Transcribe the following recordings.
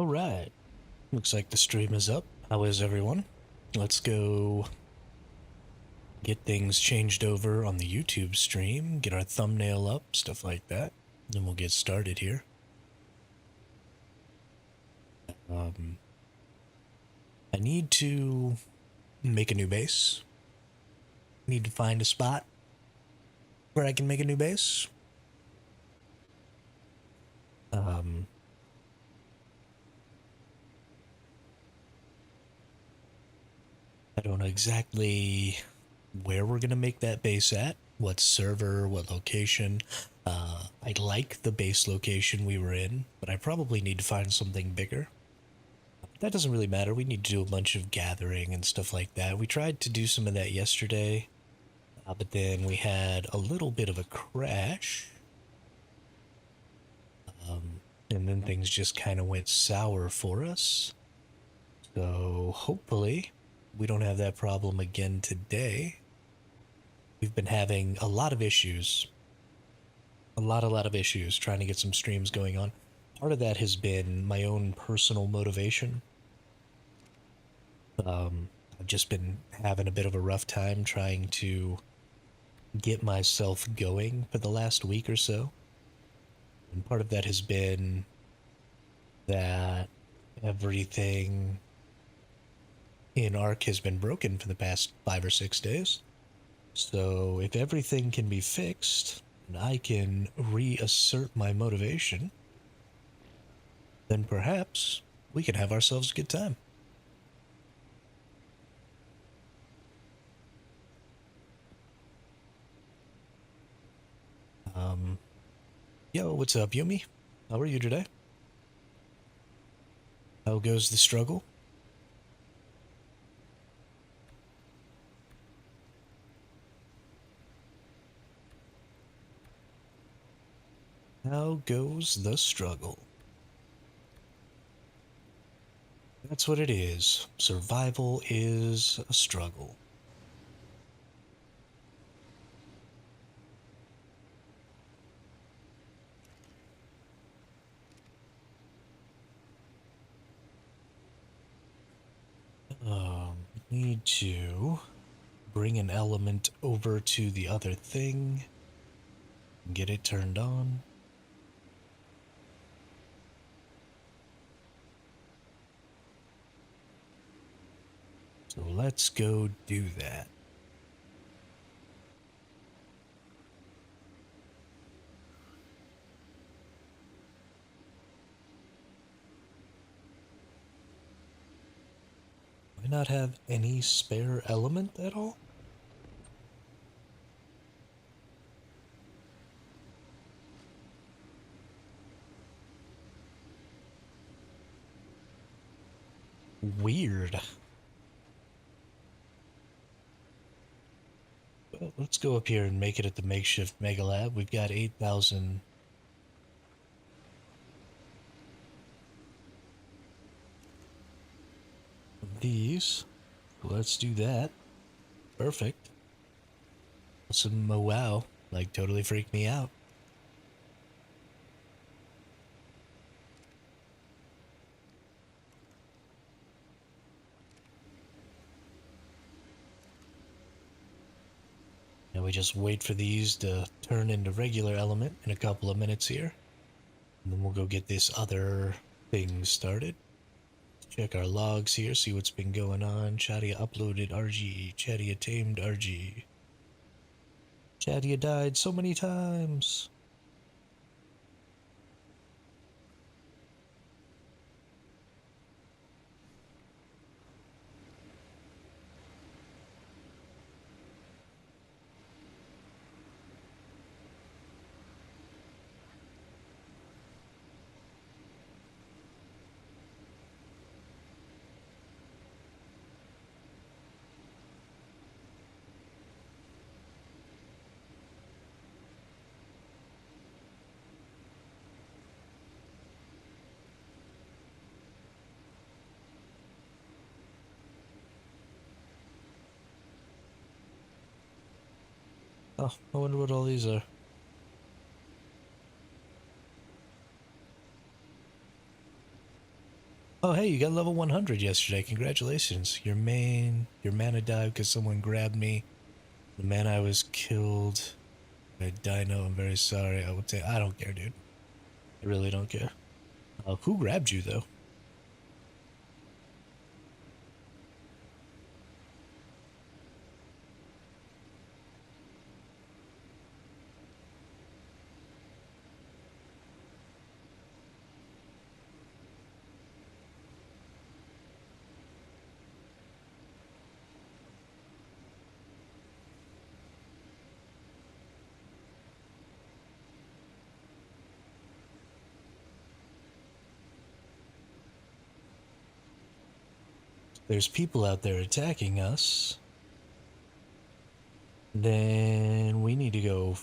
Alright, looks like the stream is up. How is everyone? Let's go get things changed over on the YouTube stream, get our thumbnail up, stuff like that. Then we'll get started here. I need to make a new base. Need to find a spot where I can make a new base. I don't know exactly where we're gonna make that base at, what server, what location. I like the base location we were in, but I probably need to find something bigger. That doesn't really matter. We need to do a bunch of gathering and stuff like that. We tried to do some of that yesterday, but then we had a little bit of a crash. And then things just kind of went sour for us. So hopefully we don't have that problem again today. We've been having a lot of issues. A lot of issues trying to get some streams going on. Part of that has been my own personal motivation. I've just been having a bit of a rough time trying to get myself going for the last week or so. And part of that has been that everything in ARK has been broken for the past 5 or 6 days. So if everything can be fixed and I can reassert my motivation, then perhaps we can have ourselves a good time. Yo, what's up, Yumi? How are you today? How goes the struggle? How goes the struggle? That's what it is. Survival is a struggle. Need to bring an element over to the other thing. Get it turned on. So let's go do that. Do I not have any spare element at all? Weird. Well, let's go up here and make it at the makeshift mega lab. We've got 8,000 of these. Let's do that. Perfect. Some wow, like totally freaked me out. And we just wait for these to turn into regular element in a couple of minutes here. And then we'll go get this other thing started. Check our logs here, see what's been going on. Chadia uploaded RG. Chadia tamed RG. Chadia died so many times. Oh, I wonder what all these are. Oh, hey, you got level 100 yesterday. Congratulations. Your mana died because someone grabbed me. The man I was killed. I dino. I'm very sorry. I would say I don't care, dude. I really don't care. Who grabbed you though? There's people out there attacking us. Then we need to go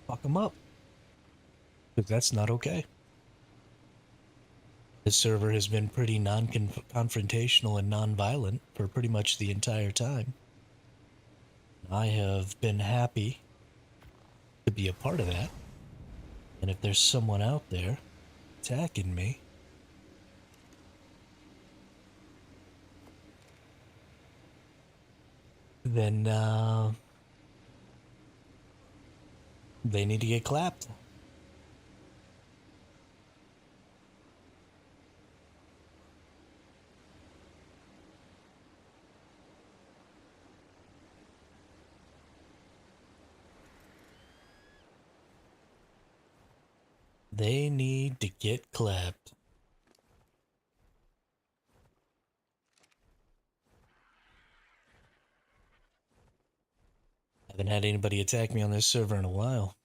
fuck them up because that's not okay. This server has been pretty non-confrontational and non-violent for pretty much the entire time. I have been happy to be a part of that. And if there's someone out there attacking me, then they need to get clapped. They need to get clapped. Haven't had anybody attack me on this server in a while.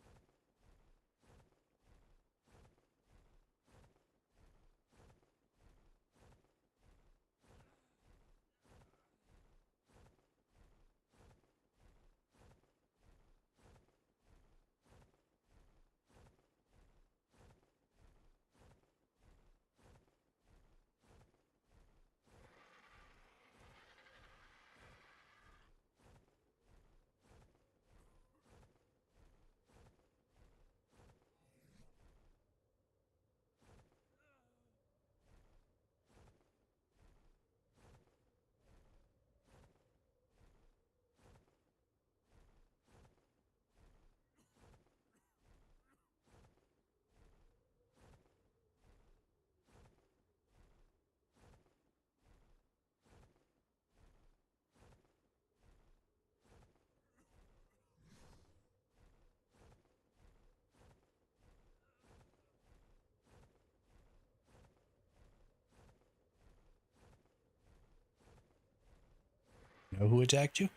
You know who attacked you?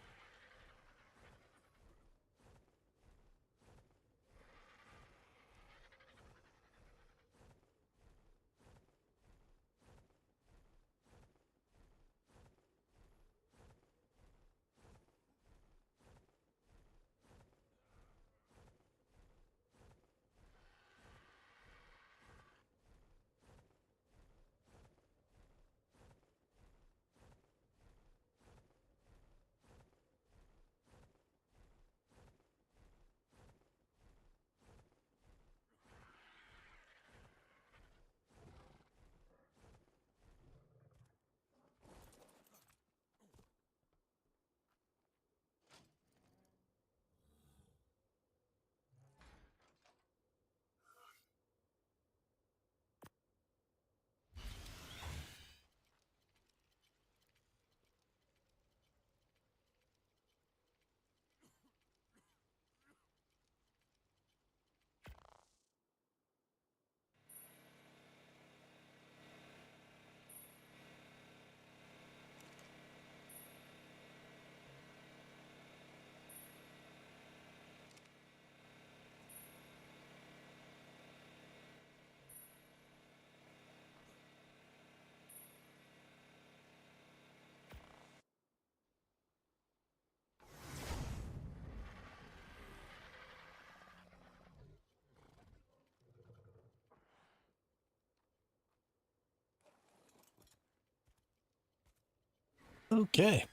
Okay.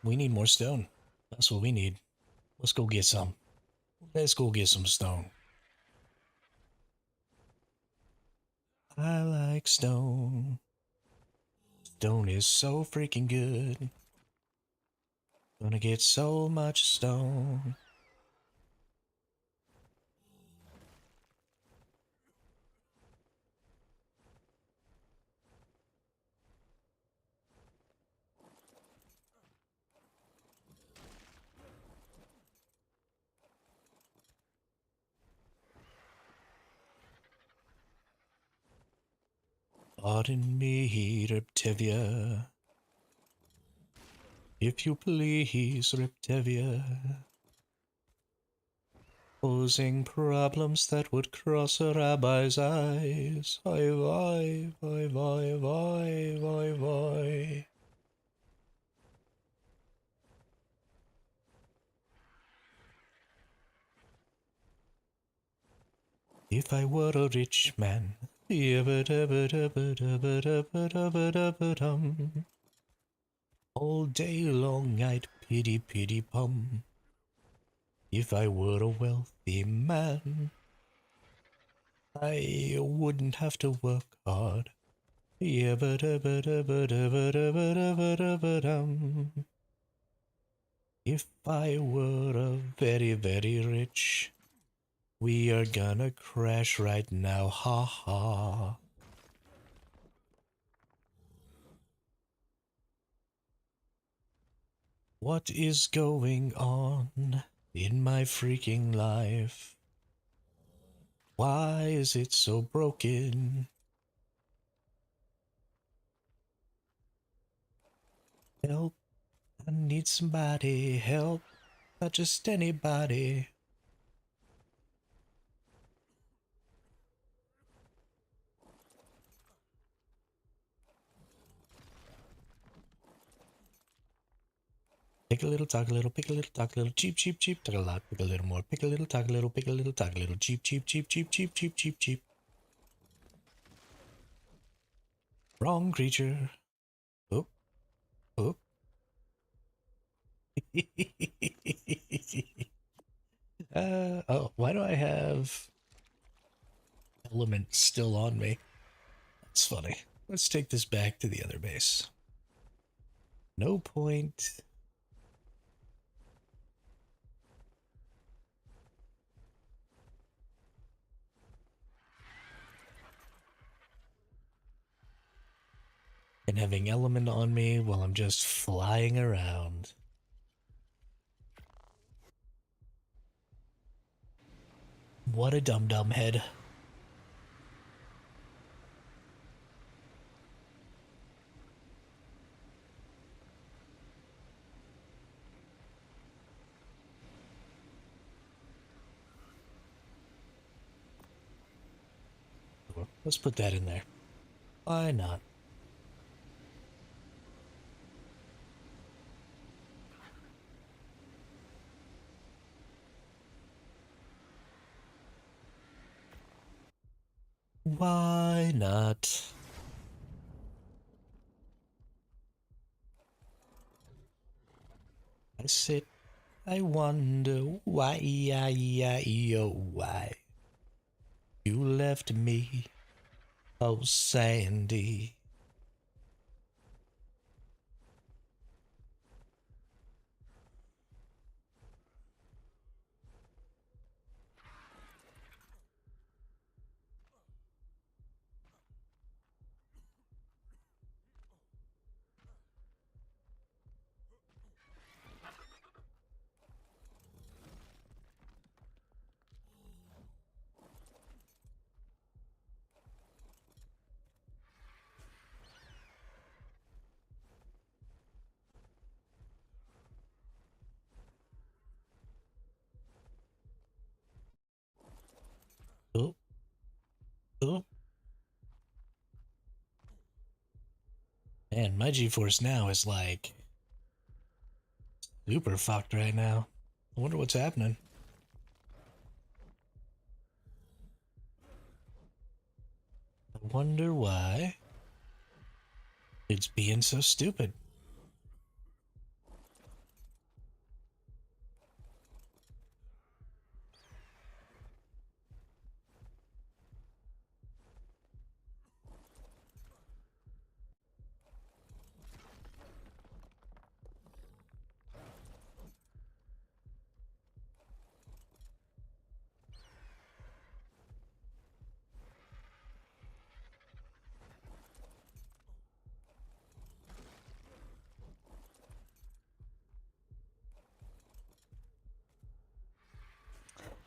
We need more stone. That's what we need. Let's go get some. Let's go get some stone. I like stone. Stone is so freaking good. Gonna get so much stone. Pardon me, Reptivia. If you please, Reptivia. Posing problems that would cross a rabbi's eyes. Oi, voi, voi, voi, voi, voi, voi. If I were a rich man, all day long I'd pity pity pum. If I were a wealthy man, I wouldn't have to work hard. If I were a very, very rich, we are gonna crash right now, ha ha. What is going on in my freaking life? Why is it so broken? Help, I need somebody, help, not just anybody. Pick a little, talk a little, pick a little, talk a little, cheap, cheap, cheap, talk a lot, pick a little more, pick a little, talk a little, pick a little, talk a little, cheap, cheap, cheap, cheap, cheap, cheap, cheap, cheap. Wrong creature. Oh, oh. Oh, why do I have element still on me? That's funny. Let's take this back to the other base. No point. And having element on me while I'm just flying around. What a dum-dum head. Let's put that in there. Why not? Why not? I sit, I wonder why, why you left me, oh Sandy. Oh, oh. Man, my G-Force now is like super fucked right now. I wonder what's happening. I wonder why it's being so stupid.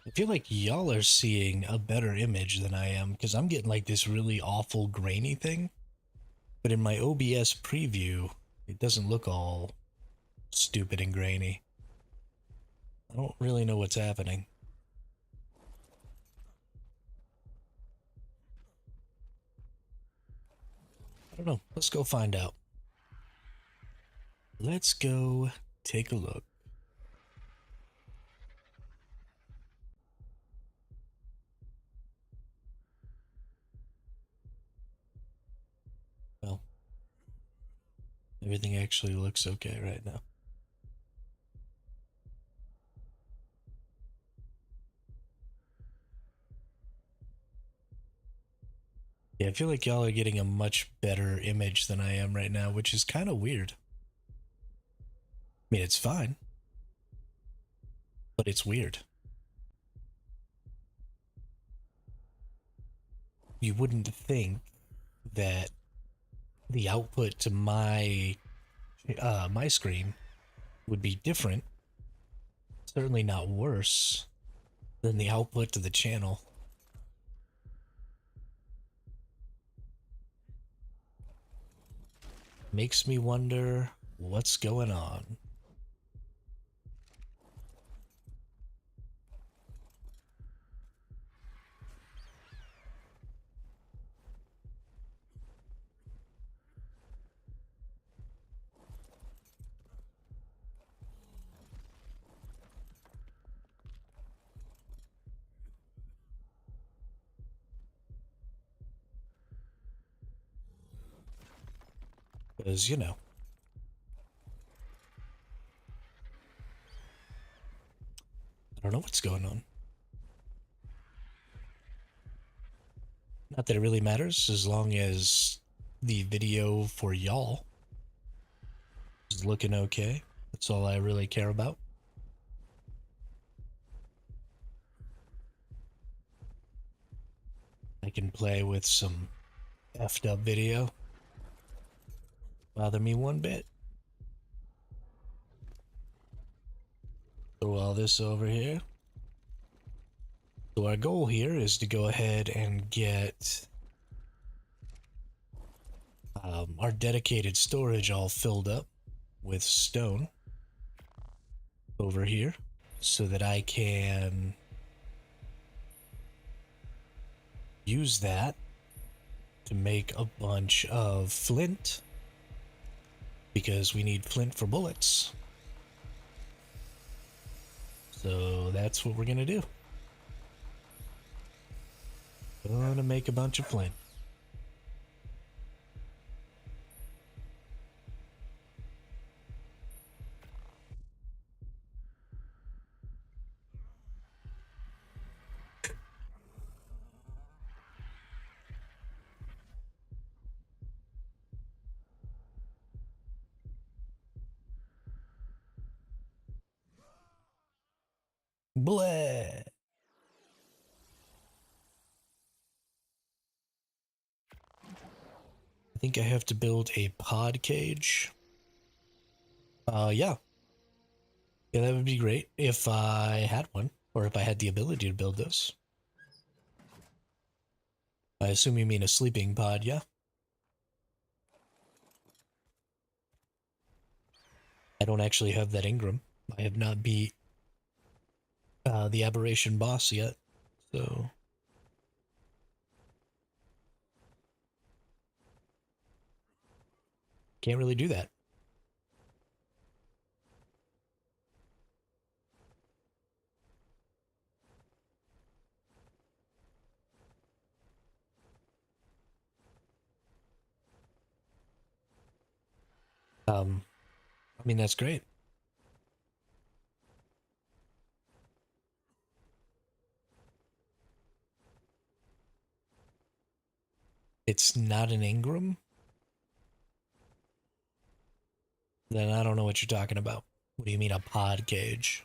I feel like y'all are seeing a better image than I am because I'm getting like this really awful grainy thing. But in my OBS preview, it doesn't look all stupid and grainy. I don't really know what's happening. I don't know. Let's go find out. Let's go take a look. Well, everything actually looks okay right now. Yeah, I feel like y'all are getting a much better image than I am right now, which is kind of weird. I mean, it's fine, but it's weird. You wouldn't think that the output to my screen would be different, certainly not worse than the output to the channel. Makes me wonder what's going on. Because, I don't know what's going on. Not that it really matters, as long as the video for y'all is looking okay. That's all I really care about. I can play with some effed up video. Bother me one bit. Throw all this over here. So our goal here is to go ahead and get our dedicated storage all filled up with stone over here so that I can use that to make a bunch of flint, because we need flint for bullets. So that's what we're gonna do. Gonna make a bunch of flint. Bleh. I think I have to build a pod cage. Yeah. Yeah, that would be great if I had one, or if I had the ability to build this. I assume you mean a sleeping pod, yeah? I don't actually have that Ingram. I have not beat the aberration boss yet, so can't really do that. I mean, that's great. It's not an Ingram? Then I don't know what you're talking about. What do you mean a pod cage?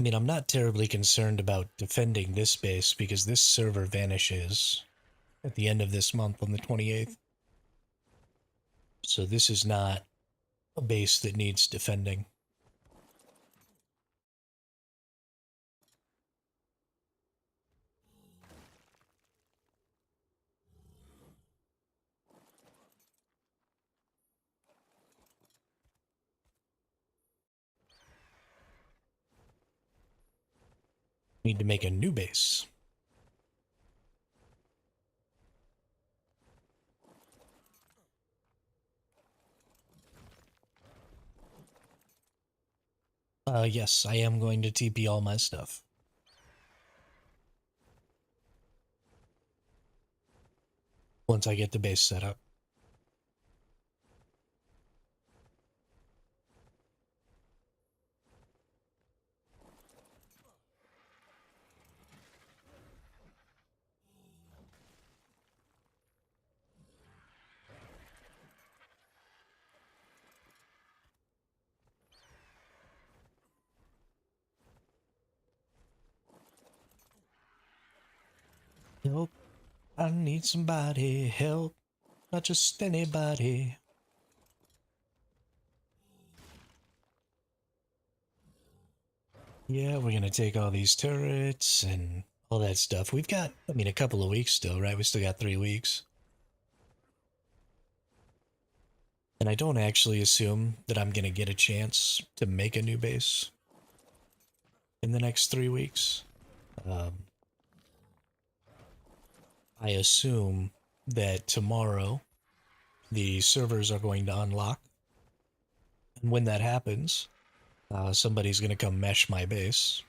I mean, I'm not terribly concerned about defending this base because this server vanishes at the end of this month on the 28th. So this is not a base that needs defending. Need to make a new base. Yes, I am going to TP all my stuff. Once I get the base set up. Help, I need somebody, help, not just anybody. Yeah, we're gonna take all these turrets and all that stuff. We've got, I mean, a couple of weeks still, right? We still got 3 weeks. And I don't actually assume that I'm gonna get a chance to make a new base in the next 3 weeks. I assume that tomorrow the servers are going to unlock. And when that happens, somebody's going to come mesh my base.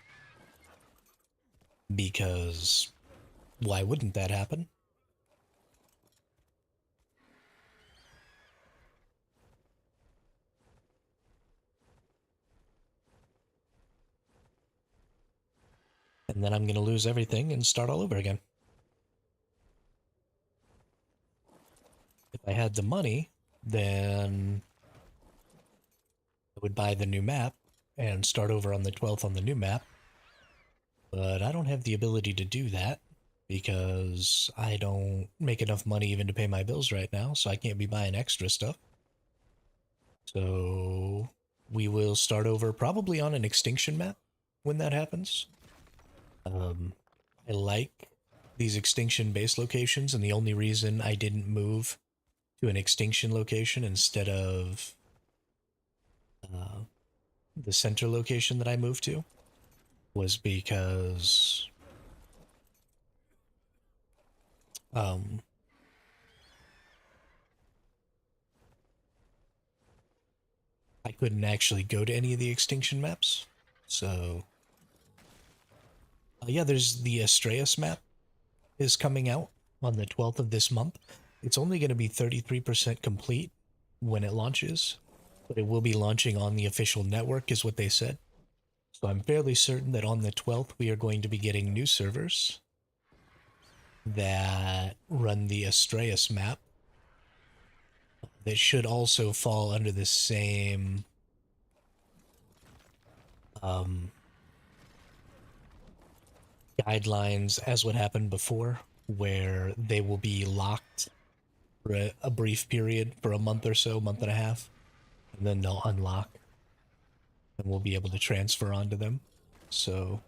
Because why wouldn't that happen? And then I'm going to lose everything and start all over again. If I had the money, then I would buy the new map and start over on the 12th on the new map. But I don't have the ability to do that because I don't make enough money even to pay my bills right now, so I can't be buying extra stuff. So we will start over probably on an extinction map when that happens. I like these extinction base locations, and the only reason I didn't move to an extinction location instead of the center location that I moved to was because I couldn't actually go to any of the extinction maps. So, yeah, there's the Astreus map is coming out on the 12th of this month. It's only going to be 33% complete when it launches, but it will be launching on the official network, is what they said. So I'm fairly certain that on the 12th, we are going to be getting new servers that run the Astreus map that should also fall under the same guidelines as what happened before, where they will be locked for a brief period for a month or so, month and a half, and then they'll unlock and we'll be able to transfer onto them. So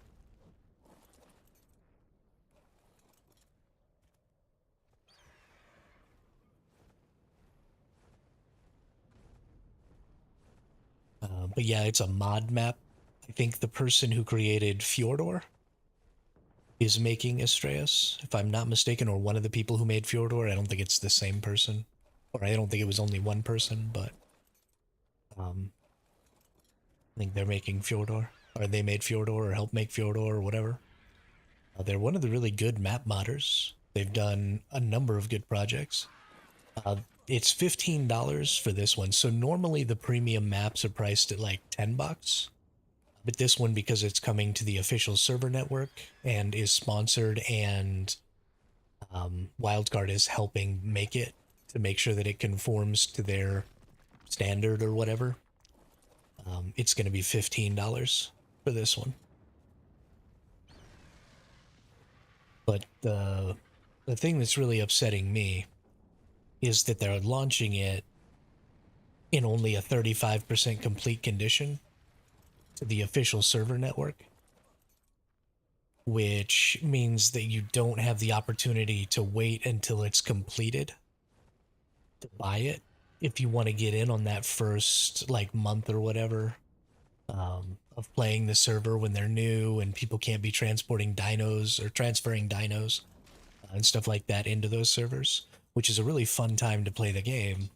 but yeah, it's a mod map. I think the person who created Fjordor is making Astreus, if I'm not mistaken, or one of the people who made Fjordor. I don't think it's the same person, or I don't think it was only one person, but I think they're making Fjordor, or they made Fjordor, or helped make Fjordor, or whatever. They're one of the really good map modders. They've done a number of good projects. It's $15 for this one. So normally the premium maps are priced at like $10. But this one, because it's coming to the official server network and is sponsored, and Wildcard is helping make it to make sure that it conforms to their standard or whatever, it's going to be $15 for this one. But the thing that's really upsetting me is that they're launching it in only a 35% complete condition to the official server network, which means that you don't have the opportunity to wait until it's completed to buy it if you want to get in on that first like month or whatever of playing the server when they're new and people can't be transporting dinos or transferring dinos and stuff like that into those servers, which is a really fun time to play the game,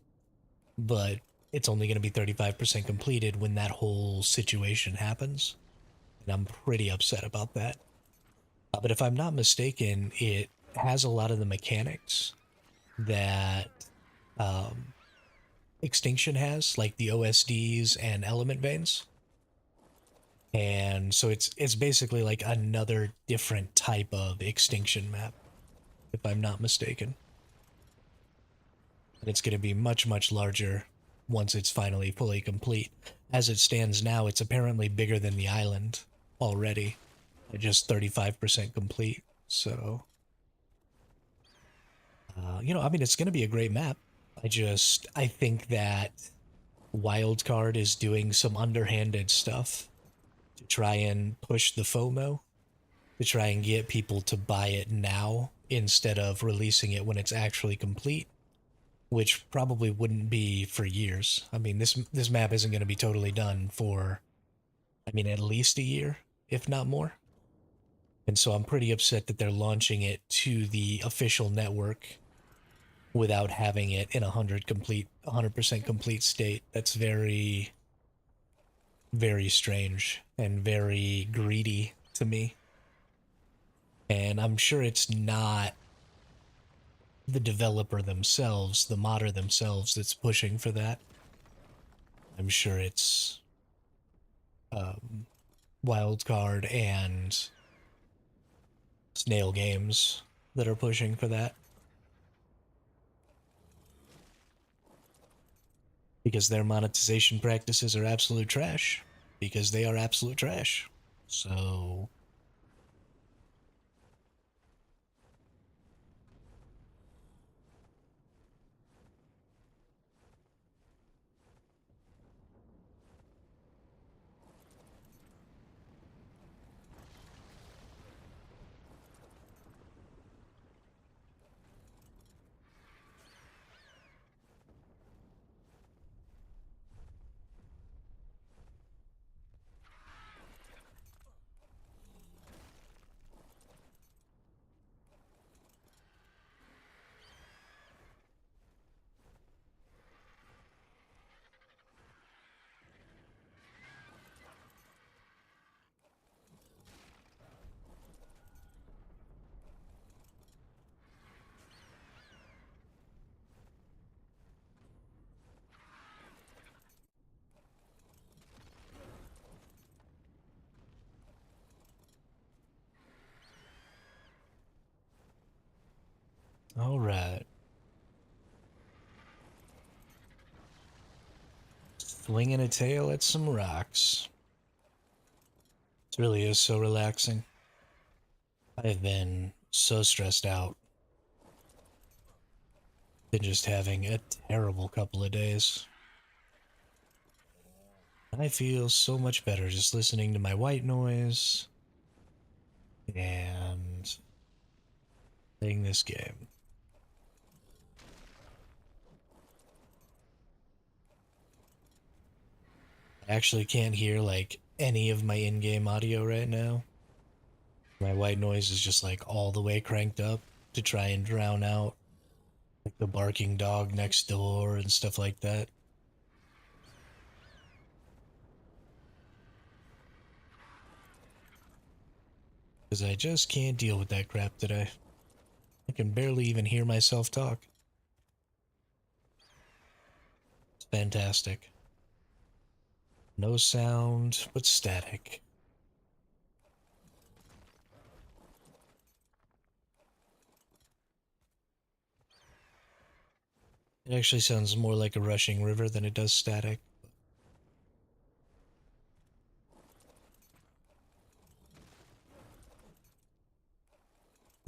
but it's only going to be 35% completed when that whole situation happens. And I'm pretty upset about that. But if I'm not mistaken, it has a lot of the mechanics that um, Extinction has, like the OSDs and element veins. And so it's basically like another different type of Extinction map, if I'm not mistaken. And it's going to be much, much larger once it's finally fully complete. As it stands now, it's apparently bigger than the island already, at just 35% complete. So, I mean, it's going to be a great map. I think that Wildcard is doing some underhanded stuff to try and push the FOMO, to try and get people to buy it now instead of releasing it when it's actually complete, which probably wouldn't be for years. I mean, this map isn't going to be totally done for, I mean, at least a year, if not more. And so I'm pretty upset that they're launching it to the official network without having it in 100% complete state. That's very, very strange and very greedy to me. And I'm sure it's not the developer themselves, the modder themselves, that's pushing for that. I'm sure it's um, Wildcard and Snail Games that are pushing for that. Because their monetization practices are absolute trash. Because they are absolute trash. So, alright. Swinging a tail at some rocks. It really is so relaxing. I've been so stressed out. Been just having a terrible couple of days. I feel so much better just listening to my white noise and playing this game. I actually can't hear like any of my in-game audio right now. My white noise is just like all the way cranked up to try and drown out like the barking dog next door and stuff like that. Because I just can't deal with that crap today. I can barely even hear myself talk. It's fantastic. No sound, but static. It actually sounds more like a rushing river than it does static.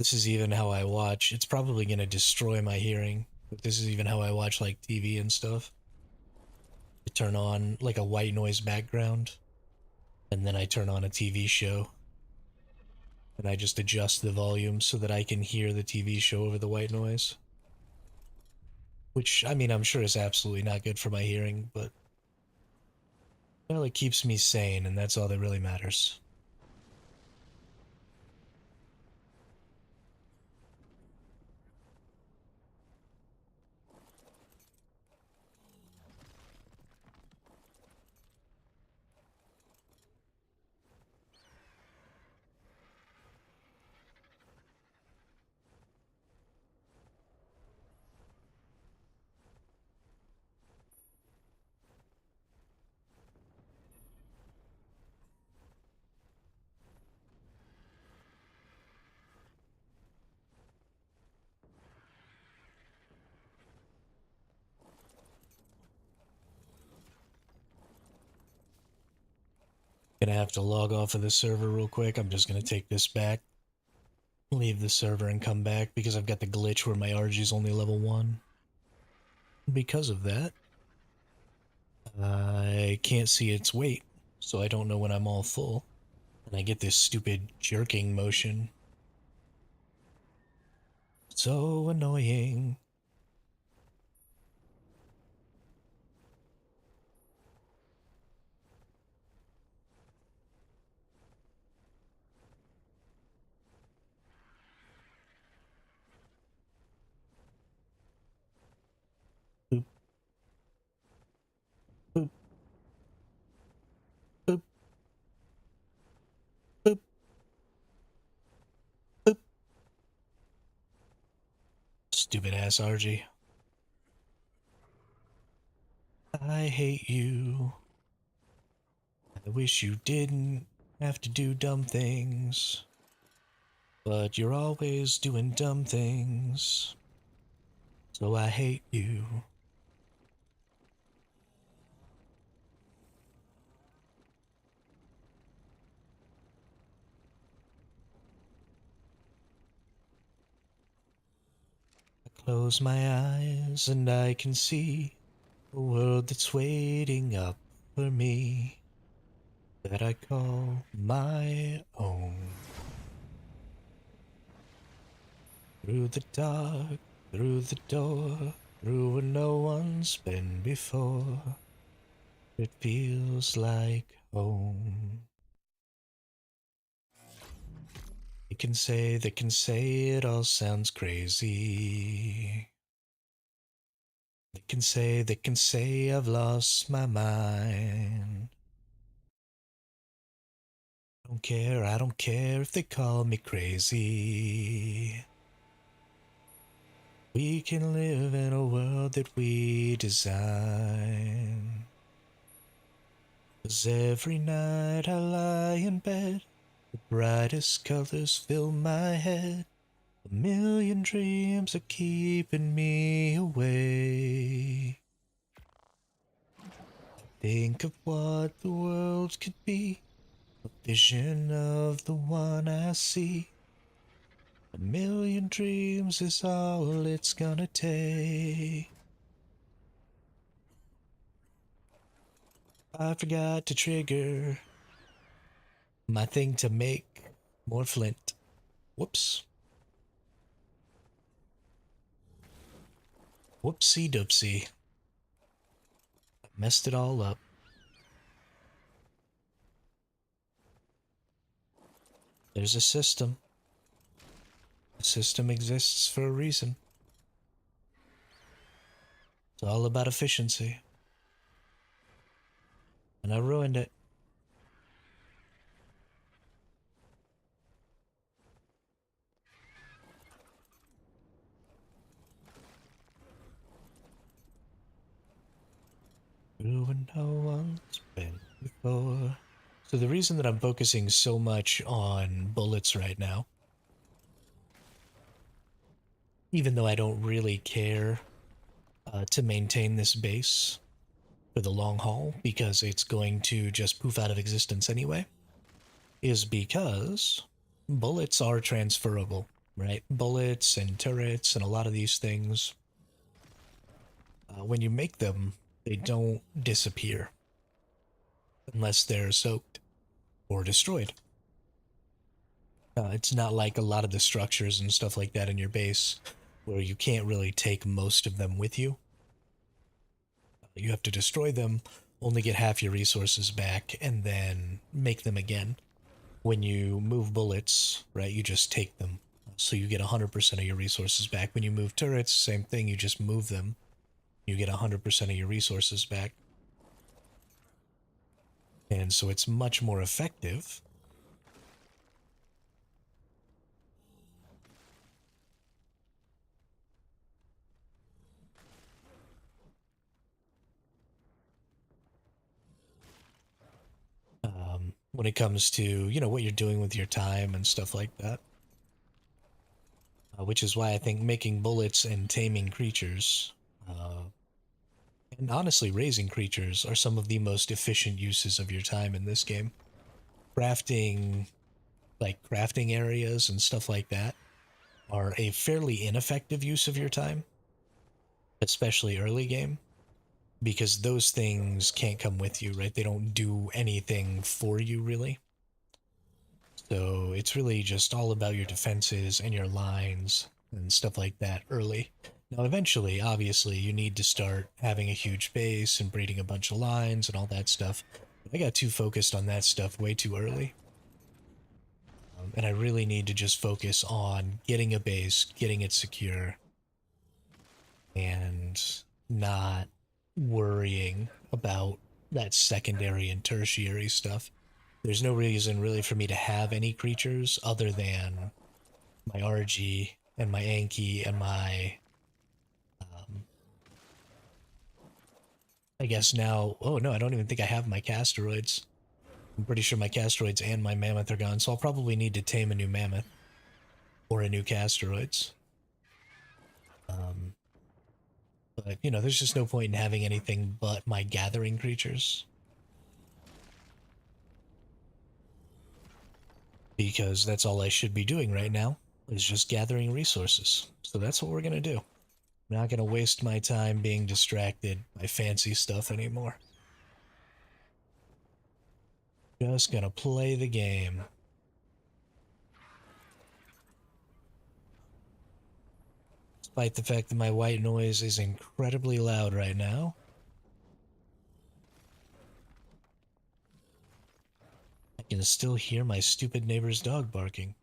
This is even how I watch. It's probably gonna destroy my hearing, but this is even how I watch like TV and stuff. I turn on like a white noise background, and then I turn on a TV show, and I just adjust the volume so that I can hear the TV show over the white noise. Which, I mean, I'm sure is absolutely not good for my hearing, but well, it keeps me sane, and that's all that really matters. Gonna have to log off of the server real quick. I'm just gonna take this back, leave the server, and come back because I've got the glitch where my RG is only level 1. Because of that, I can't see its weight, so I don't know when I'm all full. And I get this stupid jerking motion. So annoying. Boop, boop, boop, boop, boop. Stupid ass RG. I hate you. I wish you didn't have to do dumb things. But you're always doing dumb things. So I hate you. I close my eyes and I can see a world that's waiting up for me that I call my own. Through the dark, through the door, through where no one's been before, it feels like home. They can say it all sounds crazy. They can say I've lost my mind. I don't care if they call me crazy. We can live in a world that we design. 'Cause every night I lie in bed, the brightest colors fill my head. A million dreams are keeping me awake. Think of what the world could be, a vision of the one I see. A million dreams is all it's gonna take. I forgot to trigger my thing to make more flint. Whoops. Whoopsie doopsie. I messed it all up. There's a system. The system exists for a reason. It's all about efficiency. And I ruined it. When no one's been before. So the reason that I'm focusing so much on bullets right now, even though I don't really care to maintain this base for the long haul, because it's going to just poof out of existence anyway, is because bullets are transferable. right? Bullets and turrets and a lot of these things, when you make them, they don't disappear unless they're soaked or destroyed. It's not like a lot of the structures and stuff like that in your base where you can't really take most of them with you. You have to destroy them, only get half your resources back, and then make them again. When you move bullets, right, you just take them. So you get 100% of your resources back. When you move turrets, same thing, you just move them. You get 100% of your resources back. And so it's much more effective. When it comes to, what you're doing with your time and stuff like that. Which is why I think making bullets and taming creatures, and honestly raising creatures, are some of the most efficient uses of your time in this game. Crafting, like crafting areas and stuff like that, are a fairly ineffective use of your time, especially early game, because those things can't come with you, right? They don't do anything for you, really. So it's really just all about your defenses and your lines and stuff like that early. Now, eventually, obviously, you need to start having a huge base and breeding a bunch of lines and all that stuff. But I got too focused on that stuff way too early. And I really need to just focus on getting a base, getting it secure, and not worrying about that secondary and tertiary stuff. There's no reason really for me to have any creatures other than my RG and my Anki and my, I guess now, oh no, I don't even think I have my Casteroids. I'm pretty sure my Casteroids and my Mammoth are gone, so I'll probably need to tame a new Mammoth or a new Casteroids. But, there's just no point in having anything but my gathering creatures. Because that's all I should be doing right now, is just gathering resources. So that's what we're gonna do. I'm not gonna waste my time being distracted by fancy stuff anymore. Just gonna play the game. Despite the fact that my white noise is incredibly loud right now. I can still hear my stupid neighbor's dog barking.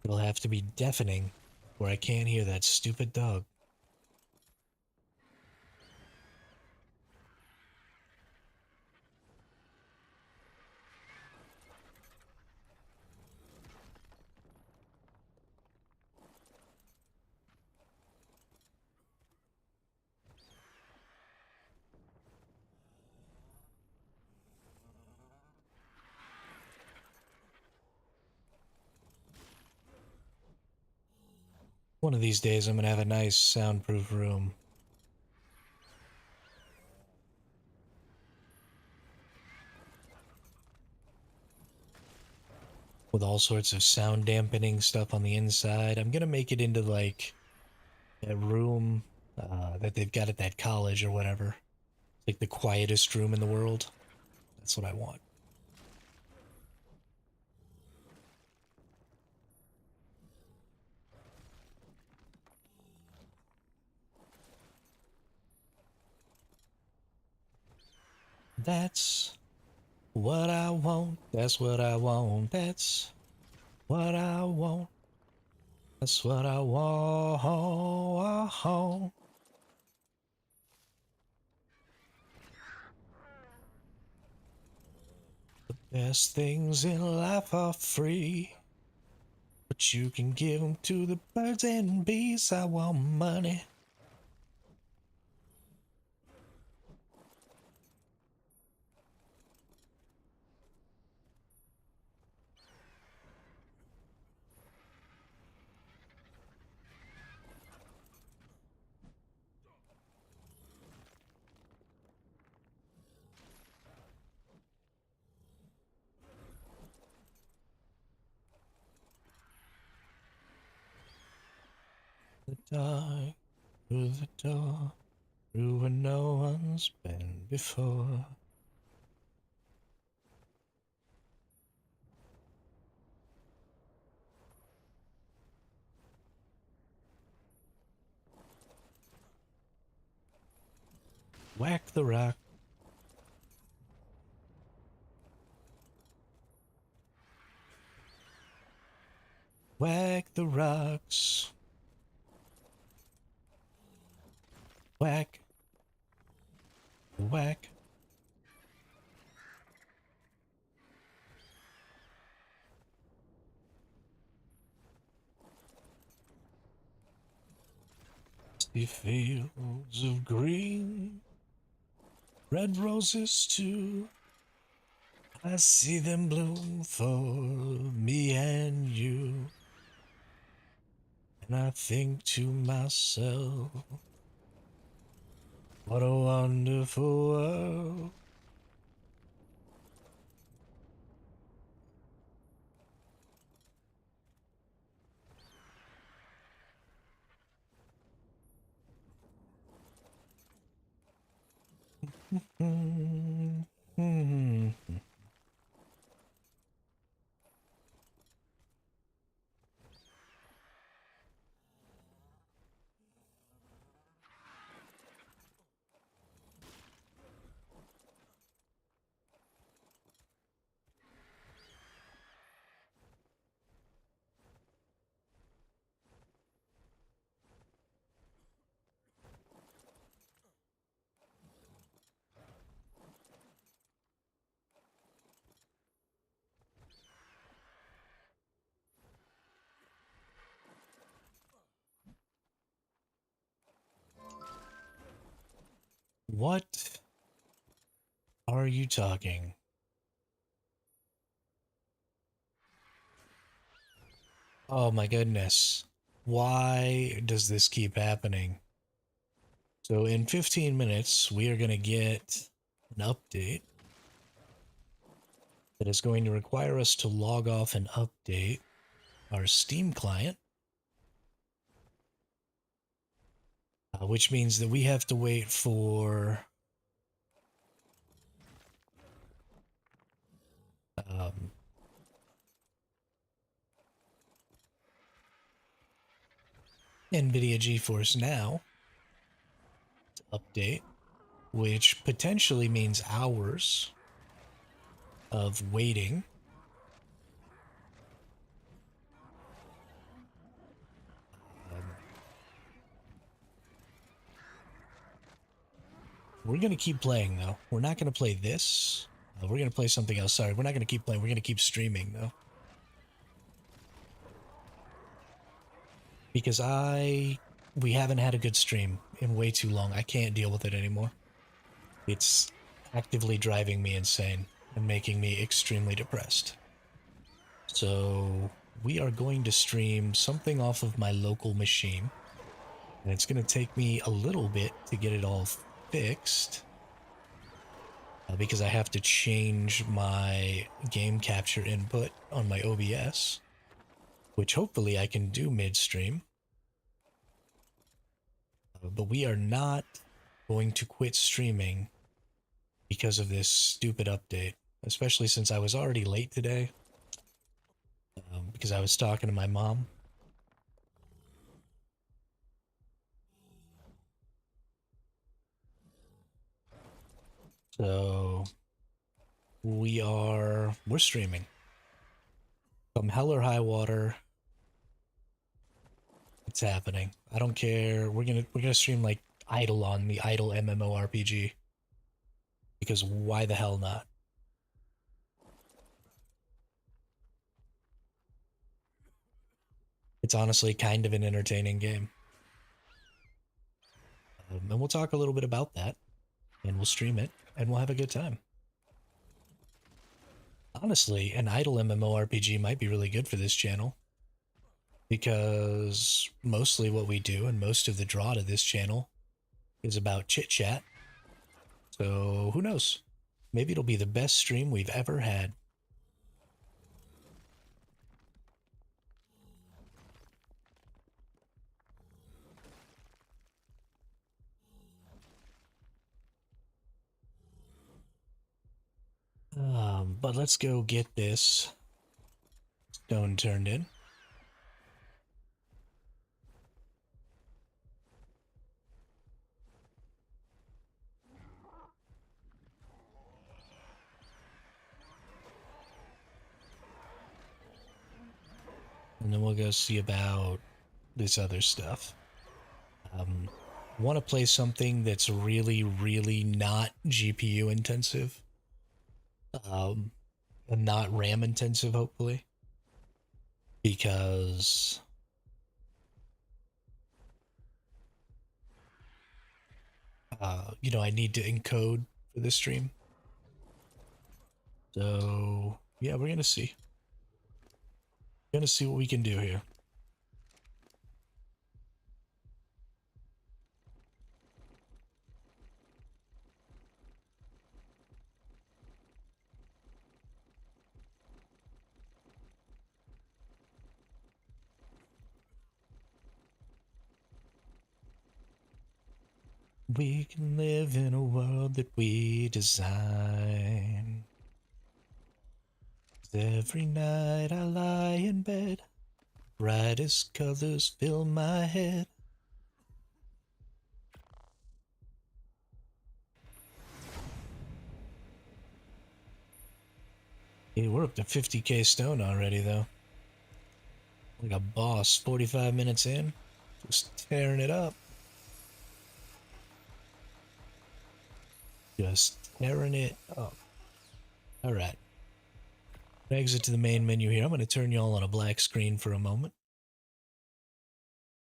It'll have to be deafening, where I can't hear that stupid dog. One of these days I'm gonna have a nice soundproof room. With all sorts of sound dampening stuff on the inside. I'm gonna make it into like that room that they've got at that college or whatever. Like the quietest room in the world. That's what I want. That's what I want. That's what I want. That's what I want. That's what I want. The best things in life are free, but you can give them to the birds and bees. I want money. dark, through the door, through where no one's been before. Whack the rock. Whack the rocks. Whack. Whack. See fields of green, red roses too. I see them bloom for me and you. And I think to myself, what a wonderful world. What are you talking? Oh my goodness. Why does this keep happening? So in 15 minutes, we are going to get an update that is going to require us to log off and update our Steam client, which means that we have to wait for NVIDIA GeForce Now to update, which potentially means hours of waiting. We're going to keep playing, though. We're not going to play this. We're going to play something else. Sorry, we're not going to keep playing. We're going to keep streaming, though. Because we haven't had a good stream in way too long. I can't deal with it anymore. It's actively driving me insane and making me extremely depressed. So we are going to stream something off of my local machine. And it's going to take me a little bit to get it all fixed. Because I have to change my game capture input on my OBS. Which hopefully I can do midstream. But we are not going to quit streaming because of this stupid update. Especially since I was already late today. Because I was talking to my mom. So we're streaming. Come hell or high water, it's happening. I don't care. We're gonna stream like Idle on the Idle MMORPG. Because why the hell not? It's honestly kind of an entertaining game. And we'll talk a little bit about that. And we'll stream it. And we'll have a good time. Honestly, an Idle MMORPG might be really good for this channel. Because mostly what we do and most of the draw to this channel is about chit-chat. So who knows? Maybe it'll be the best stream we've ever had. But let's go get this stone turned in. And then we'll go see about this other stuff. Want to play something that's really, really not GPU intensive. And not RAM intensive, hopefully. Because I need to encode for this stream. So yeah, we're gonna see. Gonna see what we can do here. We can live in a world that we design. Every night I lie in bed, brightest colors fill my head. Hey, we're up to 50k stone already, though. Like a boss, 45 minutes in, just tearing it up. Just tearing it up. Alright. Exit to the main menu here. I'm going to turn y'all on a black screen for a moment.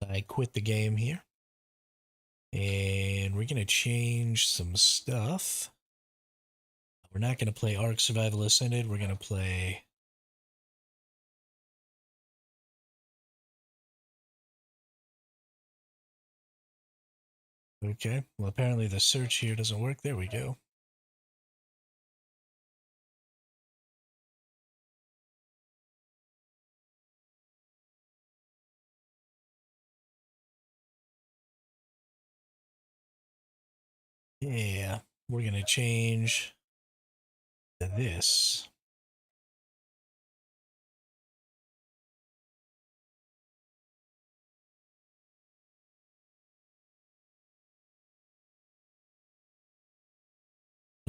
I quit the game here. And we're going to change some stuff. We're not going to play ARK Survival Ascended. We're going to play... Okay, well apparently the search here doesn't work. There we go. Yeah, we're going to change to this.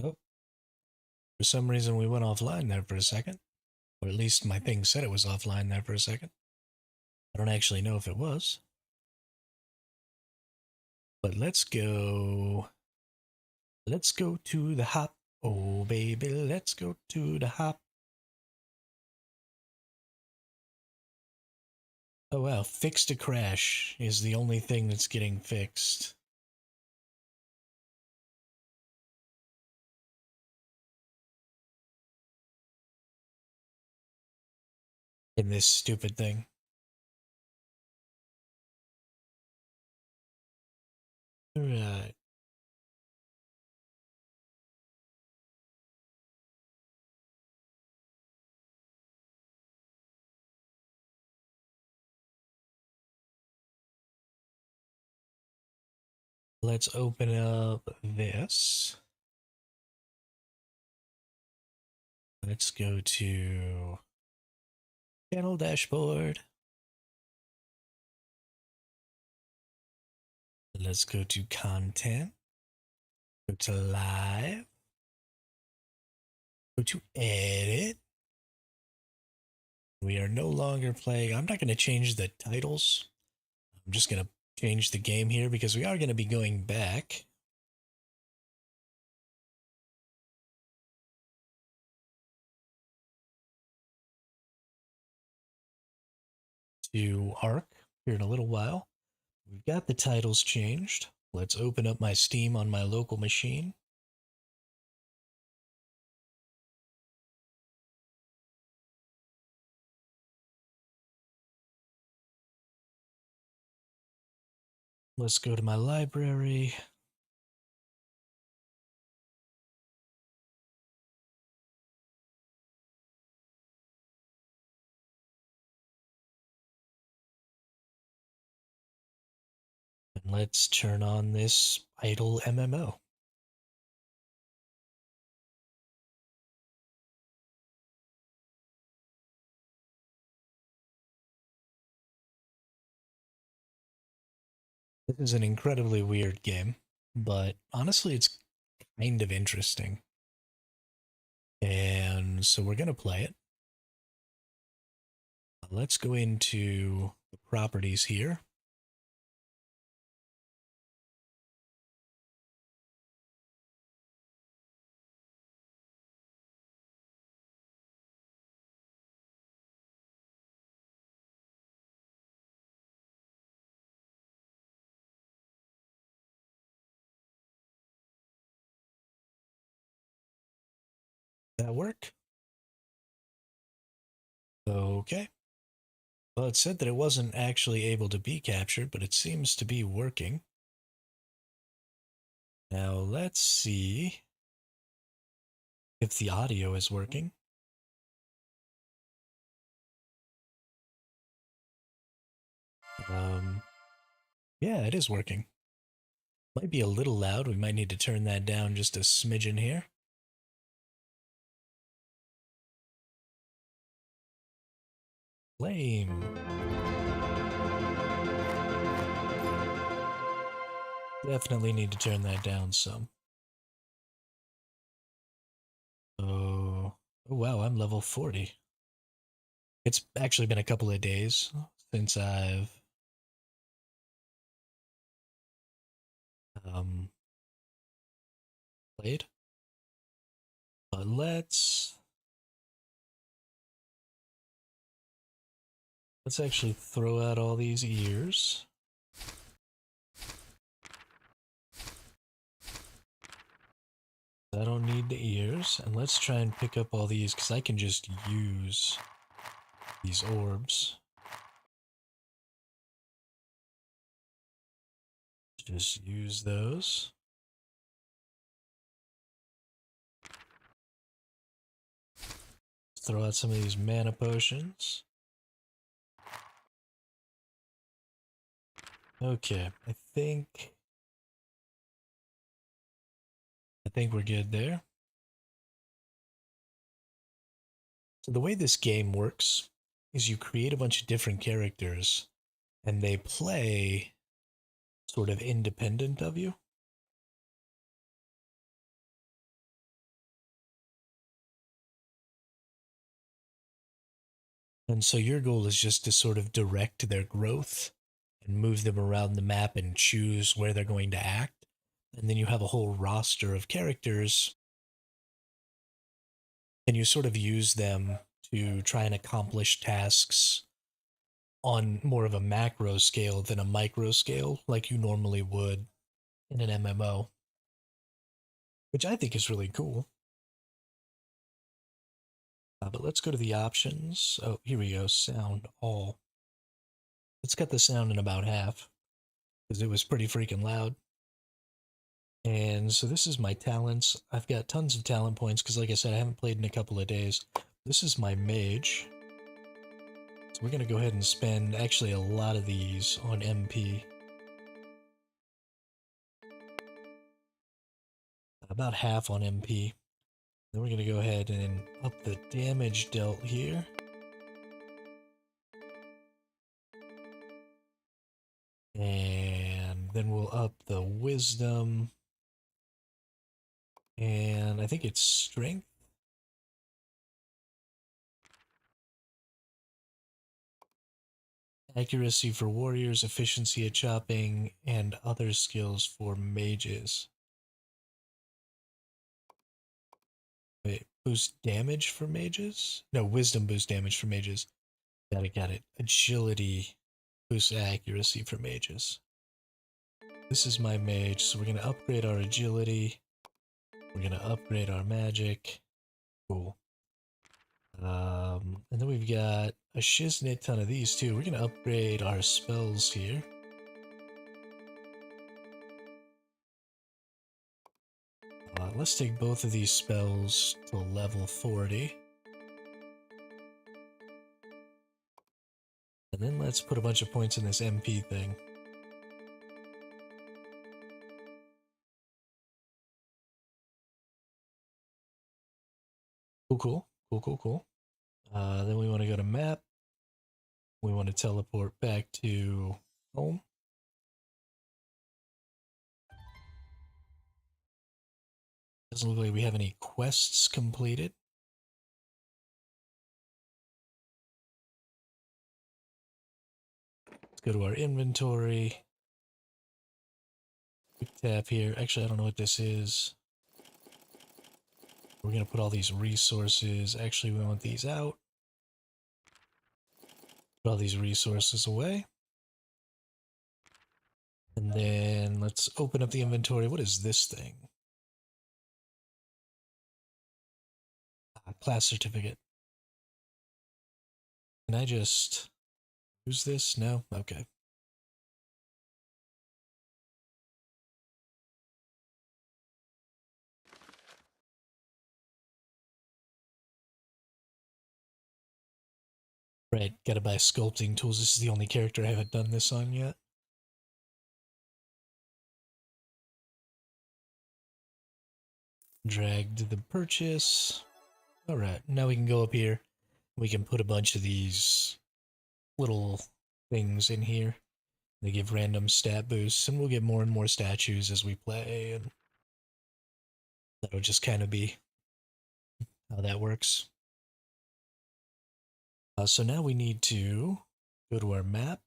Oh, for some reason we went offline there for a second. Or at least my thing said it was offline there for a second. I don't actually know if it was. But let's go. Let's go to the hop. Oh, baby, let's go to the hop. Oh, wow. Fixed a crash is the only thing that's getting fixed. In this stupid thing. Right. Let's open up this. Let's go to channel dashboard. Let's go to content. Go to live. Go to edit. We are no longer playing. I'm not going to change the titles. I'm just going to change the game here because we are going to be going back. To ARK here in a little while. We've got the titles changed. Let's open up my Steam on my local machine. Let's go to my library. And let's turn on this idle MMO. This is an incredibly weird game, but honestly, it's kind of interesting. And so we're going to play it. Let's go into the properties here. That work? Okay. Well, it said that it wasn't actually able to be captured, but it seems to be working. Now let's see if the audio is working. Um, yeah, it is working. Might be a little loud. We might need to turn that down just a smidgen here. Lame. Definitely need to turn that down some. Oh, oh wow, I'm level 40. It's actually been a couple of days since I've um, played. But let's actually throw out all these ears. I don't need the ears, and let's try and pick up all these because I can just use these orbs. Just use those. Throw out some of these mana potions. Okay, I think we're good there. So the way this game works is you create a bunch of different characters and they play sort of independent of you. And so your goal is just to sort of direct their growth and move them around the map and choose where they're going to act. And then you have a whole roster of characters and you sort of use them to try and accomplish tasks on more of a macro scale than a micro scale like you normally would in an MMO, which I think is really cool. But let's go to the options. Oh, here we go. Sound all. Let's cut the sound in about half because it was pretty freaking loud. And so this is my talents. I've got tons of talent points because, like I said, I haven't played in a couple of days. This is my mage. So we're going to go ahead and spend actually a lot of these on MP. About half on MP. Then we're going to go ahead and up the damage dealt here. And then we'll up the wisdom. And I think it's strength. Accuracy for warriors, efficiency at chopping, and other skills for mages. Wait, boost damage for mages? No, wisdom boost damage for mages. Got it. Agility boosts accuracy for mages. This is my mage, so we're going to upgrade our agility. We're going to upgrade our magic. Cool. And then we've got a shiznit ton of these too. We're going to upgrade our spells here. Let's take both of these spells to level 40. And then let's put a bunch of points in this MP thing. Cool. Then we want to go to map. We want to teleport back to home. Doesn't look like we have any quests completed. Let's go to our inventory. Quick tap here. Actually, I don't know what this is. We're going to put all these resources. Actually, we want these out. Put all these resources away. And then let's open up the inventory. What is this thing? Class certificate. Can I just use this? No? Okay. Right, gotta buy sculpting tools. This is the only character I haven't done this on yet. Dragged the purchase. Alright, now we can go up here. We can put a bunch of these little things in here. They give random stat boosts, and we'll get more and more statues as we play, and that'll just kind of be how that works. So now we need to go to our map.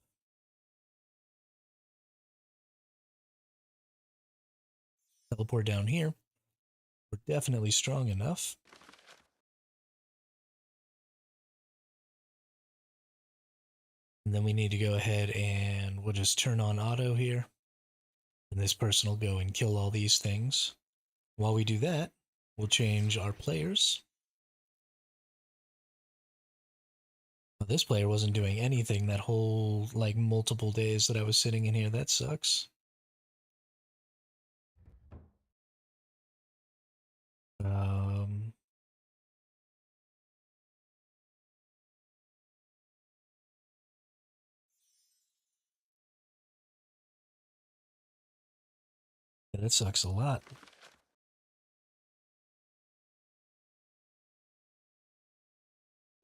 Teleport down here. We're definitely strong enough. And then we need to go ahead and we'll just turn on auto here. And this person will go and kill all these things. While we do that, we'll change our players. Well, this player wasn't doing anything that whole, like, multiple days that I was sitting in here. That sucks. Um, yeah, that sucks a lot.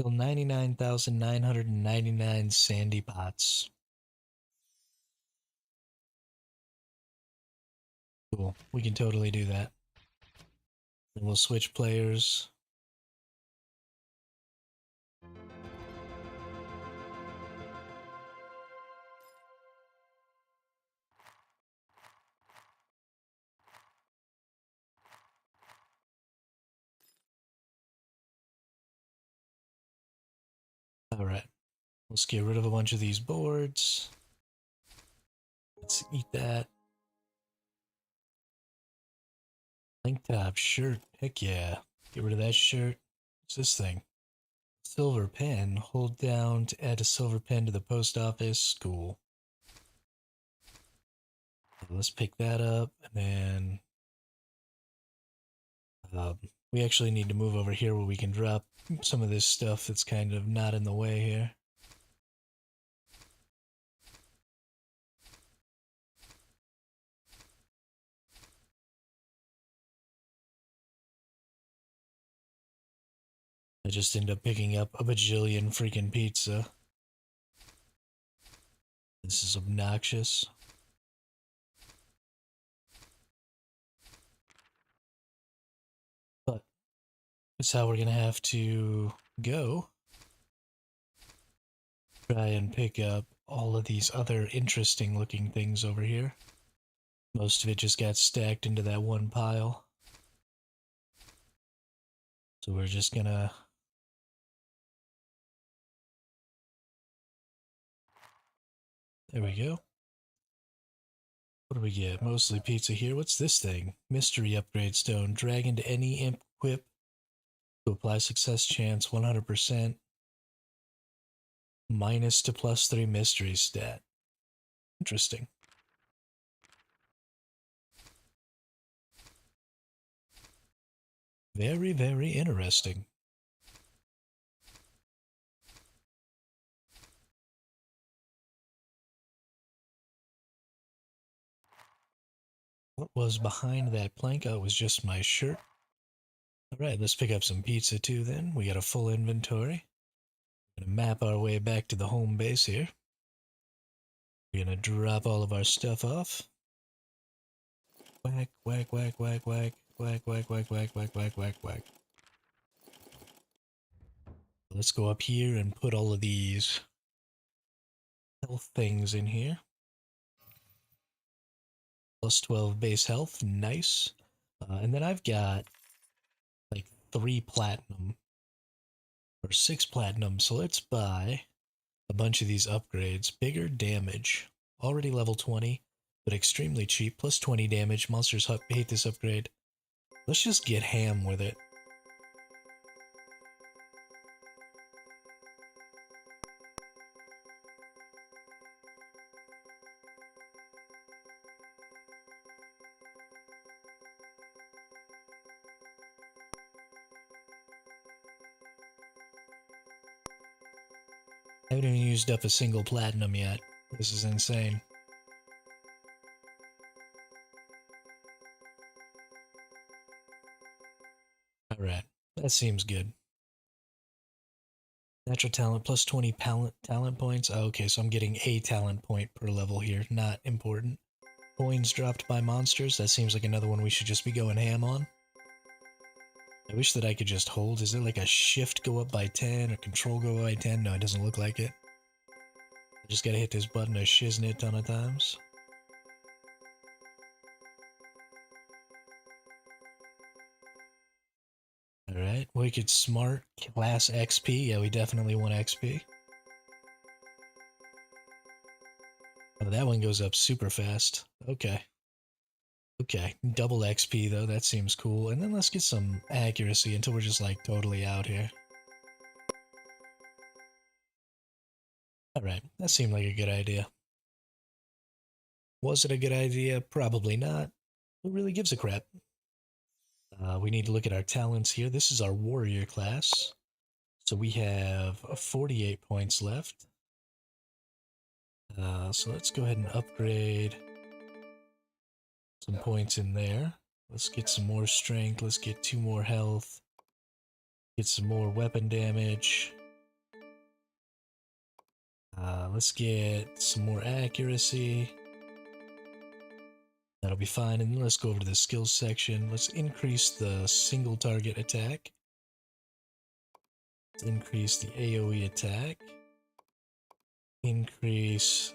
Kill 99,999 sandy pots. Cool. We can totally do that. Then we'll switch players. Alright. Let's get rid of a bunch of these boards. Let's eat that. Tank top shirt. Heck yeah. Get rid of that shirt. What's this thing? Silver pen. Hold down to add a silver pen to the post office. Cool. Let's pick that up, and then we actually need to move over here where we can drop some of this stuff that's kind of not in the way here. I just end up picking up a bajillion freaking pizza. This is obnoxious. But it's how we're gonna have to go. Try and pick up all of these other interesting looking things over here. Most of it just got stacked into that one pile. So we're just gonna... There we go. What do we get? Mostly pizza here. What's this thing? Mystery upgrade stone. Drag into any imp equip to apply success chance 100%. Minus to +3 mystery stat. Interesting. Very, very interesting. What was behind that plank? Oh, it was just my shirt. Alright, let's pick up some pizza too then. We got a full inventory. We're gonna map our way back to the home base here. We're gonna drop all of our stuff off. Whack, whack, whack, whack, whack. whack, whack, whack, whack, whack, whack, whack, whack. Let's go up here and put all of these health things in here. Plus 12 base health, nice. And then I've got like 3 platinum or 6 platinum, so let's buy a bunch of these upgrades. Bigger damage, already level 20, but extremely cheap, plus 20 damage. Monsters hate this upgrade. Let's just get ham with it. I haven't even used up a single platinum yet. This is insane. Alright, that seems good. Natural talent plus 20 talent points. Oh, okay, so I'm getting a talent point per level here. Not important. Coins dropped by monsters. That seems like another one we should just be going ham on. I wish that I could just hold. Is there like a shift go up by 10 or control go up by 10? No, it doesn't look like it. I just gotta hit this button a shiznit ton of times. Alright, Wicked Smart, class XP. Yeah, we definitely want XP. Oh, that one goes up super fast. Okay. Okay, double XP though, that seems cool. And then let's get some accuracy until we're just like totally out here. Alright, that seemed like a good idea. Was it a good idea? Probably not. Who really gives a crap? We need to look at our talents here. This is our warrior class. So we have 48 points left. So let's go ahead and upgrade some points in there. Let's get some more strength. Let's get 2 more health. Get some more weapon damage. Let's get some more accuracy. That'll be fine. And then let's go over to the skills section. Let's increase the single target attack. Let's increase the AoE attack. Increase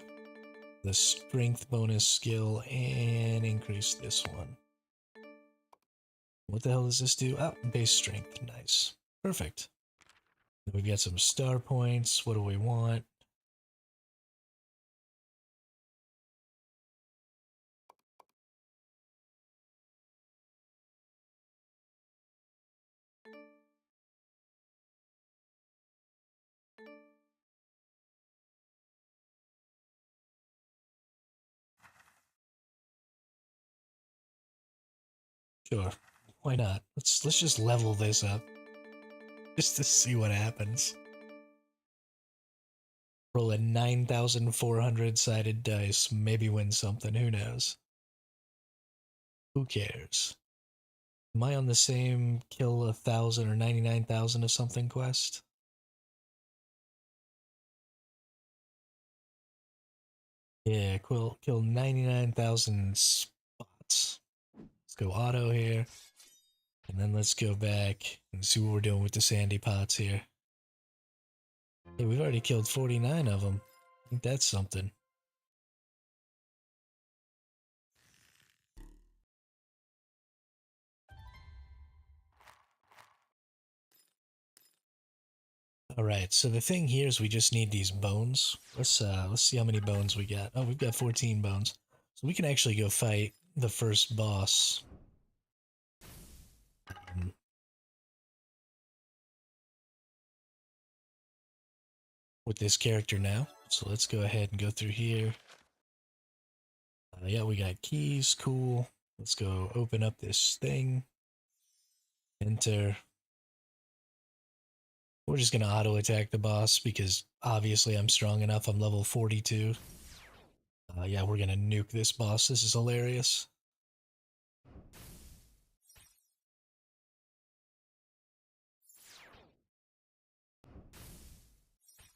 the strength bonus skill and increase this one. What the hell does this do? Oh, base strength. Nice. Perfect. We've got some star points. What do we want? Sure. Why not? Let's just level this up. Just to see what happens. Roll a 9,400 sided dice. Maybe win something. Who knows? Who cares? Am I on the same kill 1,000 or 99,000 of something quest? Yeah, kill 99,000 spots. Let's go auto here. And then let's go back and see what we're doing with the sandy pots here. Hey, we've already killed 49 of them. I think that's something. Alright, so the thing here is we just need these bones. Let's see how many bones we got. Oh, we've got 14 bones. So we can actually go fight the first boss. With this character now. So let's go ahead and go through here. Yeah, we got keys, cool. Let's go open up this thing. Enter. We're just gonna auto attack the boss because obviously I'm strong enough. I'm level 42. Yeah, we're gonna nuke this boss. This is hilarious.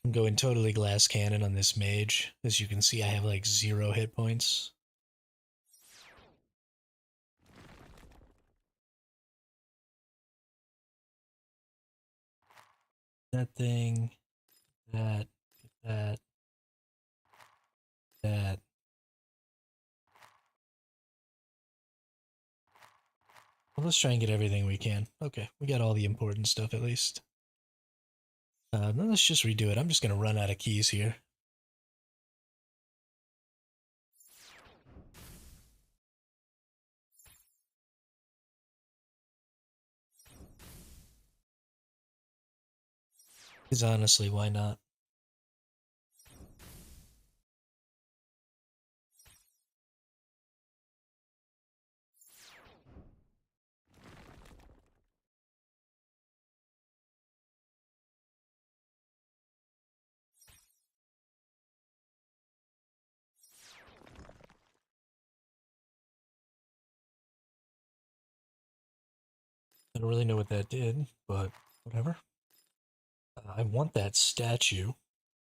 I'm going totally glass cannon on this mage. As you can see, I have like 0 hit points. That thing, that, that, that. Well, let's try and get everything we can. Okay, we got all the important stuff at least. Then let's just redo it. I'm just gonna run out of keys here. Because honestly, why not? I don't really know what that did, but whatever. I want that statue.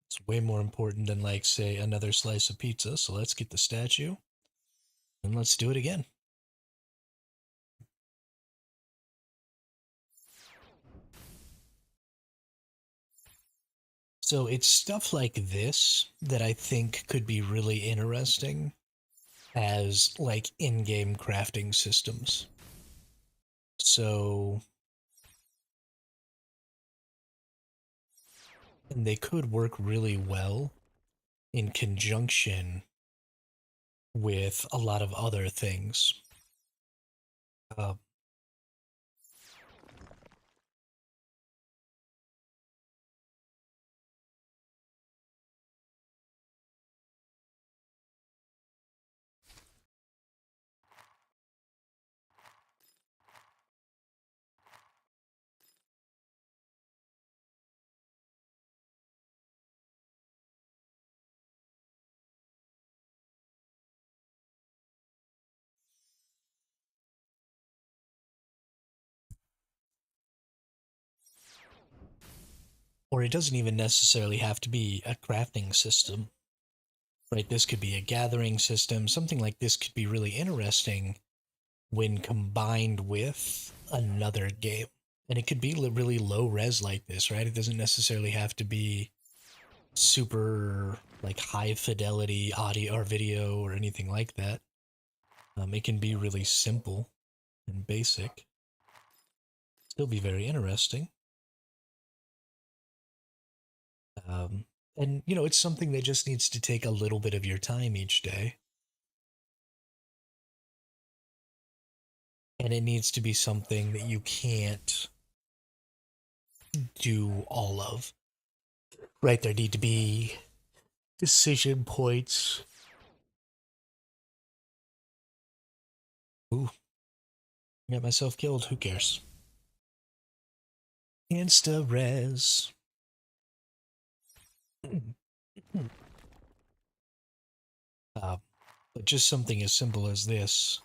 It's way more important than, like, say, another slice of pizza. So let's get the statue and let's do it again. So it's stuff like this that I think could be really interesting as, like, in-game crafting systems. So, and they could work really well in conjunction with a lot of other things. Uh, or it doesn't even necessarily have to be a crafting system, right? This could be a gathering system. Something like this could be really interesting when combined with another game. And it could be really low res like this, right? It doesn't necessarily have to be super, like, high fidelity audio or video or anything like that. It can be really simple and basic, still be very interesting. Um, and, it's something that just needs to take a little bit of your time each day. And it needs to be something that you can't do all of. Right, there need to be decision points. Ooh, got myself killed. Who cares? Insta res. Uh, but just something as simple as this,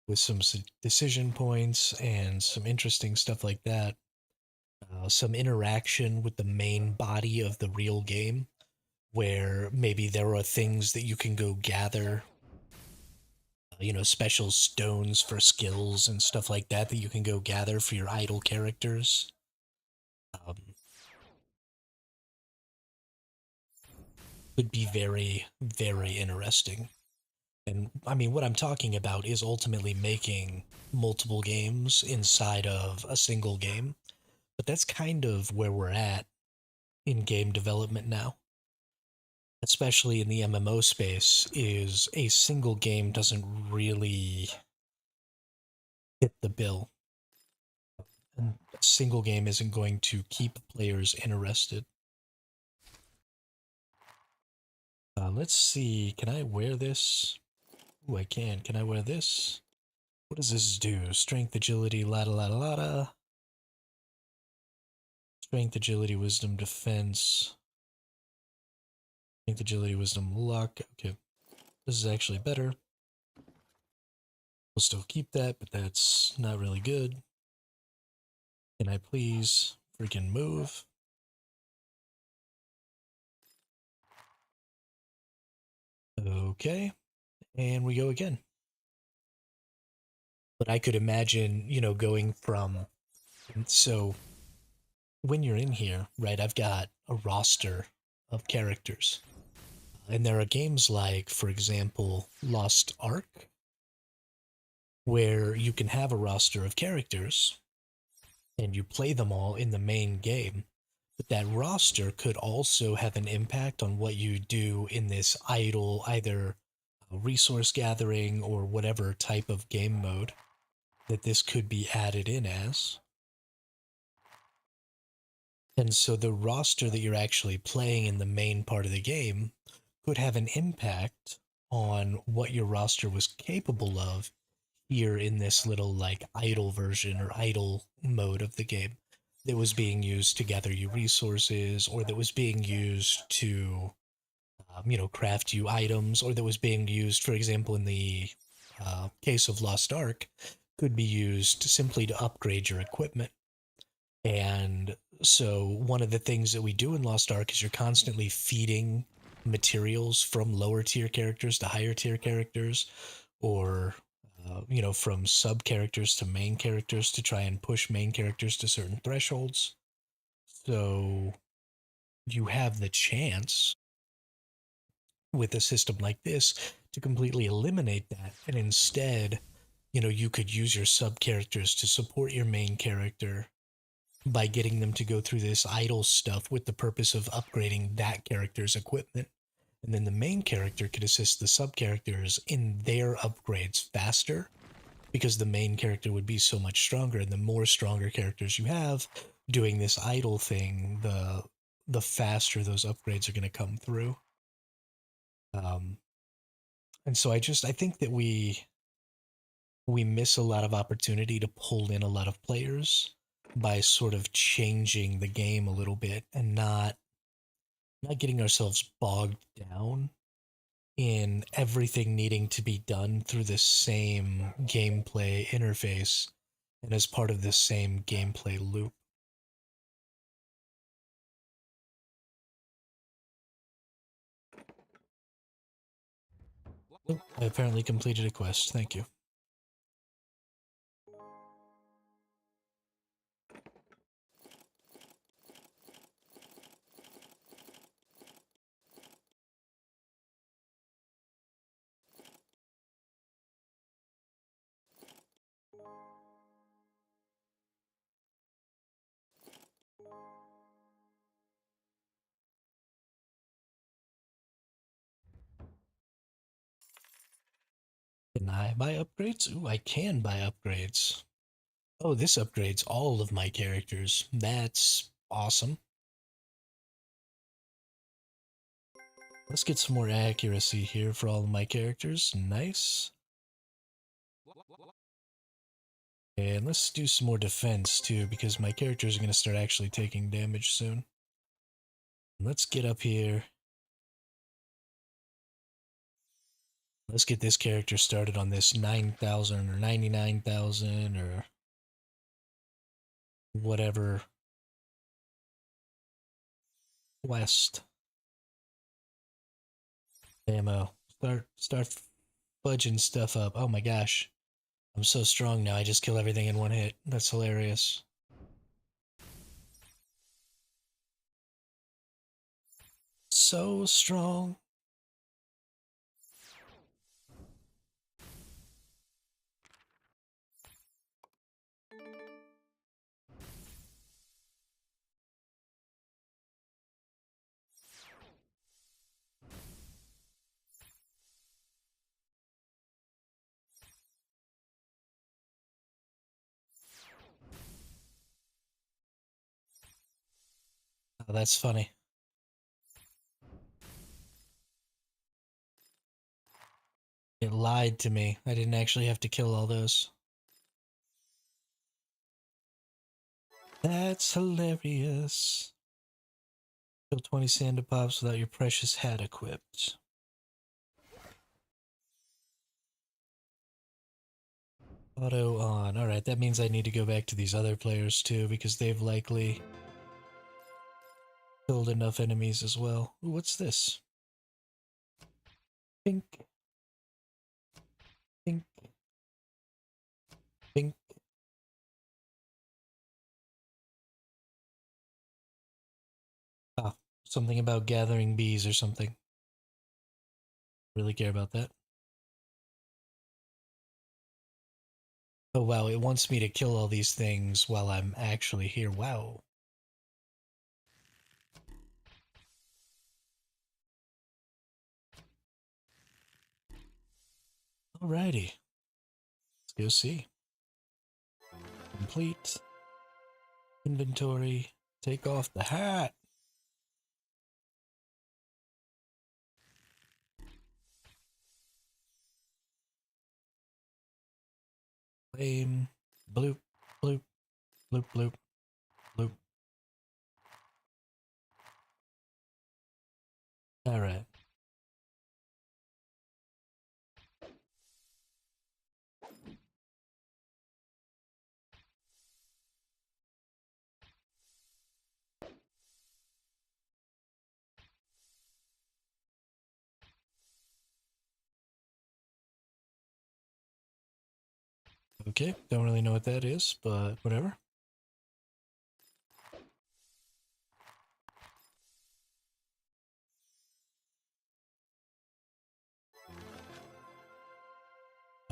with some decision points and some interesting stuff like that, some interaction with the main body of the real game, where maybe there are things that you can go gather, special stones for skills and stuff like that you can go gather for your idle characters. Um, would be very, very interesting. And I mean, what I'm talking about is ultimately making multiple games inside of a single game. But that's kind of where we're at in game development now, especially in the MMO space, is a single game doesn't really fit the bill. And a single game isn't going to keep players interested. Let's see. Can I wear this? Ooh, I can. Can I wear this? What does this do? Strength, agility, la da la da la da. Strength, agility, wisdom, defense. Strength, agility, wisdom, luck. Okay. This is actually better. We'll still keep that, but that's not really good. Can I please freaking move? Okay. And we go again. But I could imagine, going from, so when you're in here, right, I've got a roster of characters. And there are games like, for example, Lost Ark, where you can have a roster of characters and you play them all in the main game. But that roster could also have an impact on what you do in this idle, either resource gathering or whatever type of game mode that this could be added in as. And so the roster that you're actually playing in the main part of the game could have an impact on what your roster was capable of here in this little like idle version or idle mode of the game that was being used to gather you resources, or that was being used to craft you items, or that was being used, for example, in the case of Lost Ark, could be used simply to upgrade your equipment. And so one of the things that we do in Lost Ark is you're constantly feeding materials from lower tier characters to higher tier characters, or from sub characters to main characters, to try and push main characters to certain thresholds. So you have the chance with a system like this to completely eliminate that, and instead, you could use your sub characters to support your main character by getting them to go through this idle stuff with the purpose of upgrading that character's equipment. And then the main character could assist the sub characters in their upgrades faster, because the main character would be so much stronger. And the more stronger characters you have doing this idle thing, the faster those upgrades are going to come through. Um, and so I think that we miss a lot of opportunity to pull in a lot of players by sort of changing the game a little bit, and not getting ourselves bogged down in everything needing to be done through the same gameplay interface and as part of the same gameplay loop. Oh, I apparently completed a quest. Thank you. Can I buy upgrades? Ooh, I can buy upgrades. Oh, this upgrades all of my characters. That's awesome. Let's get some more accuracy here for all of my characters. Nice. And let's do some more defense too, because my characters are going to start actually taking damage soon. Let's get up here. Let's get this character started on this 9,000 or 99,000 or whatever quest ammo. Start fudging stuff up. Oh my gosh. I'm so strong now. I just kill everything in one hit. That's hilarious. So strong. Oh, that's funny. It lied to me. I didn't actually have to kill all those. That's hilarious. Kill 20 Sandapops without your precious hat equipped. Auto on. Alright, that means I need to go back to these other players too, because they've likely killed enough enemies as well. Ooh, what's this? Pink. Pink. Pink. Something about gathering bees or something. Really care about that. Oh wow, it wants me to kill all these things while I'm actually here. Wow. Alrighty. Let's go see. Complete. Inventory. Take off the hat. Flame. Bloop. Bloop. Bloop. Bloop. Bloop. Alright. Okay, don't really know what that is, but whatever.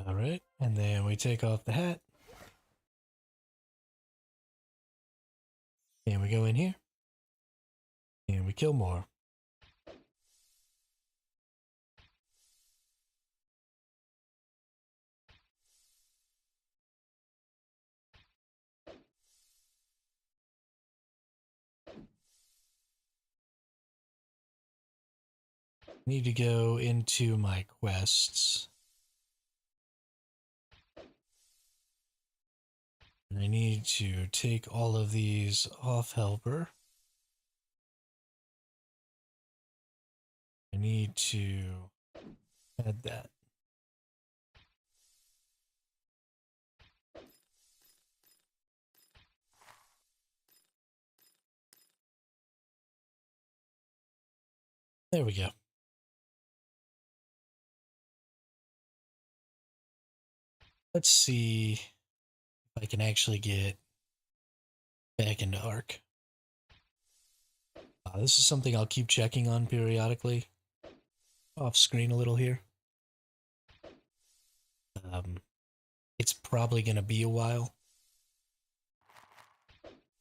Alright, and then we take off the hat. And we go in here. And we kill more. Need to go into my quests. And I need to take all of these off helper. I need to add that. There we go. Let's see if I can actually get back into ARK. This is something I'll keep checking on periodically. Off screen a little here. It's probably going to be a while.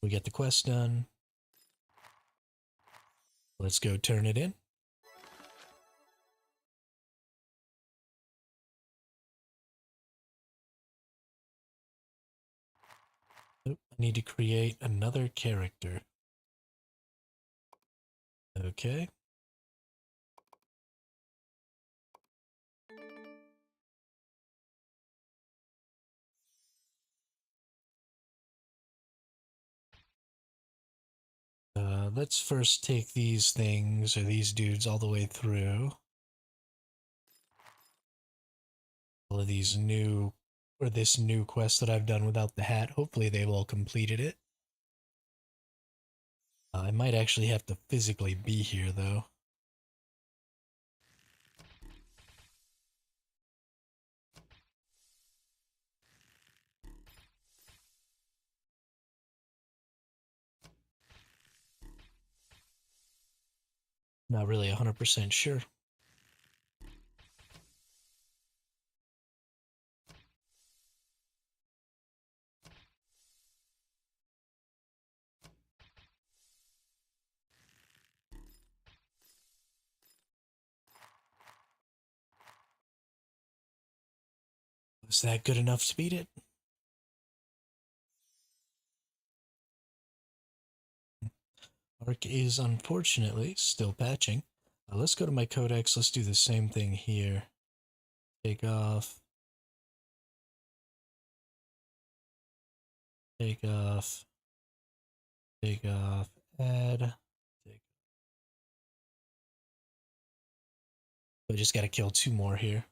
We get the quest done. Let's go turn it in. Oop, I need to create another character. Okay. Let's first take these things, or these dudes, all the way through. All of these new, or this new quest that I've done without the hat. Hopefully they've all completed it. I might actually have to physically be here, though. Not really 100% sure. Was that good enough to beat it? ARK is unfortunately still patching. Let's go to my codex. Let's do the same thing here. Take off. Take off. Take off. Add. Take. I just gotta kill 2 more here.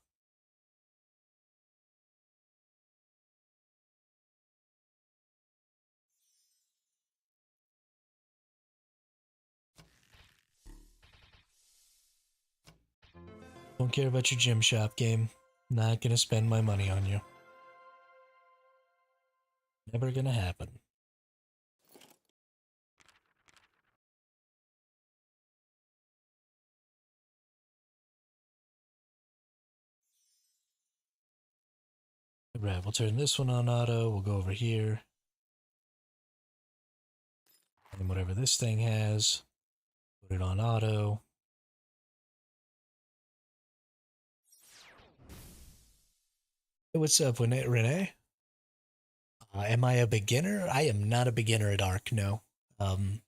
Don't care about your gym shop game. Not gonna spend my money on you. Never gonna happen. Right, we'll turn this one on auto. We'll go over here. And whatever this thing has, put it on auto. Hey, what's up, Renee? Am I a beginner? I am not a beginner at ARK, no. Um,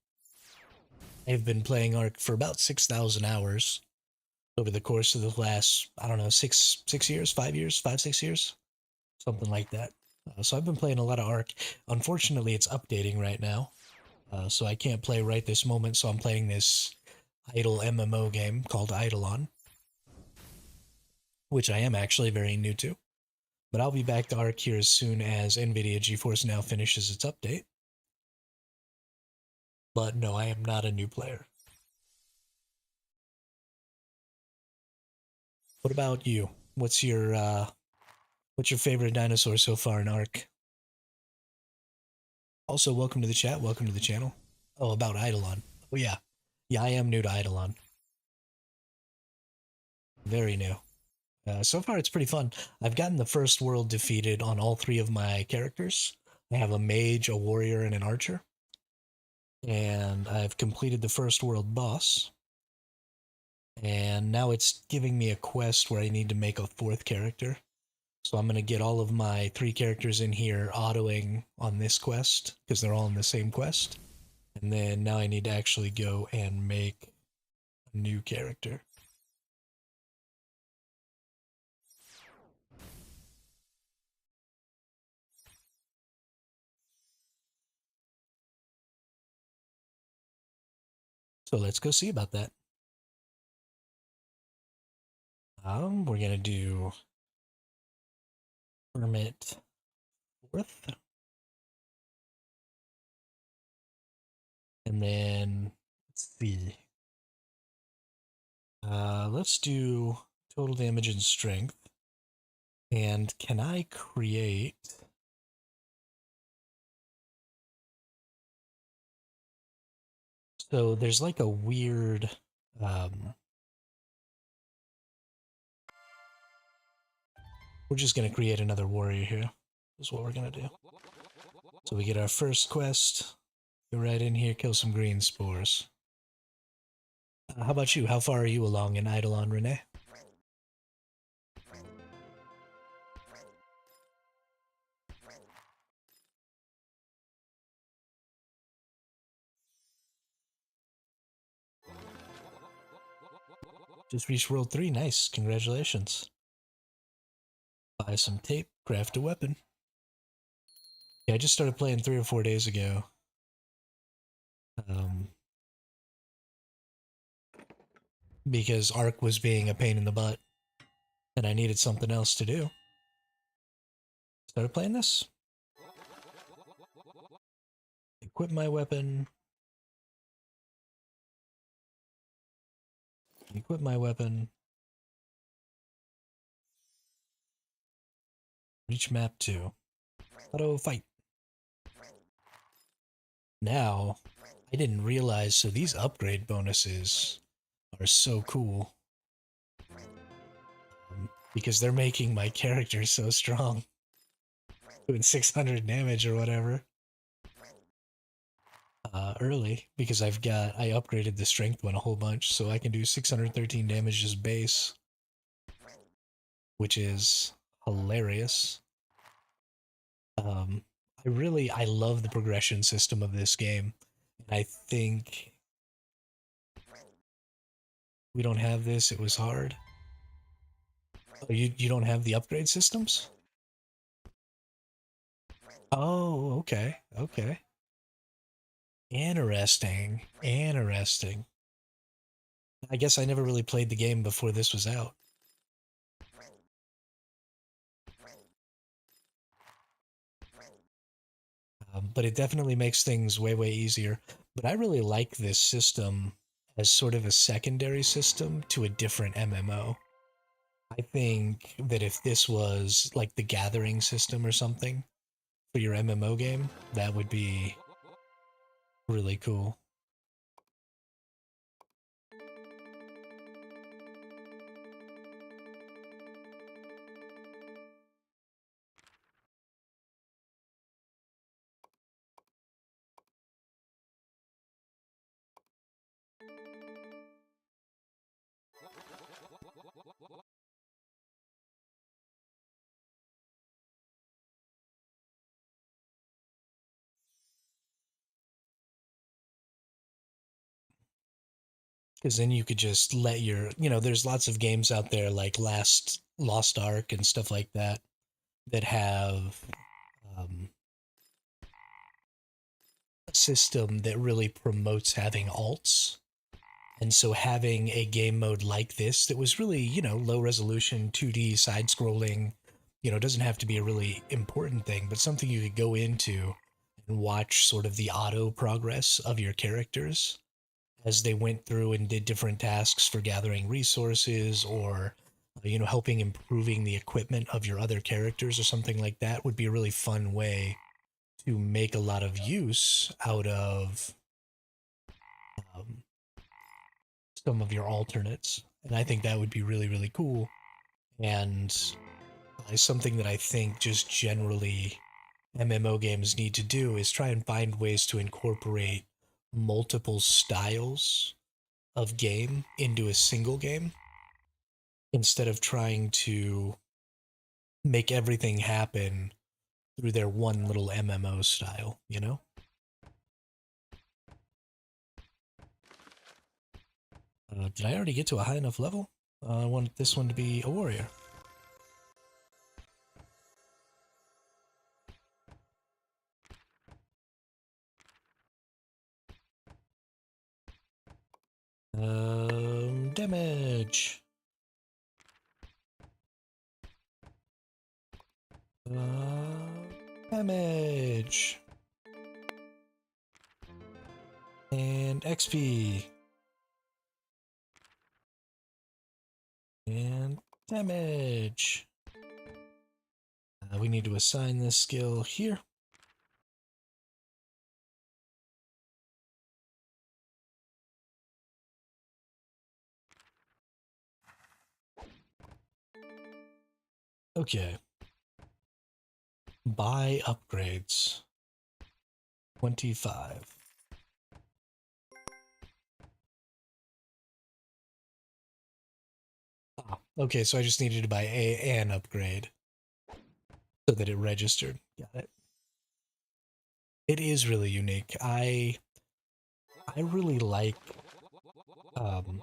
I've been playing ARK for about 6,000 hours over the course of the last, I don't know, 6 years, 5 years, 5, 6 years, something like that. So I've been playing a lot of ARK. Unfortunately, it's updating right now, so I can't play right this moment. So I'm playing this idle MMO game called Eidolon, which I am actually very new to. But I'll be back to ARK here as soon as NVIDIA GeForce Now finishes its update. But no, I am not a new player. What about you? What's your favorite dinosaur so far in ARK? Also, welcome to the chat. Welcome to the channel. Oh, about Eidolon. Oh yeah, yeah, I am new to Eidolon. Very new. So far, it's pretty fun. I've gotten the first world defeated on all three of my characters. I have a mage, a warrior, and an archer. And I've completed the first world boss. And now it's giving me a quest where I need to make a fourth character. So I'm going to get all of my three characters in here autoing on this quest because they're all in the same quest. And then now I need to actually go and make a new character. So let's go see about that. We're going to do Hermit fourth. And then let's see. Let's do total damage and strength. And can I create? So there's like a weird. We're just gonna create another warrior here. Is what we're gonna do. So we get our first quest. Go right in here, kill some green spores. How about you? How far are you along in Eidolon, Renee? Just reached World 3. Nice. Congratulations. Buy some tape, craft a weapon. Yeah, I just started playing 3 or 4 days ago. Because ARK was being a pain in the butt. And I needed something else to do. Started playing this. Equip my weapon. Equip my weapon. Reach map 2. Auto fight. Now, I didn't realize, so these upgrade bonuses are so cool. Because they're making my character so strong. Doing 600 damage or whatever. Early, because I upgraded the strength one a whole bunch, so I can do 613 damage just base. Which is hilarious. I love the progression system of this game. And I think we don't have this, it was hard. Oh, you don't have the upgrade systems? Oh, okay, okay. Interesting, interesting. I guess I never really played the game before this was out. But it definitely makes things way, way easier. But I really like this system as sort of a secondary system to a different MMO. I think that if this was like the gathering system or something for your MMO game, that would be really cool. Because then you could just let there's lots of games out there like Lost Ark and stuff like that that have um, a system that really promotes having alts. And so having a game mode like this that was really, low resolution, 2D, side scrolling, doesn't have to be a really important thing, but something you could go into and watch sort of the auto progress of your characters as they went through and did different tasks for gathering resources or helping improving the equipment of your other characters or something like that would be a really fun way to make a lot of use out of um, some of your alternates. And I think that would be really, really cool. And something that I think just generally MMO games need to do is try and find ways to incorporate multiple styles of game into a single game instead of trying to make everything happen through their one little MMO style, you know? Did I already get to a high enough level? I want this one to be a warrior. Damage. Damage. And XP. And damage. We need to assign this skill here. Okay. Buy upgrades. 25. Ah, okay, so I just needed to buy an upgrade so that it registered. Got it. It is really unique. I really um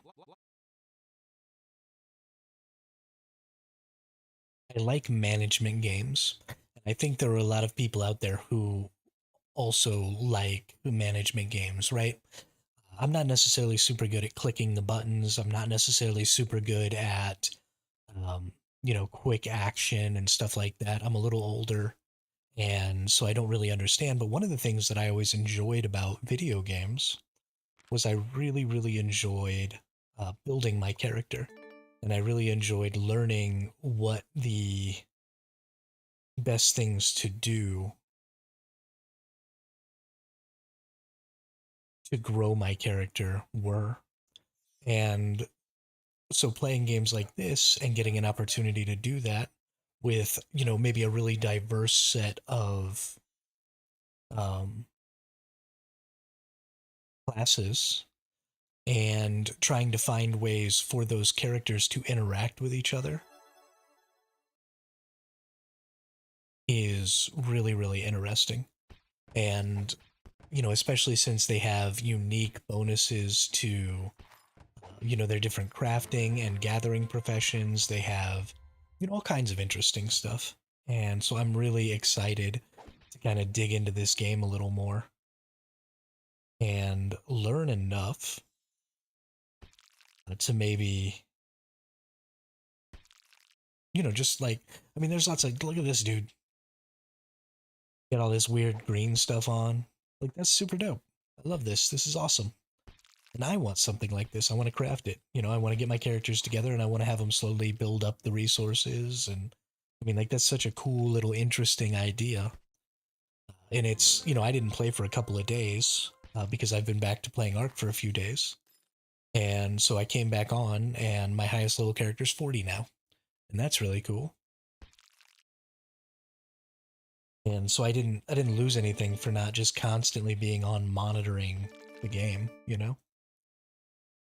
I like management games. I think there are a lot of people out there who also like management games, right? I'm not necessarily super good at clicking the buttons. I'm not necessarily super good at, quick action and stuff like that. I'm a little older, and so I don't really understand. But one of the things that I always enjoyed about video games was I really, really enjoyed building my character. And I really enjoyed learning what the best things to do to grow my character were. And so playing games like this and getting an opportunity to do that with, maybe a really diverse set of um, classes and trying to find ways for those characters to interact with each other is really, really interesting. And, especially since they have unique bonuses to, their different crafting and gathering professions, they have, all kinds of interesting stuff. And so I'm really excited to kind of dig into this game a little more and learn enough to maybe, just like, I mean, there's lots of, look at this dude, get all this weird green stuff on. Like, that's super dope. I love this. This is awesome. And I want something like this. I want to craft it. I want to get my characters together and I want to have them slowly build up the resources. And I mean, like, that's such a cool little interesting idea. And it's, I didn't play for a couple of days because I've been back to playing ARK for a few days. And so I came back on and my highest level character is 40 now. And that's really cool. And so I didn't lose anything for not just constantly being on monitoring the game.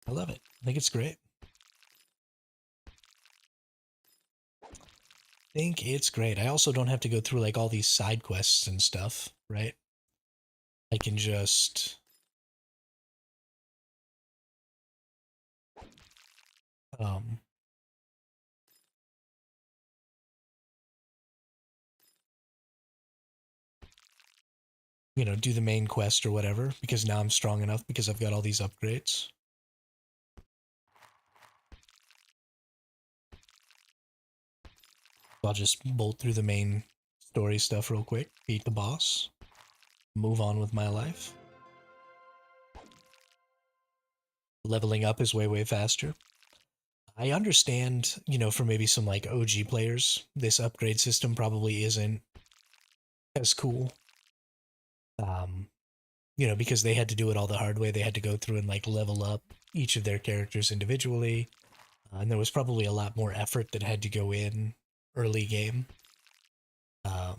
I love it. I think it's great. I think it's great. I also don't have to go through like all these side quests and stuff, right? I can just Um, do the main quest or whatever, because now I'm strong enough because I've got all these upgrades. I'll just bolt through the main story stuff real quick, beat the boss, move on with my life. Leveling up is way, way faster. I understand, for maybe some like OG players, this upgrade system probably isn't as cool. Um, because they had to do it all the hard way. They had to go through and like level up each of their characters individually. And there was probably a lot more effort that had to go in early game. Um,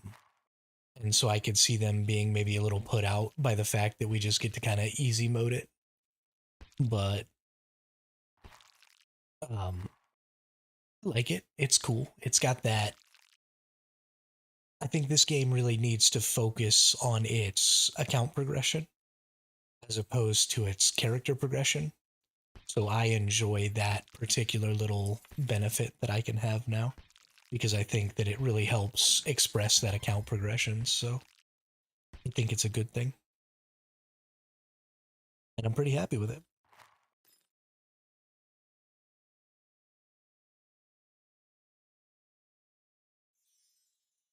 and so I could see them being maybe a little put out by the fact that we just get to kind of easy mode it. But um, I like it. It's cool. It's got that. I think this game really needs to focus on its account progression as opposed to its character progression. So I enjoy that particular little benefit that I can have now because I think that it really helps express that account progression. So I think it's a good thing. And I'm pretty happy with it.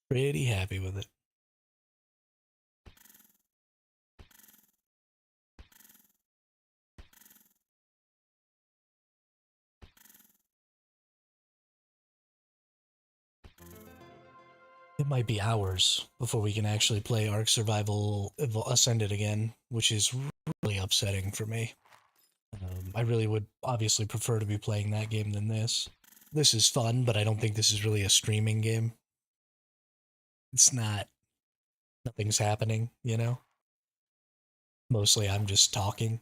Pretty happy with it. It might be hours before we can actually play ARK Survival Ascended again, which is really upsetting for me. I really would obviously prefer to be playing that game than this. This is fun, but I don't think this is really a streaming game. It's not, nothing's happening. Mostly I'm just talking,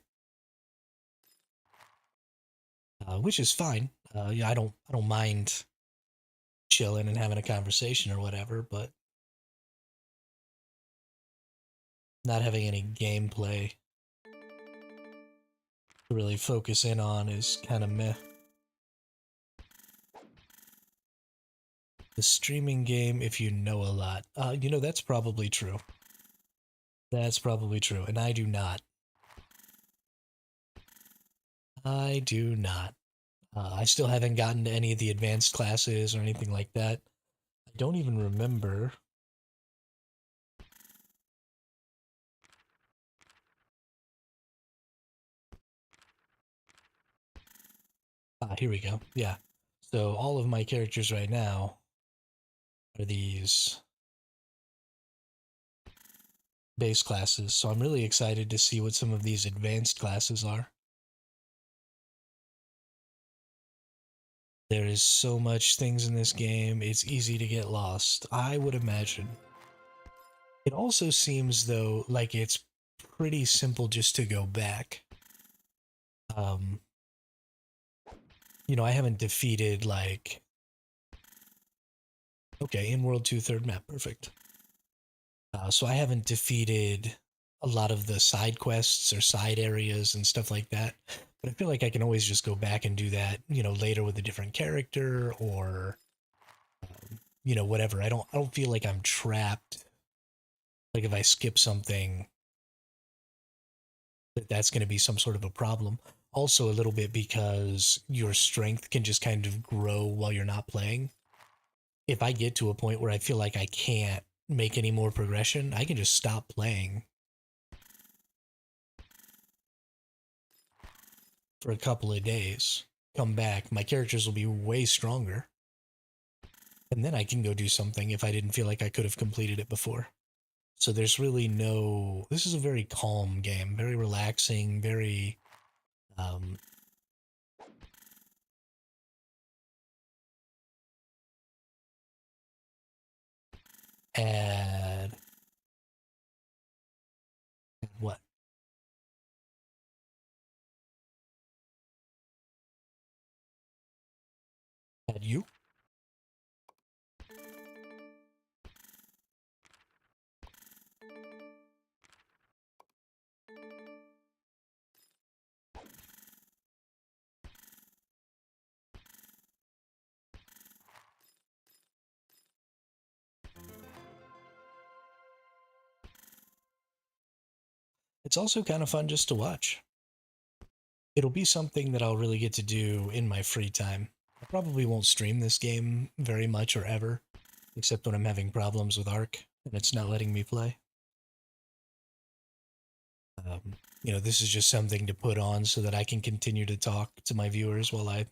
which is fine. Yeah, I don't mind chilling and having a conversation or whatever, but not having any gameplay to really focus in on is kind of meh. The streaming game, if you know a lot, that's probably true. That's probably true, and I do not. I do not. I still haven't gotten to any of the advanced classes or anything like that. I don't even remember. Here we go. Yeah. So all of my characters right now are these base classes. So I'm really excited to see what some of these advanced classes are. There is so much things in this game, it's easy to get lost, I would imagine. It also seems, though, like it's pretty simple just to go back. Um, I haven't defeated, like... Okay, in World 2, third map, perfect. So I haven't defeated a lot of the side quests or side areas and stuff like that. But I feel like I can always just go back and do that, later with a different character or, whatever. I don't feel like I'm trapped. Like if I skip something, that's going to be some sort of a problem. Also, a little bit because your strength can just kind of grow while you're not playing. If I get to a point where I feel like I can't make any more progression, I can just stop playing for a couple of days, come back, my characters will be way stronger, and then I can go do something if I didn't feel like I could have completed it before. So there's really no. This is a very calm game, very relaxing, very. Um, add. What? Add you? It's also kind of fun just to watch. It'll be something that I'll really get to do in my free time. I probably won't stream this game very much or ever, except when I'm having problems with ARK and it's not letting me play. This is just something to put on so that I can continue to talk to my viewers while I.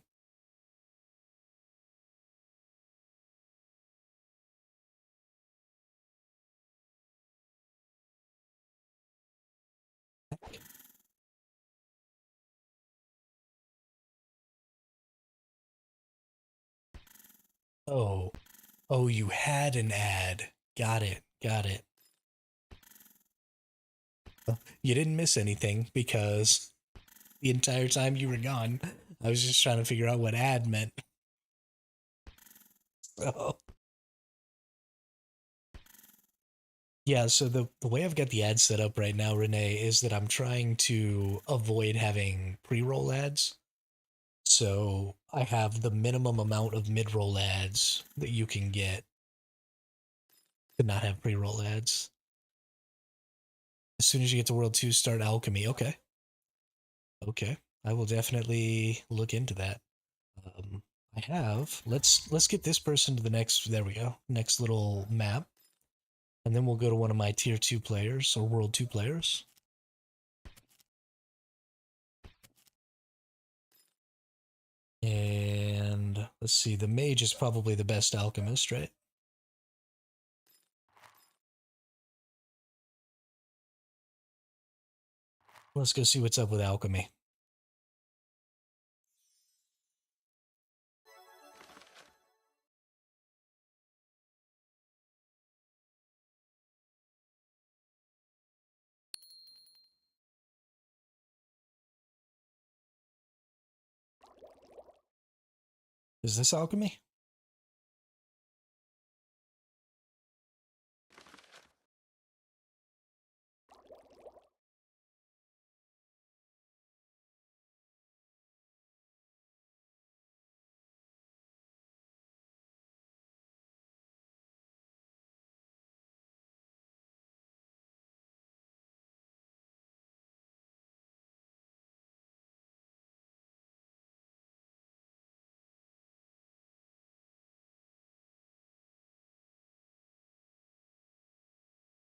Oh, oh, you had an ad. Got it, got it. You didn't miss anything because the entire time you were gone, I was just trying to figure out what ad meant. So, yeah, so the way I've got the ad set up right now, Renee, is that I'm trying to avoid having pre-roll ads. So I have the minimum amount of mid-roll ads that you can get to not have pre-roll ads. As soon as you get to World 2, start Alchemy. Okay. Okay. I will definitely look into that. Um, I have. Let's get this person to the next. There we go. Next little map, and then we'll go to one of my tier 2 players or World 2 players. And let's see. The mage is probably the best alchemist, right? Let's go see what's up with alchemy. Is this alchemy?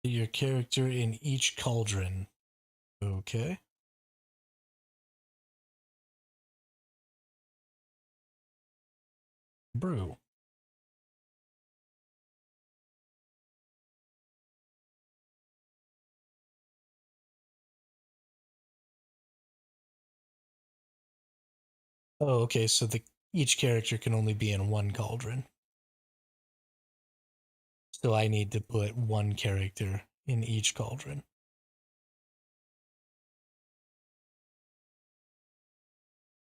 Your character in each cauldron. Okay. Brew. Oh, okay. So the each character can only be in one cauldron. So I need to put one character in each cauldron.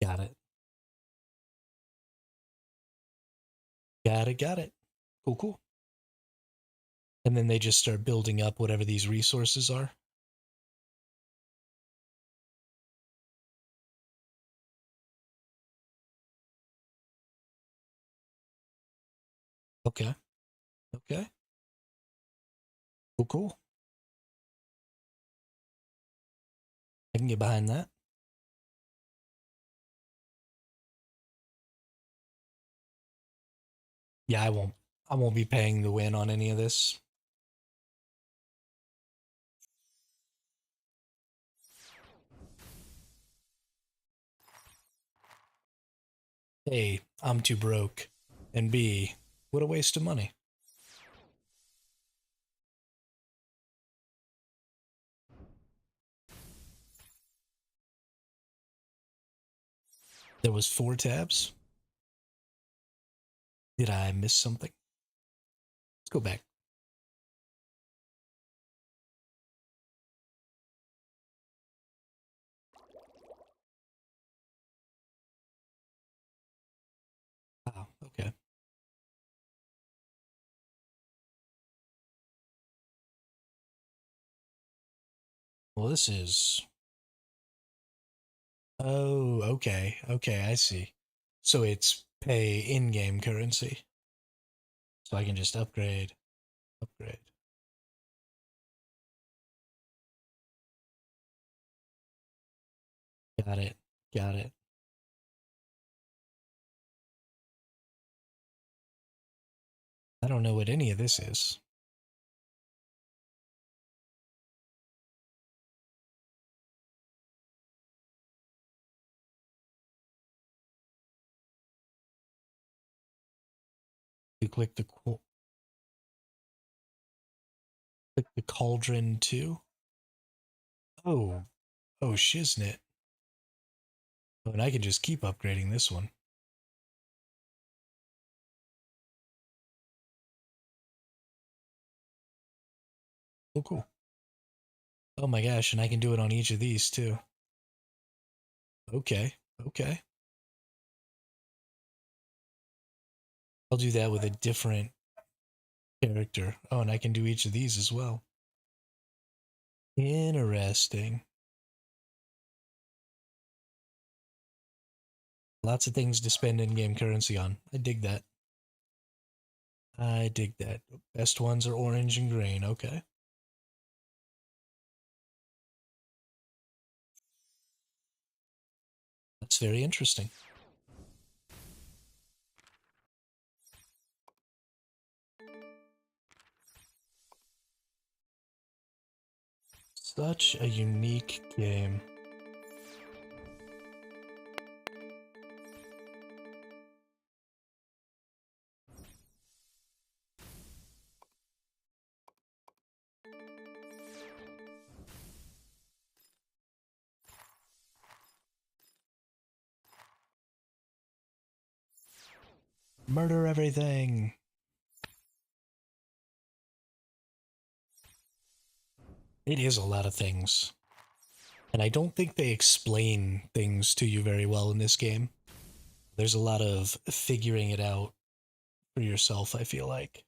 Got it. Got it. Got it. Cool, cool. And then they just start building up whatever these resources are. Okay. Okay. Cool, cool. I can get behind that. Yeah, I won't. I won't be paying the win on any of this. A, I'm too broke. And B, what a waste of money. There was 4 tabs. Did I miss something? Let's go back. Oh, okay. Well, this is. Oh, okay. Okay, I see. So it's pay in-game currency. So I can just upgrade. Upgrade. Got it. Got it. I don't know what any of this is. You click the cauldron too. Oh, oh shiznit. Oh, and I can just keep upgrading this one. Oh, cool. Oh my gosh, and I can do it on each of these too. Okay, okay. I'll do that with a different character. Oh, and I can do each of these as well. Interesting. Lots of things to spend in-game currency on. I dig that. I dig that. Best ones are orange and green. Okay. That's very interesting. Such a unique game. Murder everything. It is a lot of things. And I don't think they explain things to you very well in this game. There's a lot of figuring it out for yourself, I feel like.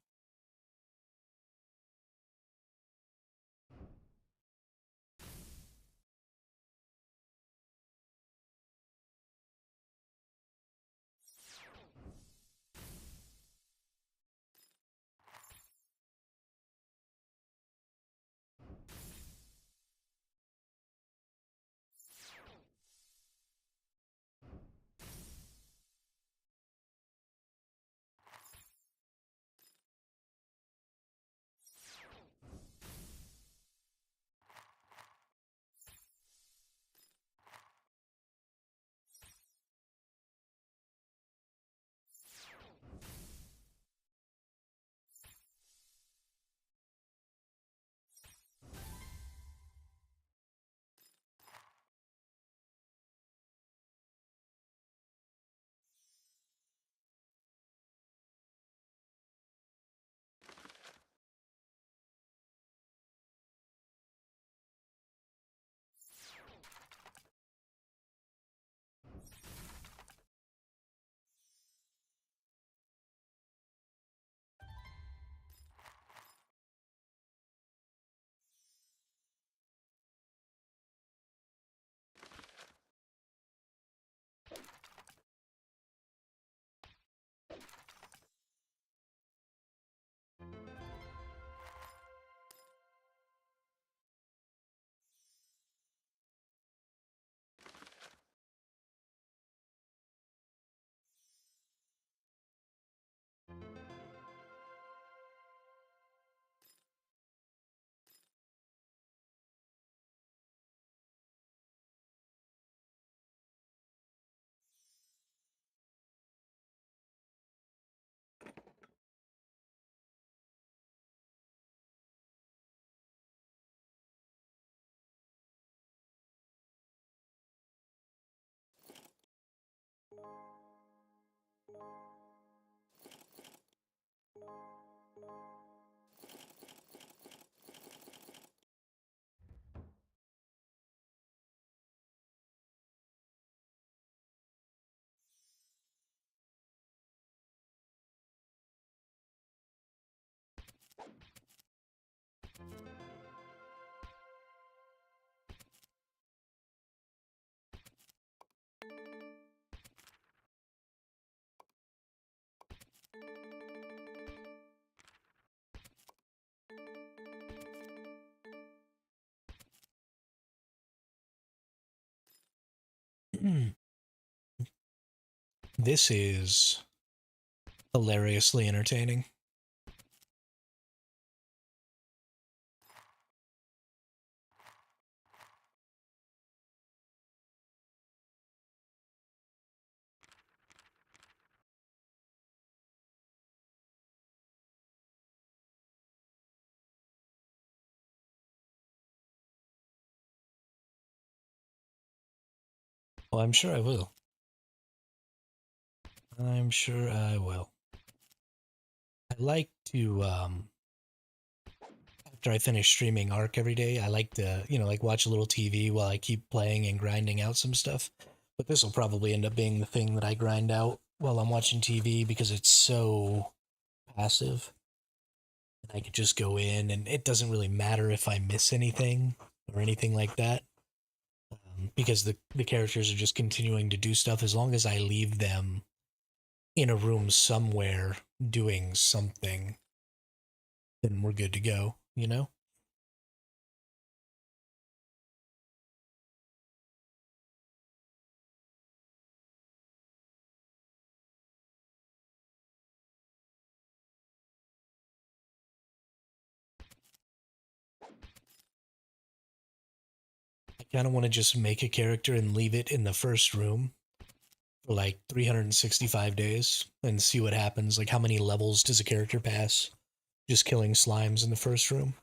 This is hilariously entertaining. Well, I'm sure I will. I'm sure I will. I like to after I finish streaming ARK every day, I like to, like watch a little TV while I keep playing and grinding out some stuff. But this will probably end up being the thing that I grind out while I'm watching TV because it's so passive. And I could just go in and it doesn't really matter if I miss anything or anything like that. Because the characters are just continuing to do stuff as long as I leave them in a room somewhere doing something, then we're good to go, you know? I kind of want to just make a character and leave it in the first room for like 365 days and see what happens. Like, how many levels does a character pass just killing slimes in the first room?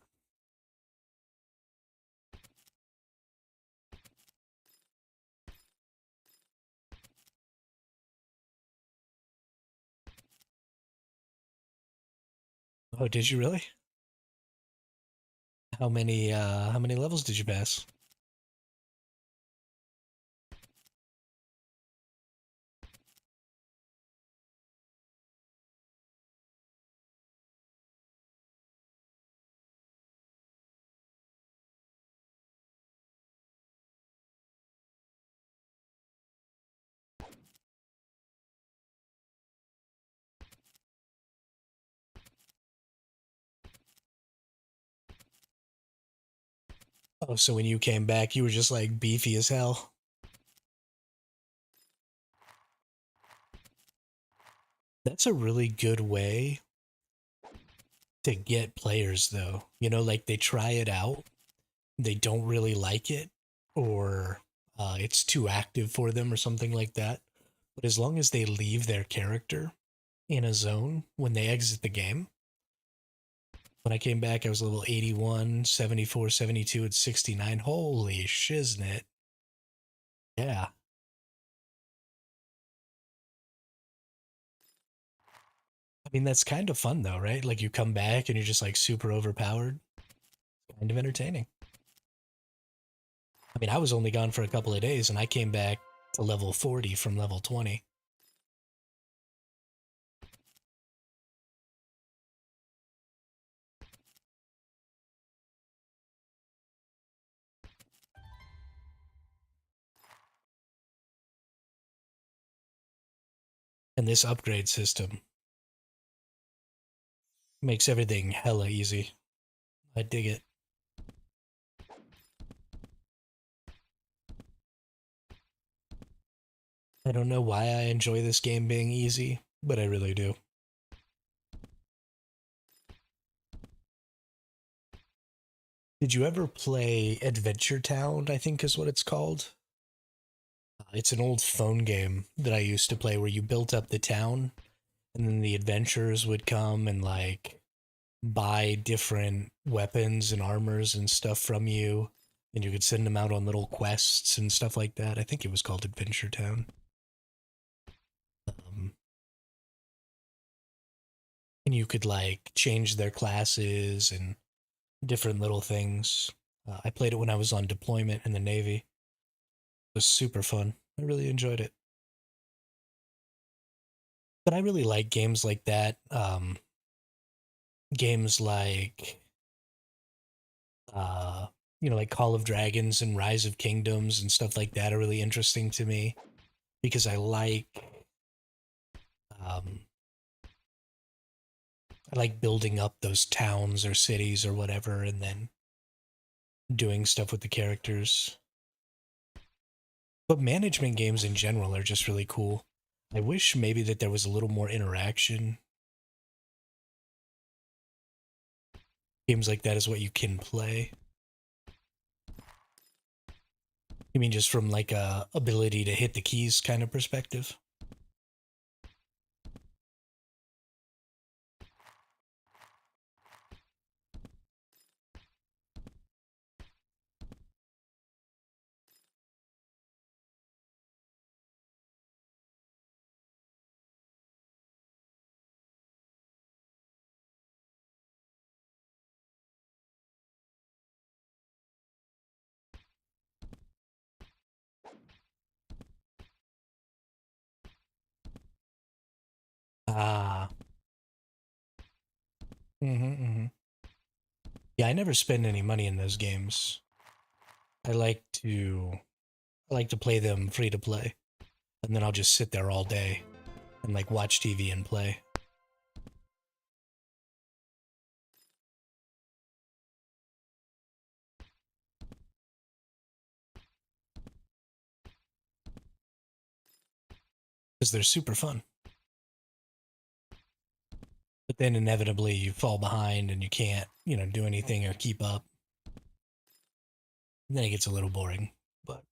Oh, did you really? How many levels did you pass? Oh, so when you came back, you were just like beefy as hell. That's a really good way to get players, though. Like they try it out, they don't really like it, or it's too active for them, or something like that. But as long as they leave their character in a zone when they exit the game, when I came back, I was level 81, 74, 72, and 69. Holy shiznit. Yeah. I mean, that's kind of fun, though, right? Like you come back and you're just like super overpowered. Kind of entertaining. I mean, I was only gone for a couple of days and I came back to level 40 from level 20. And this upgrade system makes everything hella easy. I dig it. I don't know why I enjoy this game being easy, but I really do. Did you ever play Adventure Town, I think is what it's called? It's an old phone game that I used to play where you built up the town and then the adventurers would come and like buy different weapons and armors and stuff from you. And you could send them out on little quests and stuff like that. I think it was called Adventure Town. Um, and you could like change their classes and different little things. I played it when I was on deployment in the Navy. It was super fun. I really enjoyed it. But I really like games like that. Games like, uh, like Call of Dragons and Rise of Kingdoms and stuff like that are really interesting to me because um, I like building up those towns or cities or whatever, and then doing stuff with the characters. But management games in general are just really cool. I wish maybe that there was a little more interaction. Games like that is what you can play. You mean just from like a ability to hit the keys kind of perspective? Ah. Mm-hmm. Yeah, I never spend any money in those games. I like to I like to play them free to play, and then I'll just sit there all day and like watch TV and play. Because they're super fun. But then inevitably you fall behind and you can't, do anything or keep up. And then it gets a little boring. But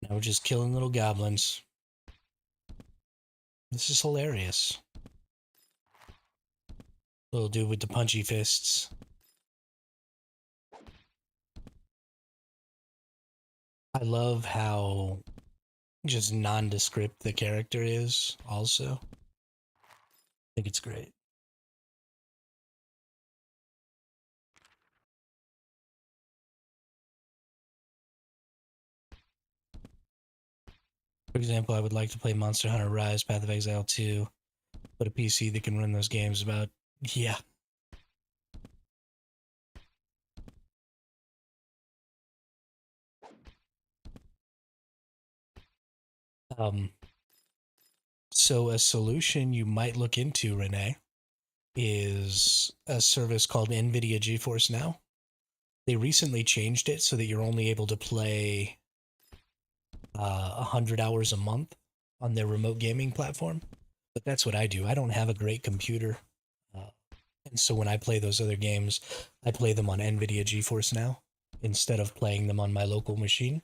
now we're just killing little goblins. This is hilarious. Little dude with the punchy fists. I love how just nondescript the character is, also. I think it's great. For example, I would like to play Monster Hunter Rise, Path of Exile 2, but a PC that can run those games about, yeah. Um, so a solution you might look into, Renee, is a service called NVIDIA GeForce Now. They recently changed it so that you're only able to play 100 hours a month on their remote gaming platform. But that's what I do. I don't have a great computer. Uh, and so when I play those other games, I play them on NVIDIA GeForce Now instead of playing them on my local machine.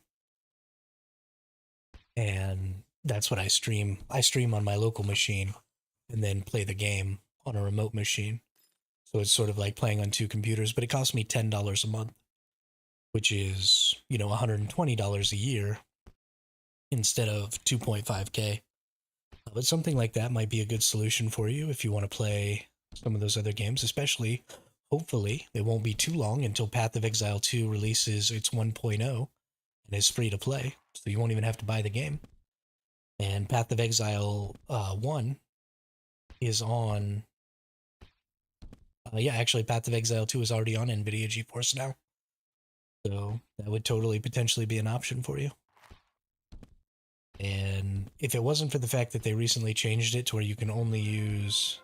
And that's what I stream. I stream on my local machine and then play the game on a remote machine. So it's sort of like playing on two computers, but it costs me $10 a month, which is, $120 a year instead of 2.5K. But something like that might be a good solution for you if you want to play some of those other games, especially, hopefully, it won't be too long until Path of Exile 2 releases its 1.0 and is free to play, so you won't even have to buy the game. And Path of Exile 1 is on. Yeah, actually, Path of Exile 2 is already on NVIDIA GeForce Now. So that would totally potentially be an option for you. And if it wasn't for the fact that they recently changed it to where you can only use.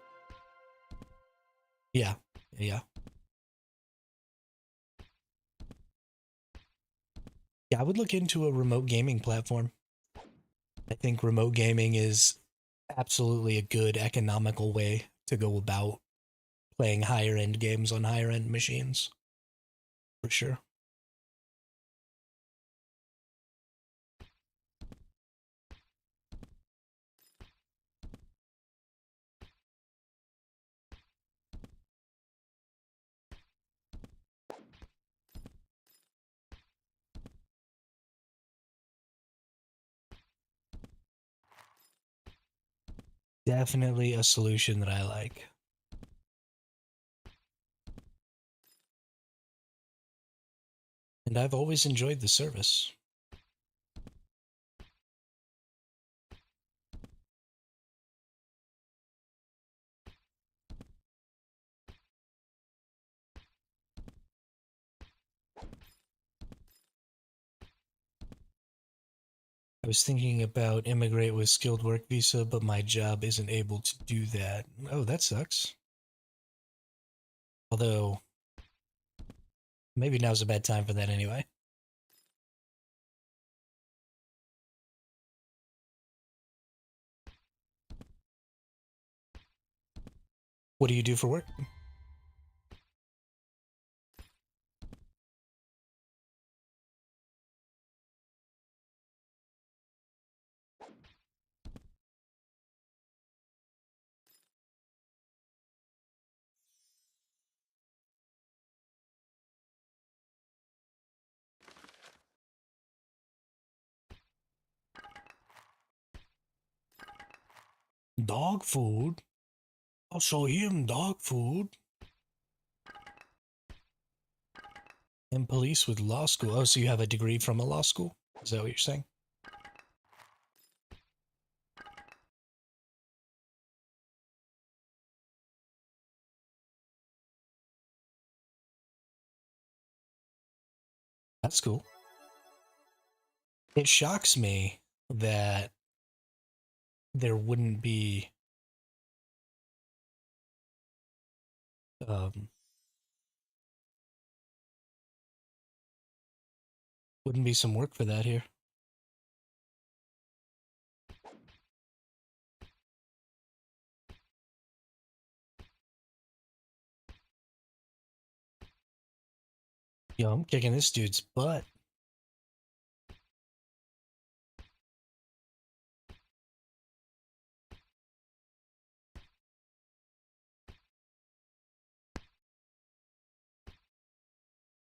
Yeah, yeah. Yeah, I would look into a remote gaming platform. I think remote gaming is absolutely a good economical way to go about playing higher end games on higher end machines. For sure. Definitely a solution that I like. And I've always enjoyed the service. I was thinking about immigrate with skilled work visa, but my job isn't able to do that. Oh, that sucks. Although, maybe now's a bad time for that anyway. What do you do for work? Dog food? I'll show him dog food. And police with law school. Oh, so you have a degree from a law school? Is that what you're saying? That's cool. It shocks me that there um, wouldn't be some work for that here. Yo, I'm kicking this dude's butt.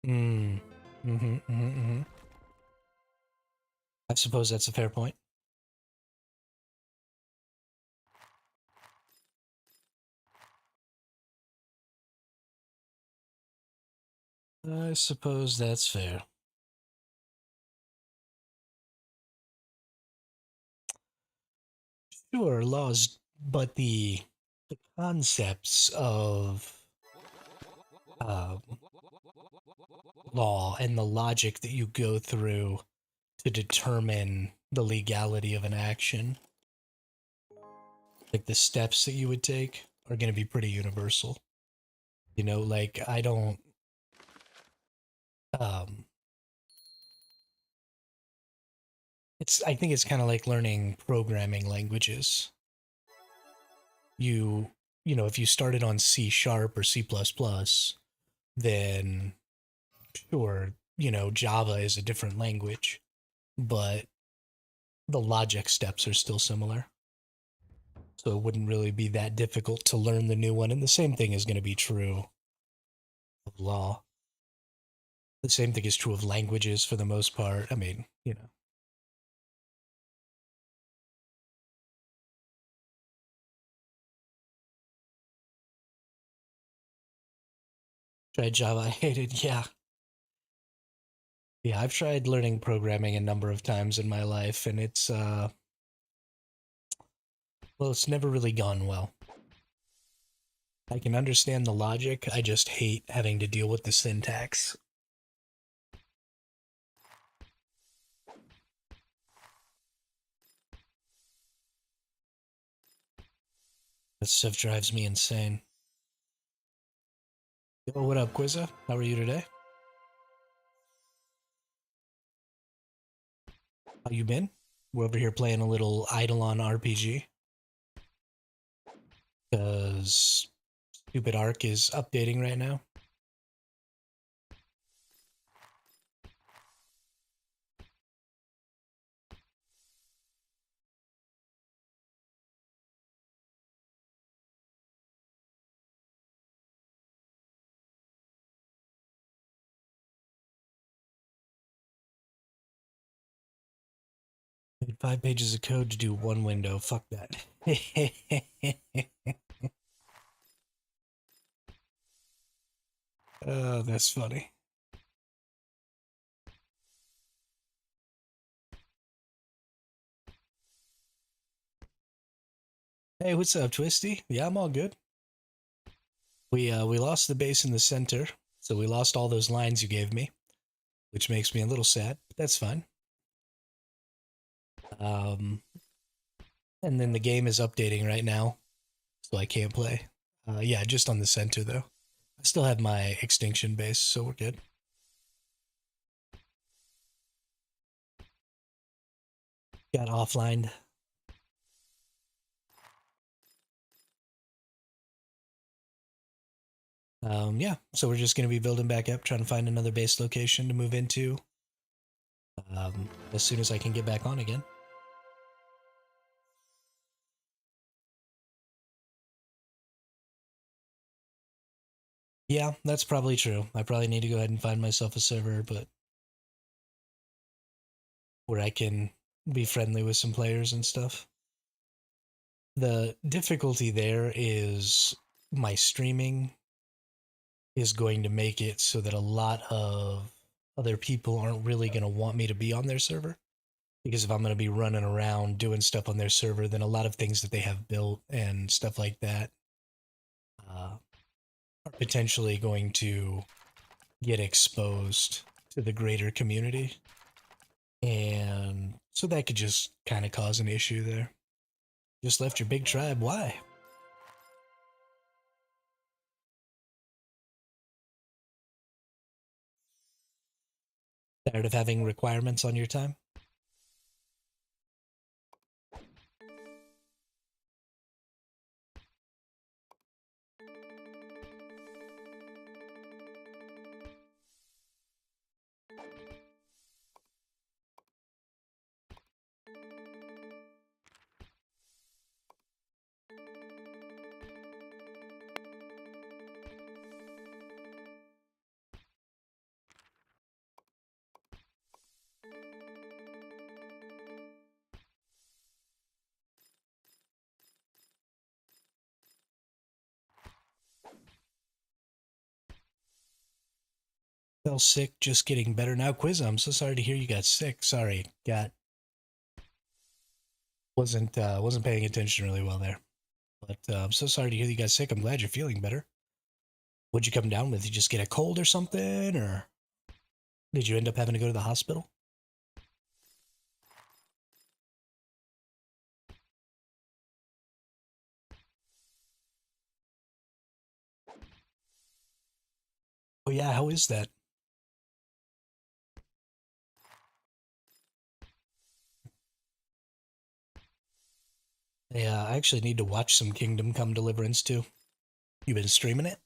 Mm. Mm-hmm, mm-hmm, mm-hmm. I suppose that's a fair point. I suppose that's fair. Sure, laws, but the concepts of um, law and the logic that you go through to determine the legality of an action, like the steps that you would take, are going to be pretty universal. You know, like I don't. Um, it's. I think it's kind of like learning programming languages. You, if you started on C sharp or C++, then sure, Java is a different language, but the logic steps are still similar. So it wouldn't really be that difficult to learn the new one. And the same thing is going to be true of law. The same thing is true of languages for the most part. I mean, tried Java, I hated, yeah. Yeah, I've tried learning programming a number of times in my life, and well, it's never really gone well. I can understand the logic, I just hate having to deal with the syntax. That stuff drives me insane. Yo, what up, Quizza? How are you today? How you been? We're over here playing a little Eidolon RPG. Because stupid ARK is updating right now. 5 pages of code to do one window. Fuck that. Oh, that's funny. Hey, what's up, Twisty? Yeah, I'm all good. We lost the base in the center, so we lost all those lines you gave me, which makes me a little sad, but that's fine. Um, and then the game is updating right now, so I can't play. Yeah, just on the center though. I still have my extinction base, so we're good. Got offline. Yeah, so we're just gonna be building back up, trying to find another base location to move into. As soon as I can get back on again. Yeah, that's probably true. I probably need to go ahead and find myself a server, but where I can be friendly with some players and stuff. The difficulty there is my streaming is going to make it so that a lot of other people aren't really going to want me to be on their server. Because if I'm going to be running around doing stuff on their server, then a lot of things that they have built and stuff like that are potentially going to get exposed to the greater community. And so that could just kind of cause an issue there. Just left your big tribe. Why? Tired of having requirements on your time? Fell sick, just getting better now. Quiz, I'm so sorry to hear you got sick. Sorry, wasn't paying attention really well there. But I'm so sorry to hear you got sick. I'm glad you're feeling better. What'd you come down with? You just get a cold or something, or did you end up having to go to the hospital? Oh yeah, how is that? Yeah, I actually need to watch some Kingdom Come Deliverance too. You been streaming it?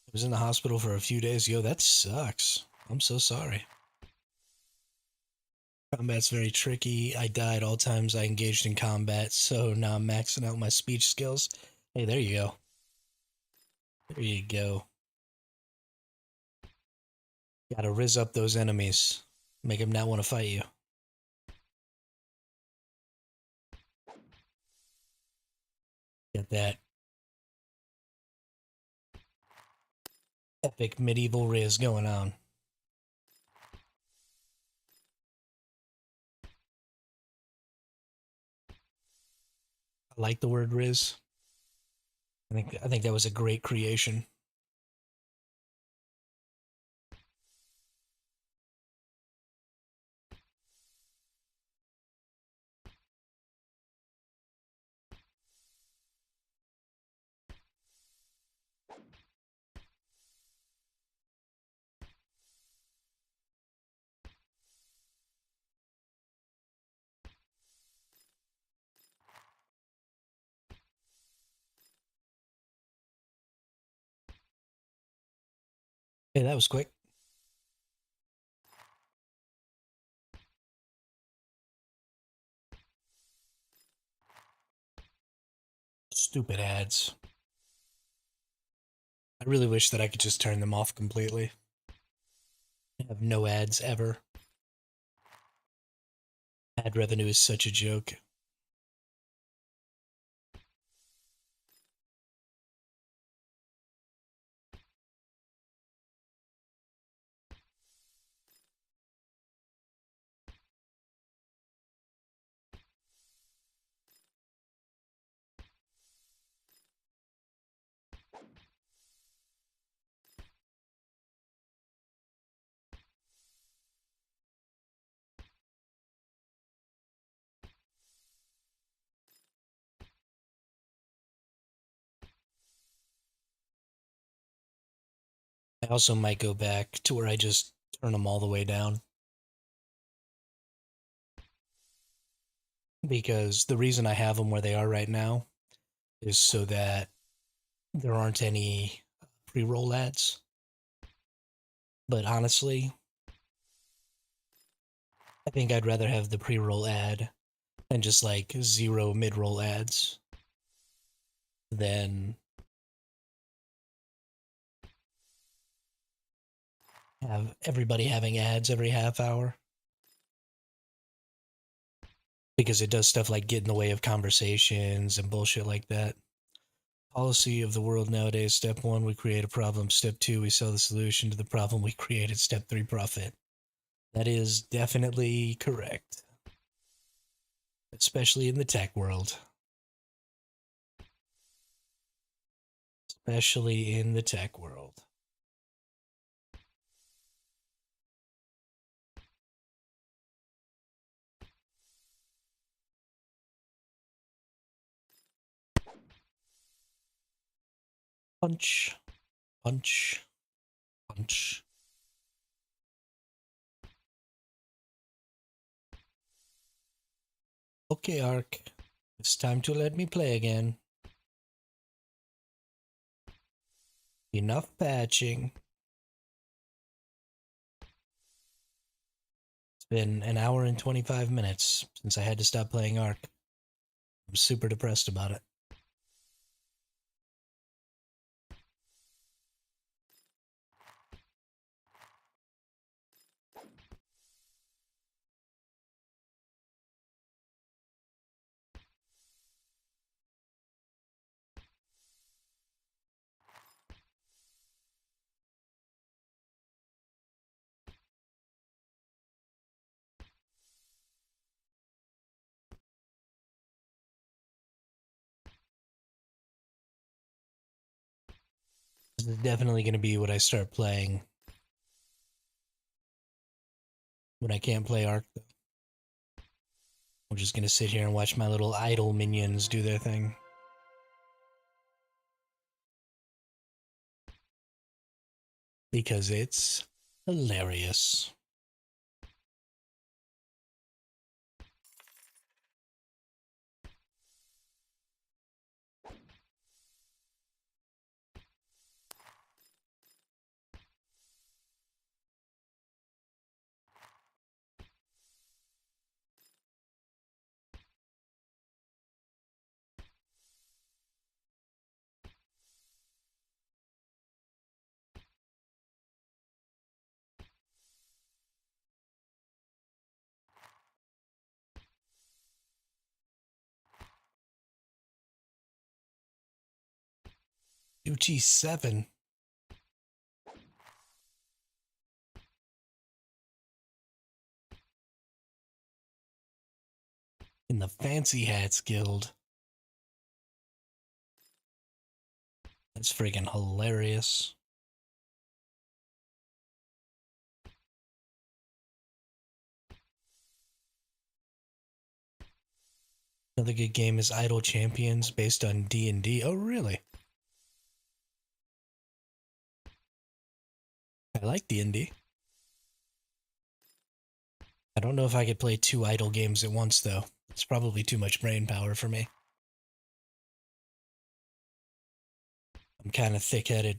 I was in the hospital for a few days. Yo, that sucks. I'm so sorry. Combat's very tricky. I died all times I engaged in combat, so now I'm maxing out my speech skills. Hey, there you go. There you go. Gotta rizz up those enemies. Make them not want to fight you. Get that epic medieval rizz going on. I like the word rizz. I think that was a great creation. Hey, that was quick. Stupid ads. I really wish that I could just turn them off completely. Have no ads ever. Ad revenue is such a joke. I also might go back to where I just turn them all the way down. Because the reason I have them where they are right now is so that there aren't any pre-roll ads. But honestly, I think I'd rather have the pre-roll ad than just like zero mid-roll ads than have everybody having ads every half hour. Because it does stuff like get in the way of conversations and bullshit like that. Policy of the world nowadays: step one, we create a problem. Step two, we sell the solution to the problem we created. Step three, profit. That is definitely correct, especially in the tech world. Especially in the tech world. Punch, punch, punch. Okay, Ark. It's time to let me play again. Enough patching. It's been an hour and 25 minutes since I had to stop playing Ark. I'm super depressed about it. This is definitely going to be what I start playing when I can't play Ark. I'm just going to sit here and watch my little idle minions do their thing. Because it's hilarious. UT7 in the Fancy Hats Guild. That's freaking hilarious. Another good game is Idle Champions based on D&D. Oh, really? I like D&D. I don't know if I could play two Idle games at once, though. It's probably too much brain power for me. I'm kind of thick-headed.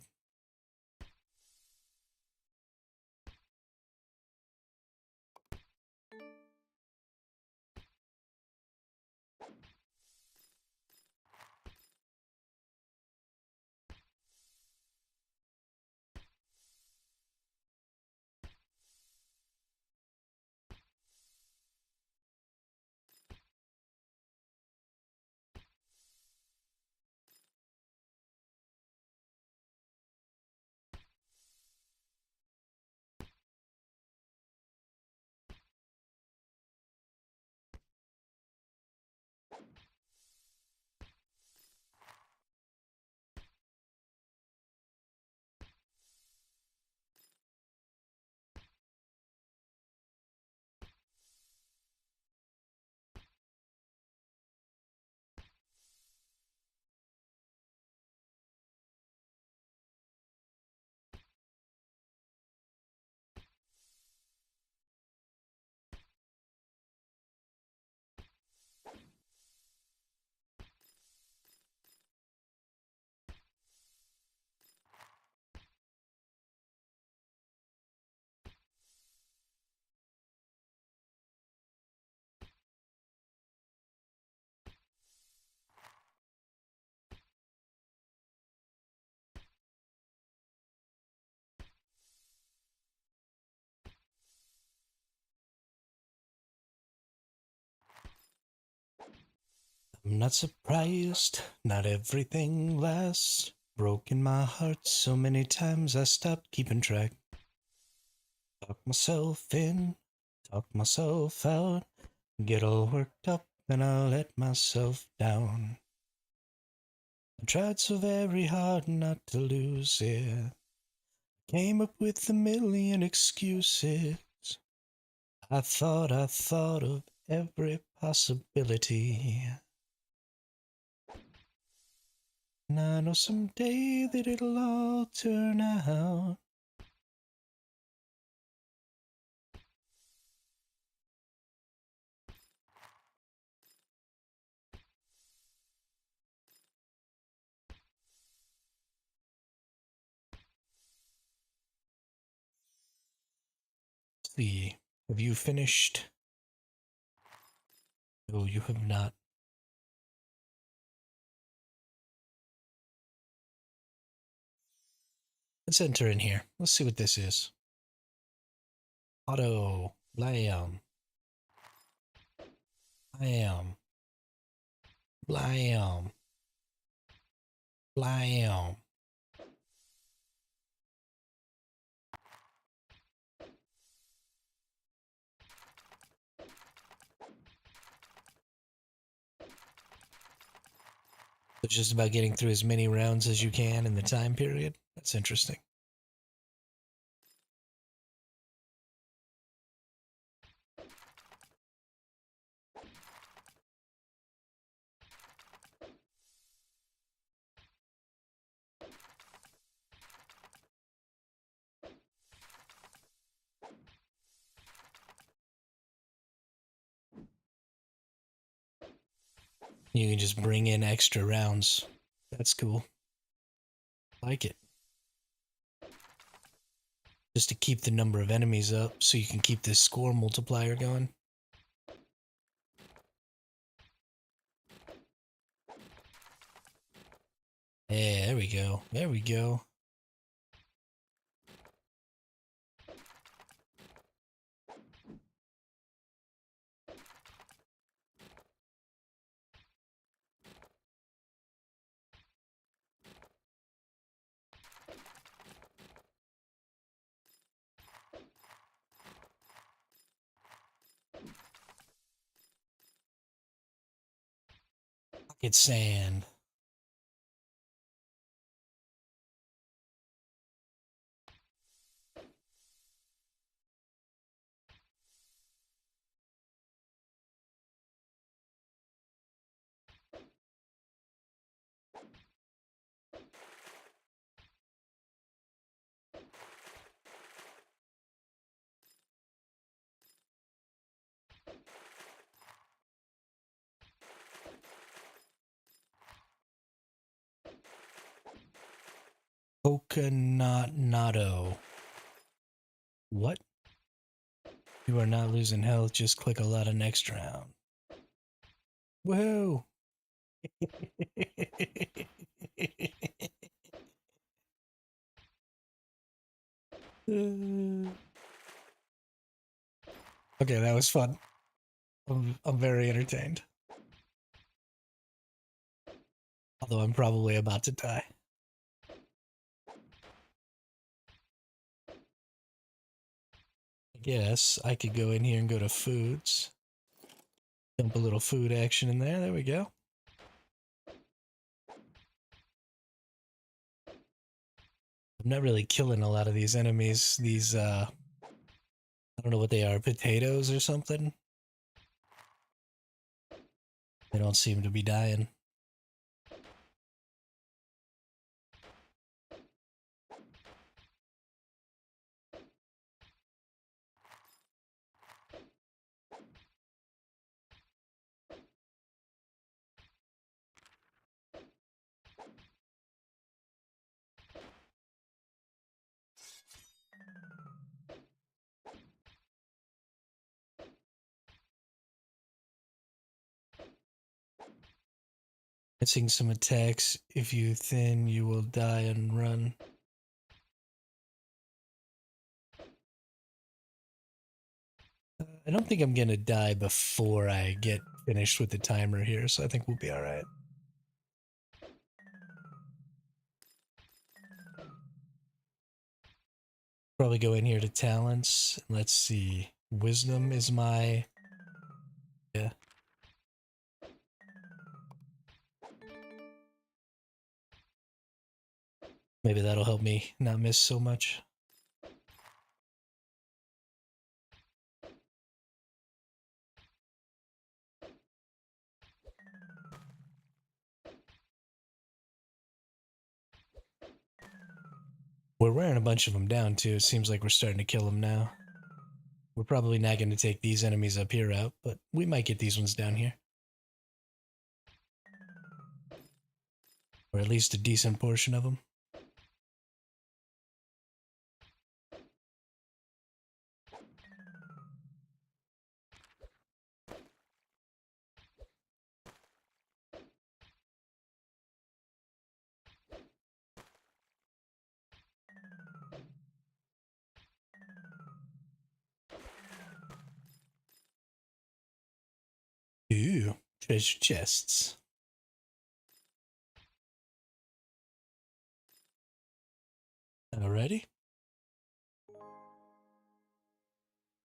I'm not surprised, not everything lasts. Broken my heart so many times I stopped keeping track. Talk myself in, talk myself out, get all worked up, then I let myself down. I tried so very hard not to lose it. Came up with a million excuses. I thought of every possibility. And I know someday that it'll all turn out. Let's see, have you finished? No, you have not. Let's enter in here. Let's see what this is. Auto. Blam. Blam. Blam. Blam. It's just about getting through as many rounds as you can in the time period. That's interesting. You can just bring in extra rounds. That's cool. Like it. Just to keep the number of enemies up so you can keep this score multiplier going. Yeah, there we go. There we go. Pocket sand. Coconut natto. What? You are not losing health, just click a lot of next round. Whoa! Okay, that was fun. I'm very entertained. Although I'm probably about to die. I guess I could go in here and go to foods. Dump a little food action in there. There we go. I'm not really killing a lot of these enemies. These, I don't know what they are, potatoes or something? They don't seem to be dying. Missing some attacks. If you thin, you will die and run. I don't think I'm gonna die before I get finished with the timer here, so I think we'll be all right. Probably go in here to talents. Let's see. Wisdom is my... Yeah. Maybe that'll help me not miss so much. We're wearing a bunch of them down too. It seems like we're starting to kill them now. We're probably not going to take these enemies up here out, but we might get these ones down here. Or at least a decent portion of them. Ooh, treasure chests. Alrighty.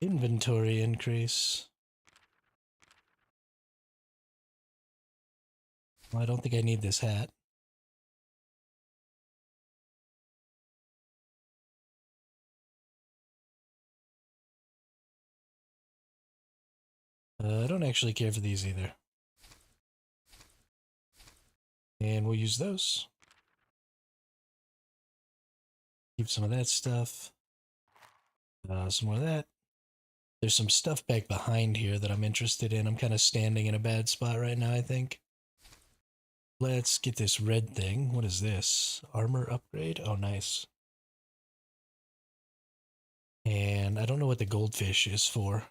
Inventory increase. Well, I don't think I need this hat. I don't actually care for these either. And we'll use those. Keep some of that stuff. Some more of that. There's some stuff back behind here that I'm interested in. I'm kind of standing in a bad spot right now, I think. Let's get this red thing. What is this? Armor upgrade? Oh, nice. And I don't know what the goldfish is for,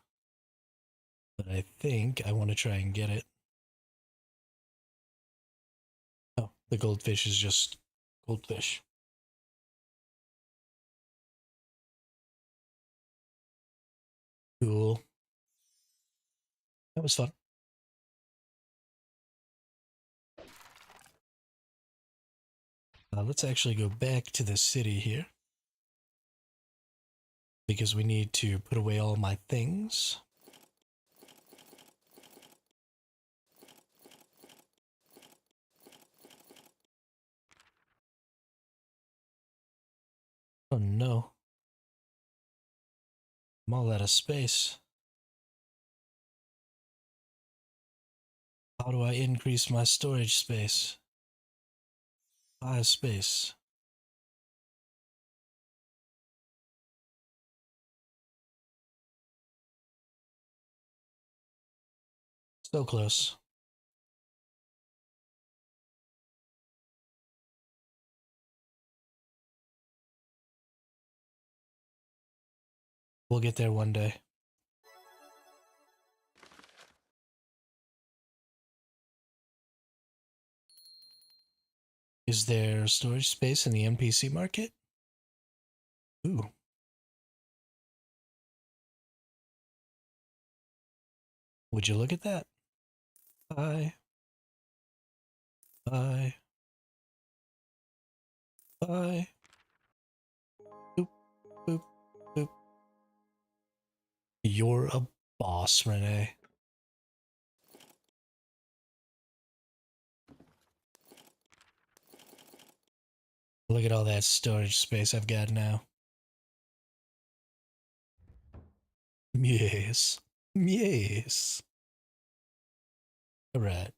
but I think I want to try and get it. Oh, the goldfish is just goldfish. Cool. That was fun. Let's actually go back to the city here, because we need to put away all my things. Oh no. I'm all out of space. How do I increase my storage space? Space. So close. We'll get there one day. Is there storage space in the NPC market? Ooh. Would you look at that? Bye. Bye. Bye. Boop, boop, boop. You're a boss, Renee. Look at all that storage space I've got now. Yes. Yes. Alright.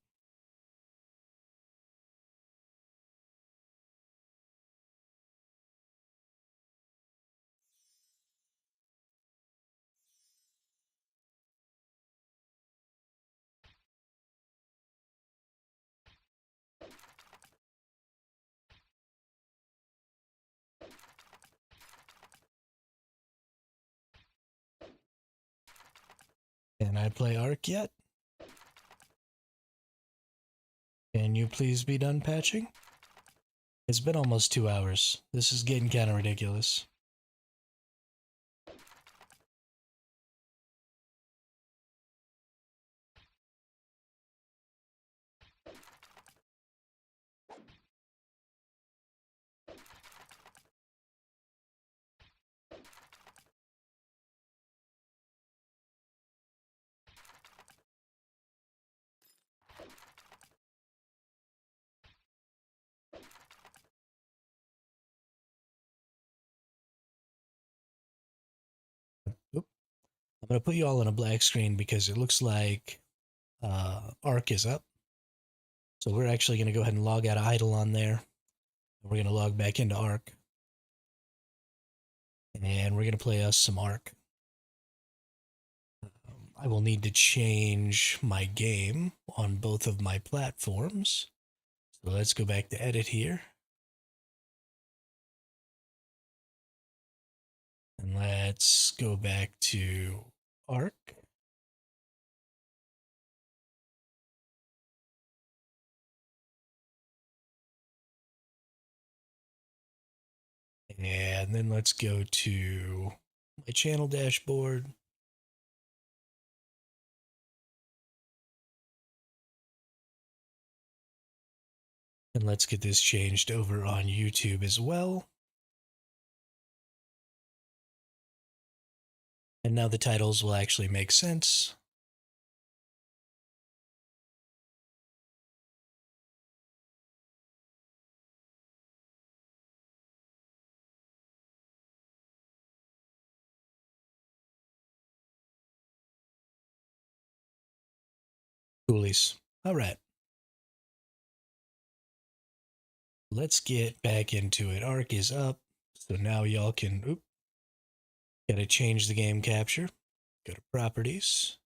Can I play ARK yet? Can you please be done patching? It's been almost 2 hours. This is getting kind of ridiculous. I'm going to put you all on a black screen because it looks like ARK is up. So we're actually going to go ahead and log out of idle on there. We're going to log back into ARK. And we're going to play us some ARK. I will need to change my game on both of my platforms. So let's go back to edit here. And let's go back to ARK. And then let's go to my channel dashboard. And let's get this changed over on YouTube as well. And now the titles will actually make sense. Coolies. All right. Let's get back into it. ARK is up. So now y'all can, gotta change the game capture. Go to properties.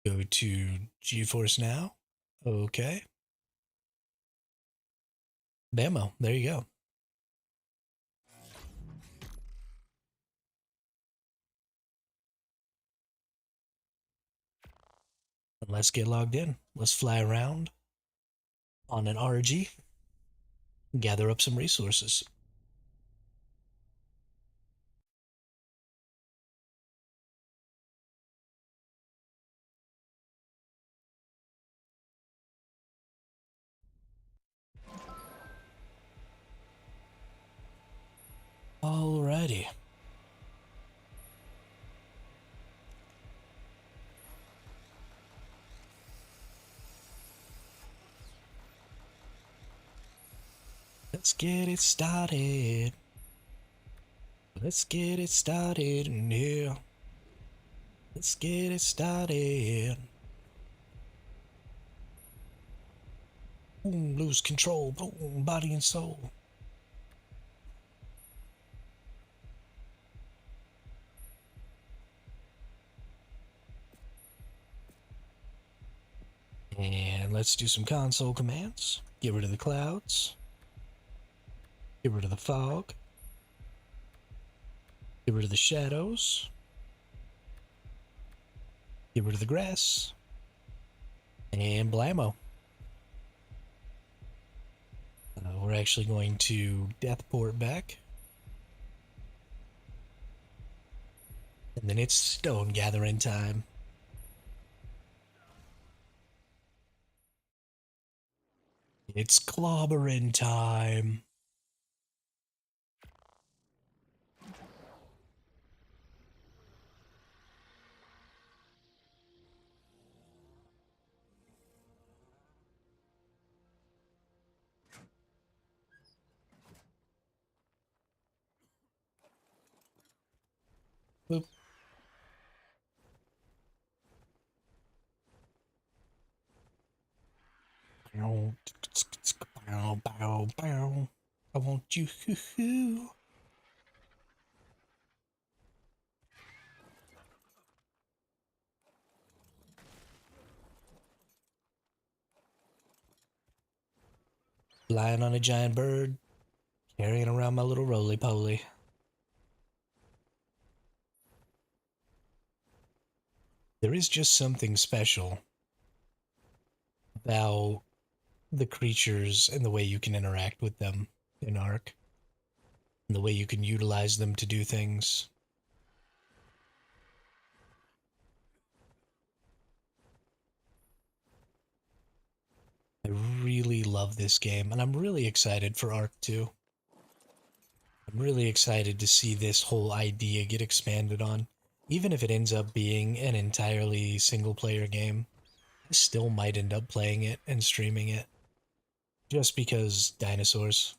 Go to GeForce Now. Okay. Demo. There you go. And let's get logged in. Let's fly around on an RG. Gather up some resources. Alrighty. Let's get it started. Let's get it started in here. Let's get it started. Boom, lose control. Boom, body and soul. And let's do some console commands. Get rid of the clouds. Get rid of the fog. Get rid of the shadows. Get rid of the grass. And blammo. We're actually going to deathport back. And then it's stone gathering time. It's clobbering time. Boop. Bow, bow, bow. I want you. Hoo hoo. Flying on a giant bird, carrying around my little roly-poly. There is just something special about the creatures and the way you can interact with them in ARK, and the way you can utilize them to do things. I really love this game, and I'm really excited for ARK 2. I'm really excited to see this whole idea get expanded on. Even if it ends up being an entirely single-player game, I still might end up playing it and streaming it. Just because dinosaurs.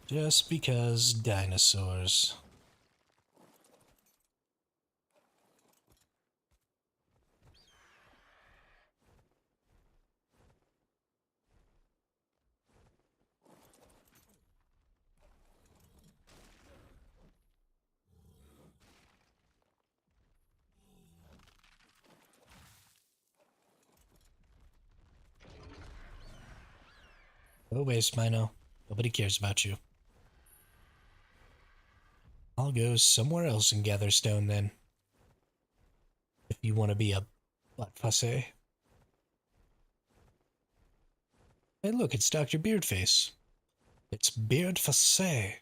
Just because dinosaurs. Go away, Spino. Nobody cares about you. I'll go somewhere else and gather stone then. If you want to be a butt fussy. Hey, look, it's Dr. Beardface. It's Beard Fussy.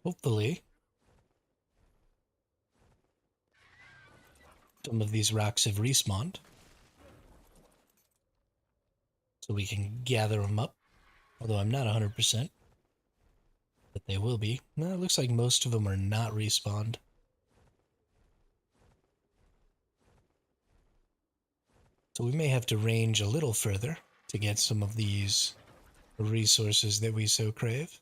Hopefully, some of these rocks have respawned. So we can gather them up. Although I'm not 100% that they will be. No, it looks like most of them are not respawned. So we may have to range a little further to get some of these resources that we so crave.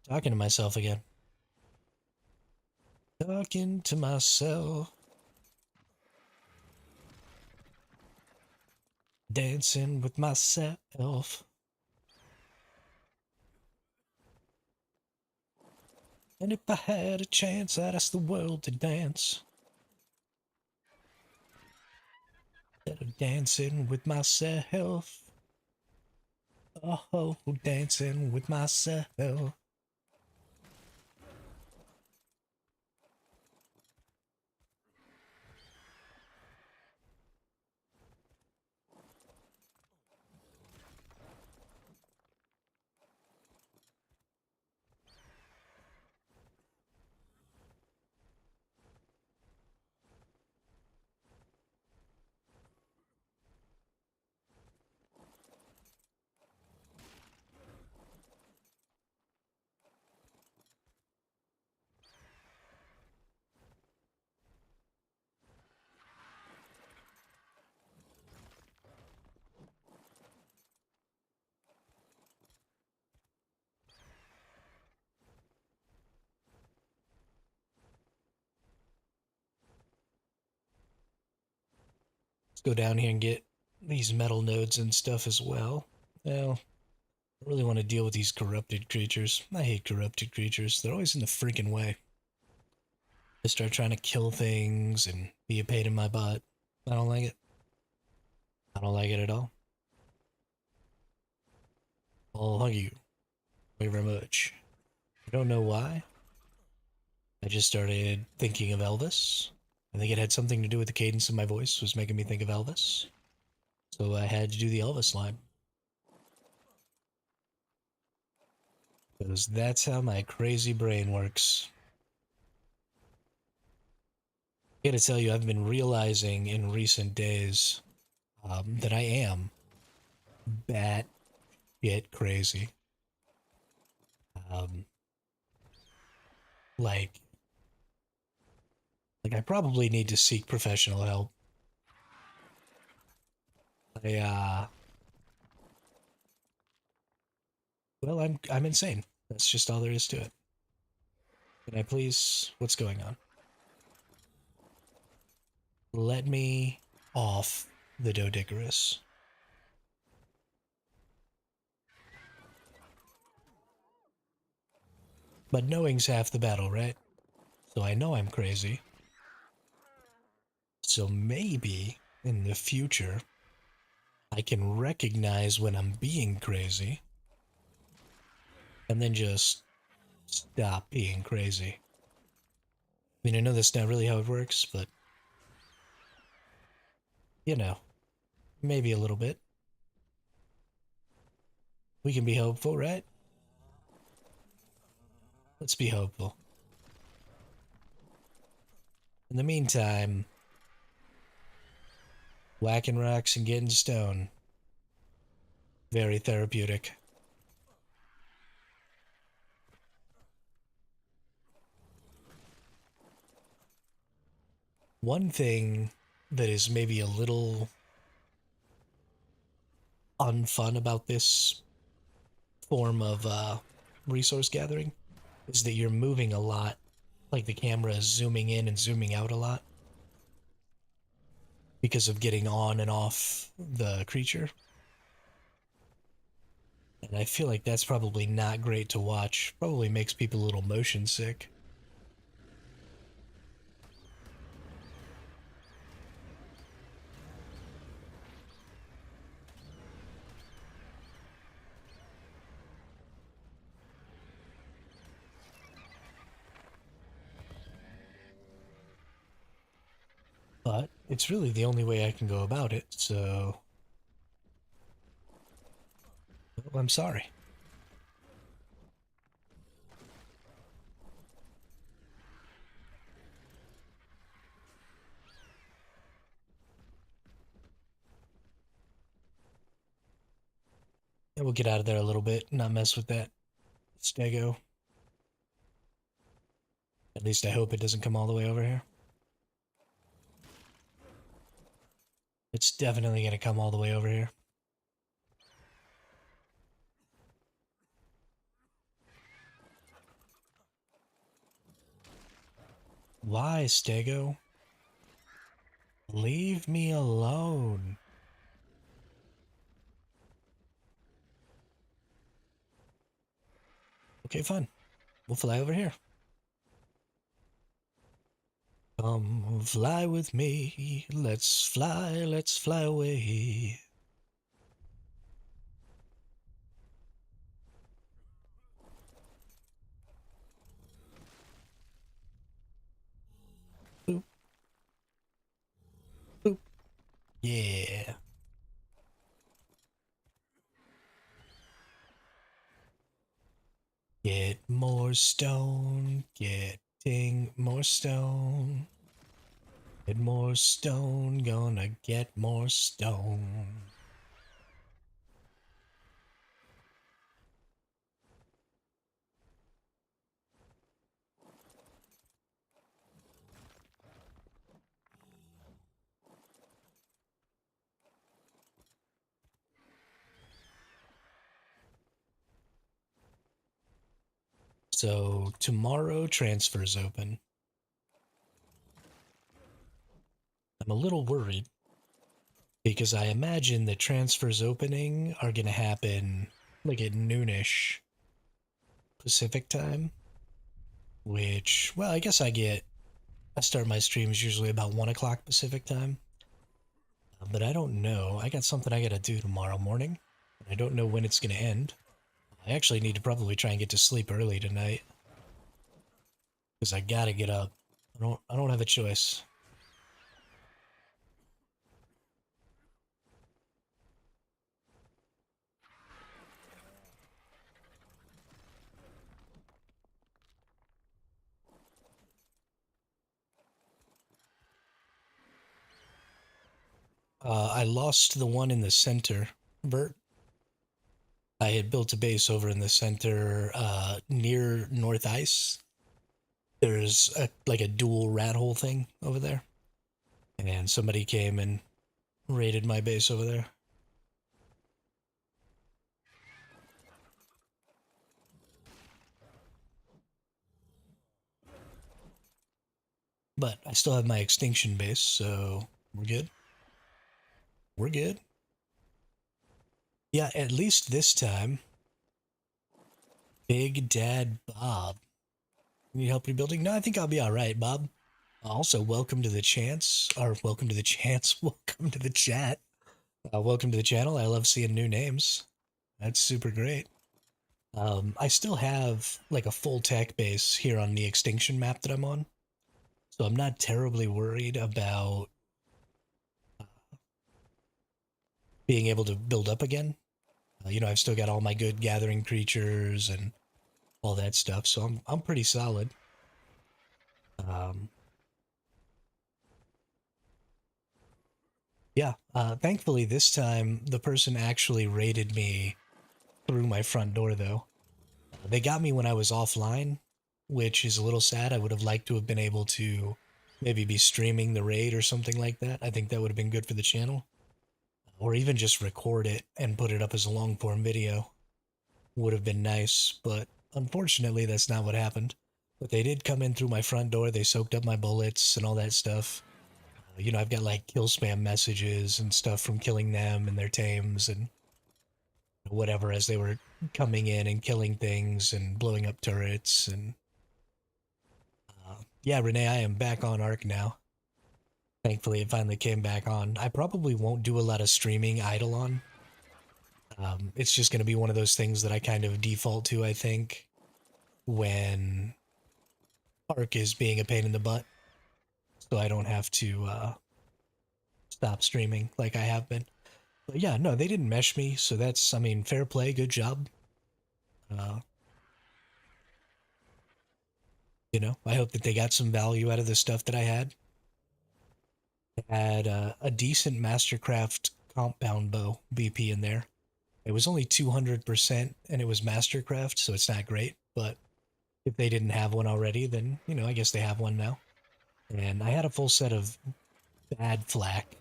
Talking to myself again. Talking to myself. Dancing with myself. And if I had a chance, I'd ask the world to dance. Instead of dancing with myself. Oh, dancing with myself. Let's go down here and get these metal nodes and stuff as well. Well, I really want to deal with these corrupted creatures. I hate corrupted creatures. They're always in the freaking way. They start trying to kill things and be a pain in my butt. I don't like it. I don't like it at all. I'll hug you very much. I don't know why. I just started thinking of Elvis. I think it had something to do with the cadence of my voice was making me think of Elvis. So I had to do the Elvis line. Because that's how my crazy brain works. I gotta tell you, I've been realizing in recent days that I am bat shit crazy. Um, like, I probably need to seek professional help. I well, I'm insane. That's just all there is to it. Can I please? What's going on? Let me off the Dodicarus. But knowing's half the battle, right? So I know I'm crazy. So maybe in the future, I can recognize when I'm being crazy and then just stop being crazy. I mean, I know that's not really how it works, but you know, maybe a little bit. We can be hopeful, right? Let's be hopeful. In the meantime, whacking rocks and getting stone. Very therapeutic. One thing that is maybe a little unfun about this form of resource gathering is that you're moving a lot. Like the camera is zooming in and zooming out a lot because of getting on and off the creature. And I feel like that's probably not great to watch. Probably makes people a little motion sick. But it's really the only way I can go about it, so well, I'm sorry. And we'll get out of there a little bit, not mess with that stego. At least I hope it doesn't come all the way over here. It's definitely going to come all the way over here. Why, Stego? Leave me alone. Okay, fine. We'll fly over here. Come fly with me. Let's fly away. Boop, boop. Yeah. Get more stone. Getting more stone. Get more stone. Gonna get more stone. So tomorrow transfers open. I'm a little worried because I imagine the transfers opening are going to happen like at noonish Pacific time, which, well, I guess I start my streams usually about 1 o'clock Pacific time, but I don't know. I got something I got to do tomorrow morning. I don't know when it's going to end. I actually need to probably try and get to sleep early tonight because I got to get up. I don't have a choice. I lost the one in the center, Bert. I had built a base over in the center near North Ice. There's like a dual rat hole thing over there. And somebody came and raided my base over there. But I still have my extinction base, so we're good. We're good. Yeah, at least this time. Big Dad Bob. Need help rebuilding? No, I think I'll be alright, Bob. Also, welcome to the chance, or welcome to the chance, welcome to the chat. Welcome to the channel. I love seeing new names. That's super great. I still have like a full tech base here on the extinction map that I'm on. So I'm not terribly worried about being able to build up again. I've still got all my good gathering creatures and all that stuff, so I'm pretty solid. Um, yeah, thankfully this time the person actually raided me through my front door though. They got me when I was offline, which is a little sad. I would have liked to have been able to maybe be streaming the raid or something like that. I think that would have been good for the channel. Or even just record it and put it up as a long form video. Would have been nice, but unfortunately that's not what happened. But they did come in through my front door. They soaked up my bullets and all that stuff. I've got like kill spam messages and stuff from killing them and their tames and whatever as they were coming in and killing things and blowing up turrets. And yeah, Renee, I am back on ARK now. Thankfully, it finally came back on. I probably won't do a lot of streaming Eidolon. It's just going to be one of those things that I kind of default to, I think, when ARK is being a pain in the butt. So I don't have to stop streaming like I have been. But yeah, no, they didn't mesh me, so that's, I mean, fair play, good job. Uh, I hope that they got some value out of the stuff that I had. I had a decent Mastercraft compound bow BP in there. It was only 200% and it was Mastercraft, so it's not great. But if they didn't have one already, then, I guess they have one now. And I had a full set of bad flak.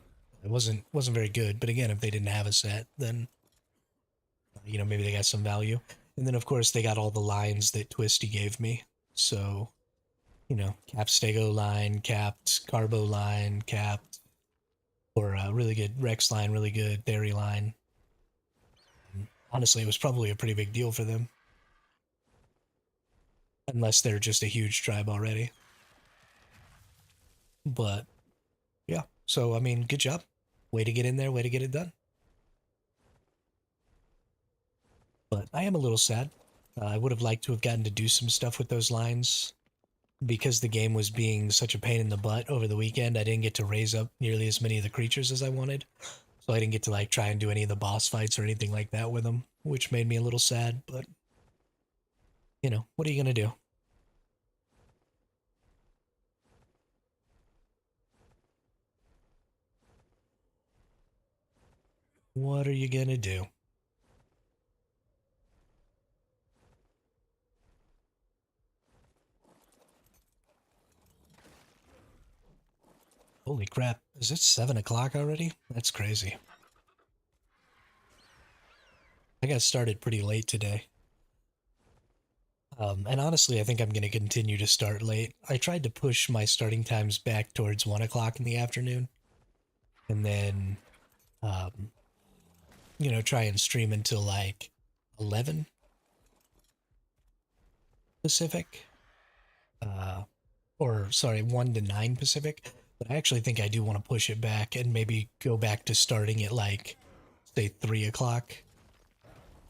It wasn't very good, but again, if they didn't have a set, then, maybe they got some value. And then, of course, they got all the lines that Twisty gave me. So, capped Stego line, capped Carbo line, capped, or a really good Rex line, really good Theory line. And honestly, it was probably a pretty big deal for them. Unless they're just a huge tribe already. But, yeah. So, I mean, good job. Way to get in there, way to get it done. But I am a little sad. I would have liked to have gotten to do some stuff with those lines. Because the game was being such a pain in the butt over the weekend, I didn't get to raise up nearly as many of the creatures as I wanted. So I didn't get to like try and do any of the boss fights or anything like that with them, which made me a little sad, but what are you going to do? What are you going to do? Holy crap, is it 7 o'clock already? That's crazy. I got started pretty late today. And honestly, I think I'm going to continue to start late. I tried to push my starting times back towards 1 o'clock in the afternoon. And then Um, you know, try and stream until like 11 Pacific. Uh, or sorry, 1 to 9 Pacific. But I actually think I do want to push it back and maybe go back to starting at like, say, 3 o'clock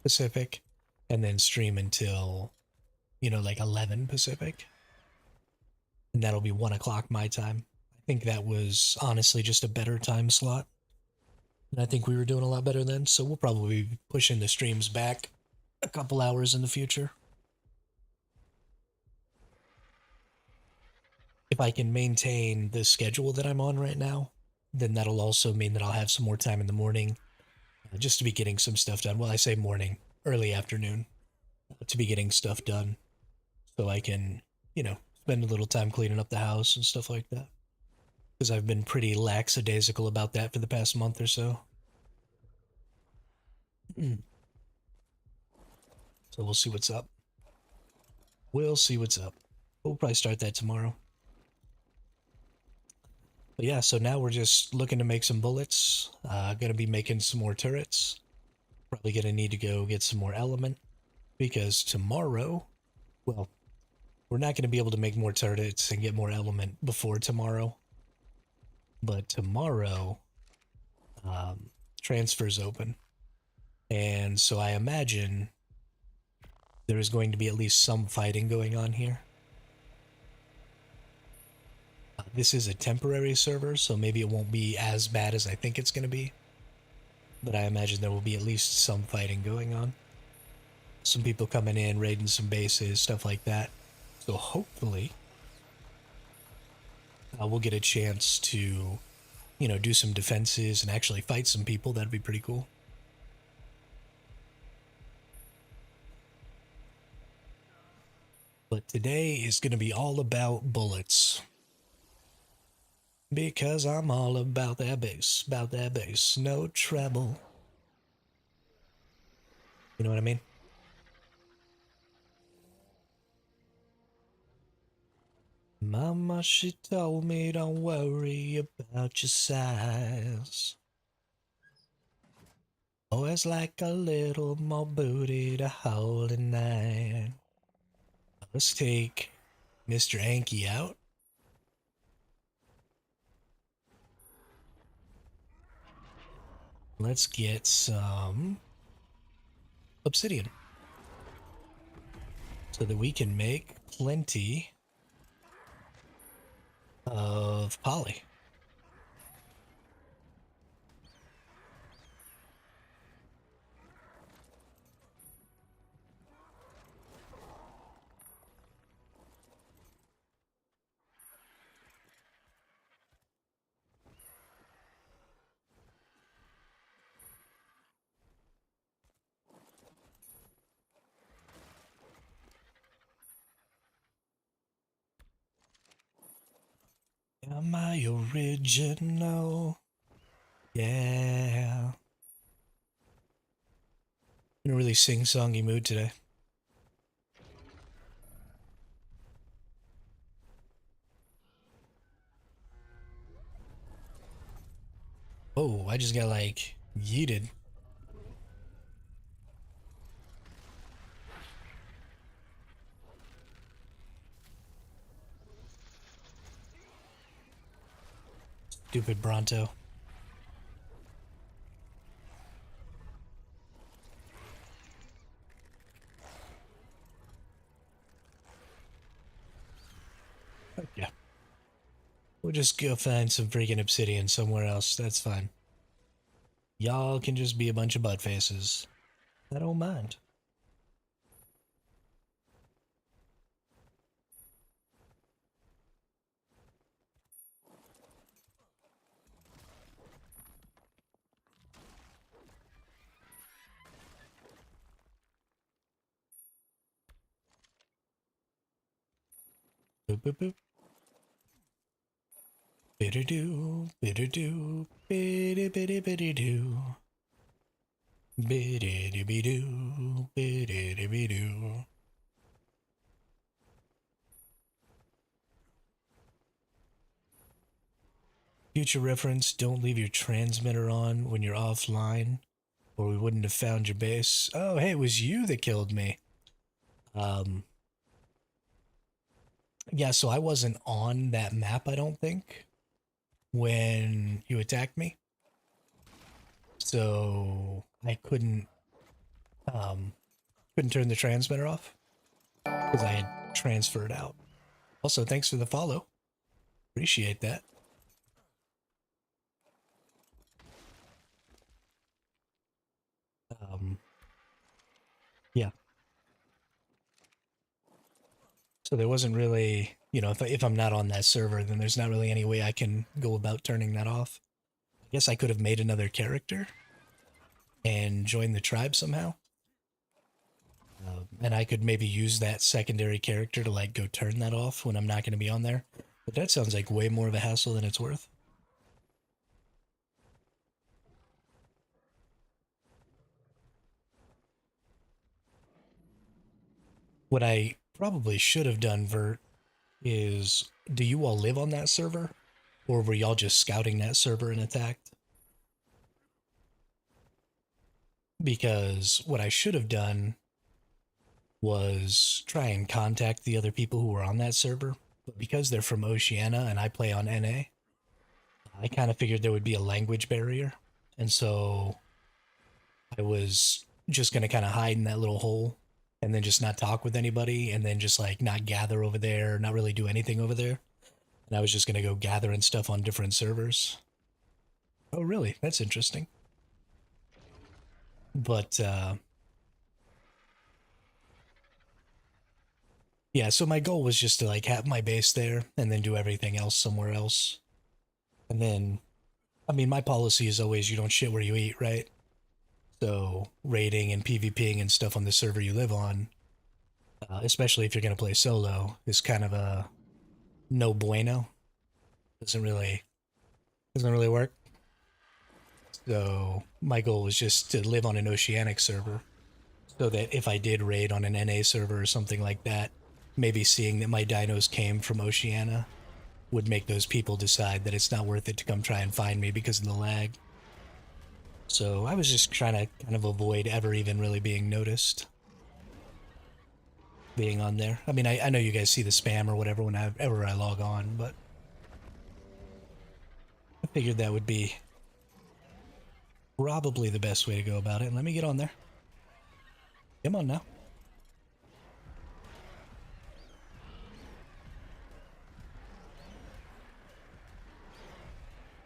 Pacific and then stream until, you know, like 11 Pacific. And that'll be 1 o'clock my time. I think that was honestly just a better time slot. And I think we were doing a lot better then. So we'll probably be pushing the streams back a couple hours in the future. If I can maintain the schedule that I'm on right now, then that'll also mean that I'll have some more time in the morning just to be getting some stuff done. Well, I say morning, early afternoon, to be getting stuff done so I can, you know, spend a little time cleaning up the house and stuff like that. Because I've been pretty lackadaisical about that for the past month or so. So we'll see what's up. We'll see what's up. We'll probably start that tomorrow. But yeah, so now we're just looking to make some bullets. Gonna be making some more turrets. Probably gonna need to go get some more element because tomorrow, well, we're not gonna be able to make more turrets and get more element before tomorrow. But tomorrow, transfers open, and so I imagine there is going to be at least some fighting going on here. This is a temporary server, so maybe it won't be as bad as I think it's going to be. But I imagine there will be at least some fighting going on. Some people coming in, raiding some bases, stuff like that. So hopefully, we'll get a chance to, you know, do some defenses and actually fight some people. That'd be pretty cool. But today is going to be all about bullets. Because I'm all about that bass, no treble. You know what I mean? Mama, she told me don't worry about your size. Always like a little more booty to hold at night. Let's take Mr. Anki out. Let's get some obsidian so that we can make plenty of poly. Am I original? Yeah. In a really sing-songy mood today. Oh, I just got like yeeted. Stupid Bronto. Yeah. We'll just go find some freaking obsidian somewhere else. That's fine. Y'all can just be a bunch of butt faces. I don't mind. Boop boop boop. Bitter do, bitter do, bitty bitty bitty do. Bitty dibby do, bitty dibby do. Future reference, don't leave your transmitter on when you're offline, or we wouldn't have found your base. Oh, hey, it was you that killed me. Um, yeah, so I wasn't on that map, I don't think, when you attacked me. So I um, couldn't turn the transmitter off because I had transferred out. Also, thanks for the follow. Appreciate that. Um, yeah. So there wasn't really, if I'm not on that server, then there's not really any way I can go about turning that off. I guess I could have made another character and joined the tribe somehow. And I could maybe use that secondary character to like go turn that off when I'm not going to be on there. But that sounds like way more of a hassle than it's worth. What I probably should have done, Vert, is do you all live on that server? Or were y'all just scouting that server and attacked? Because what I should have done was try and contact the other people who were on that server. But because they're from Oceania and I play on NA, I kind of figured there would be a language barrier. And so I was just going to kind of hide in that little hole and then just not talk with anybody and then just like not gather over there, not really do anything over there. And I was just going to go gathering stuff on different servers. Oh, really? That's interesting. But yeah, so my goal was just to like have my base there and then do everything else somewhere else. And then, I mean, my policy is always you don't shit where you eat, right? So raiding and PvPing and stuff on the server you live on, especially if you're going to play solo, is kind of a no bueno. Doesn't really work. So my goal was just to live on an oceanic server, so that if I did raid on an NA server or something like that, maybe seeing that my dinos came from Oceania would make those people decide that it's not worth it to come try and find me because of the lag. So I was just trying to kind of avoid ever even really being noticed being on there. I mean, I know you guys see the spam or whatever whenever I log on, but I figured that would be probably the best way to go about it. And let me get on there. Come on now.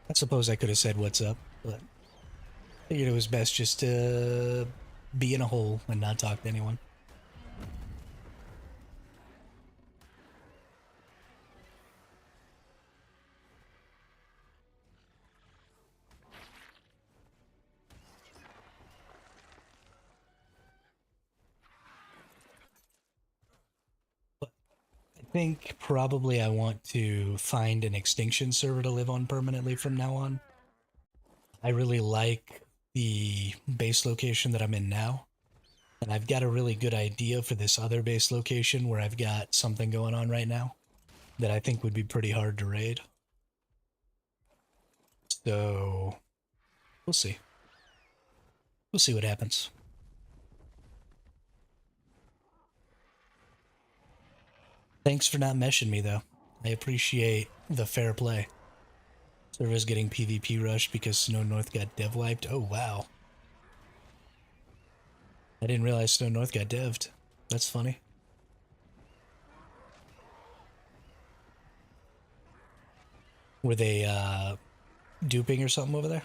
I suppose I could have said what's up, but I figured it was best just to be in a hole and not talk to anyone. But I think probably I want to find an extinction server to live on permanently from now on. I really like the base location that I'm in now. And I've got a really good idea for this other base location where I've got something going on right now that I think would be pretty hard to raid. So we'll see. We'll see what happens. Thanks for not meshing me though. I appreciate the fair play. Server's getting PvP rushed because Snow North got dev wiped. Oh wow. I didn't realize Snow North got devved. That's funny. Were they duping or something over there?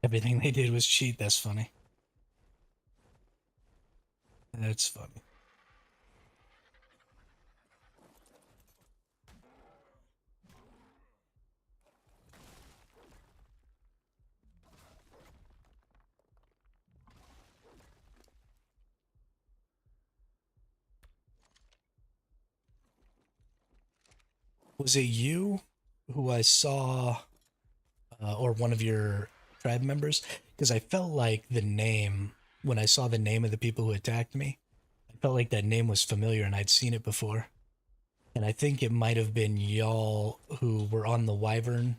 Everything they did was cheat. That's funny. That's funny. Was it you who I saw, or one of your tribe members? Because I felt like the name, when I saw the name of the people who attacked me, I felt like that name was familiar and I'd seen it before. And I think it might have been y'all who were on the Wyvern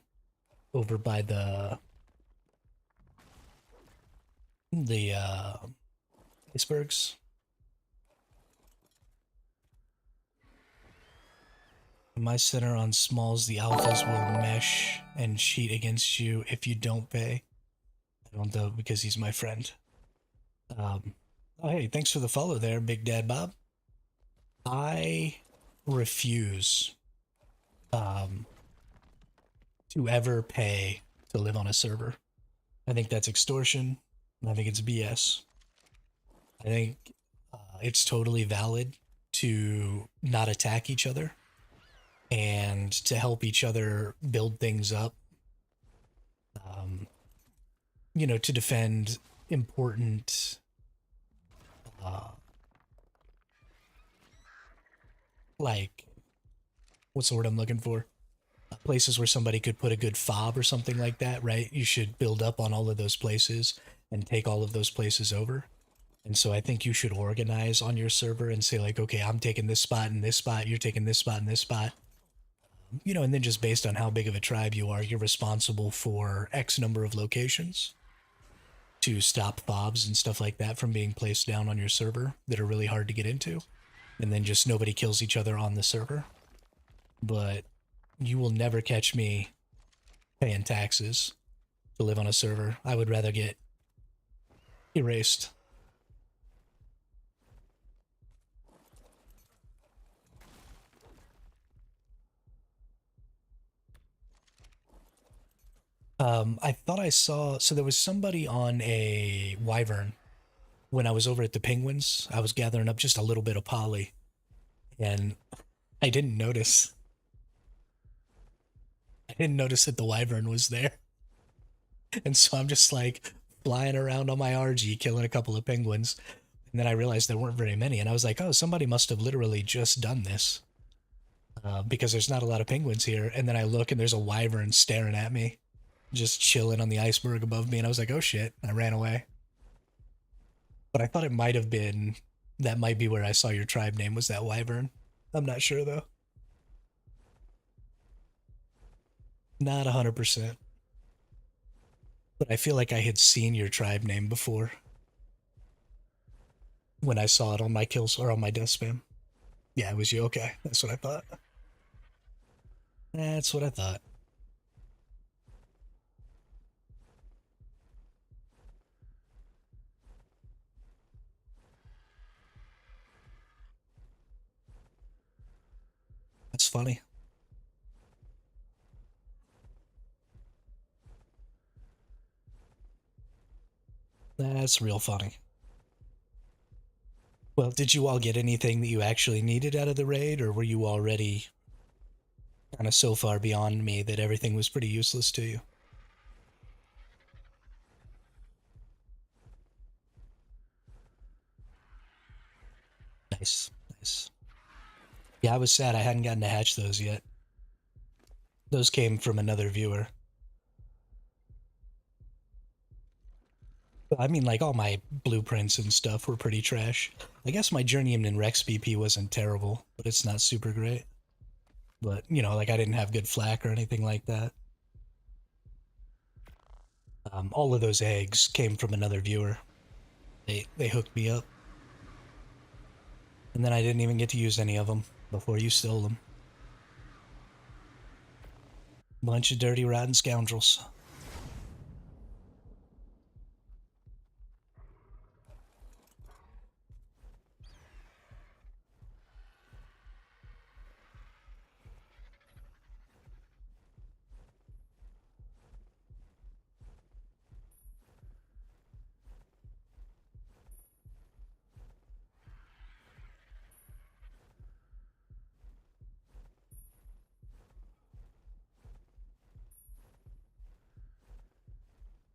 over by the icebergs. My center on smalls, the alphas will mesh and cheat against you if you don't pay. I don't know because he's my friend. Um, oh, hey, thanks for the follow there, Big Dad Bob. I refuse um, to ever pay to live on a server. I think that's extortion. I think it's BS. I think it's totally valid to not attack each other and to help each other build things up. Um, to defend important, uh, like, what's the word I'm looking for? Places where somebody could put a good fob or something like that, right? You should build up on all of those places and take all of those places over. And so I think you should organize on your server and say, like, okay, I'm taking this spot and this spot, you're taking this spot and this spot. And then just based on how big of a tribe you are, you're responsible for X number of locations to stop fobs and stuff like that from being placed down on your server that are really hard to get into. And then just nobody kills each other on the server. But you will never catch me paying taxes to live on a server. I would rather get erased. I thought I saw, so there was somebody on a Wyvern when I was over at the Penguins. I was gathering up just a little bit of poly, and I didn't notice. I didn't notice that the Wyvern was there. And so I'm just like flying around on my RG, killing a couple of penguins. And then I realized there weren't very many. And I was like, oh, somebody must have literally just done this, because there's not a lot of penguins here. And then I look and there's a Wyvern staring at me, just chilling on the iceberg above me. And I was like, oh shit. I ran away. But I thought it might have been, that might be where I saw your tribe name was that Wyvern. I'm not sure though. Not 100%. But I feel like I had seen your tribe name before when I saw it on my kills or on my death spam. Yeah, it was you. Okay, that's what I thought. That's what I thought. That's funny. That's real funny. Well, did you all get anything that you actually needed out of the raid, or were you already kind of so far beyond me that everything was pretty useless to you? Nice, nice. Yeah, I was sad I hadn't gotten to hatch those yet. Those came from another viewer. I mean, like, all my blueprints and stuff were pretty trash. I guess my Journeyman and Rex BP wasn't terrible, but it's not super great. But, like, I didn't have good flak or anything like that. All of those eggs came from another viewer. They hooked me up, and then I didn't even get to use any of them before you stole them. Bunch of dirty, rotten scoundrels.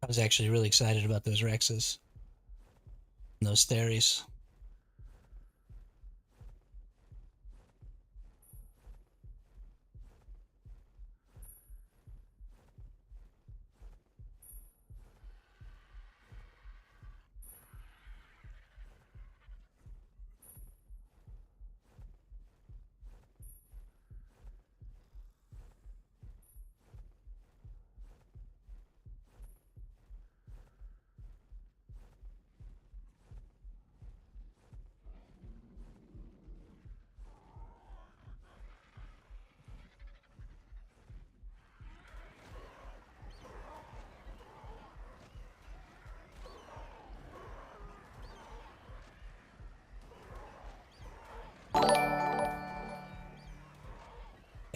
I was actually really excited about those Rexes and those Theries.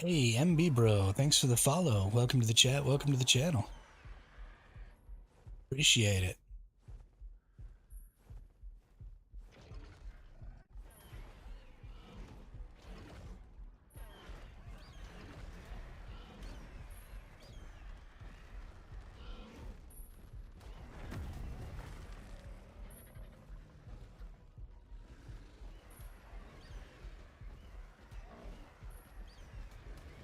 Hey, MB Bro, thanks for the follow. Welcome to the chat. Welcome to the channel. Appreciate it.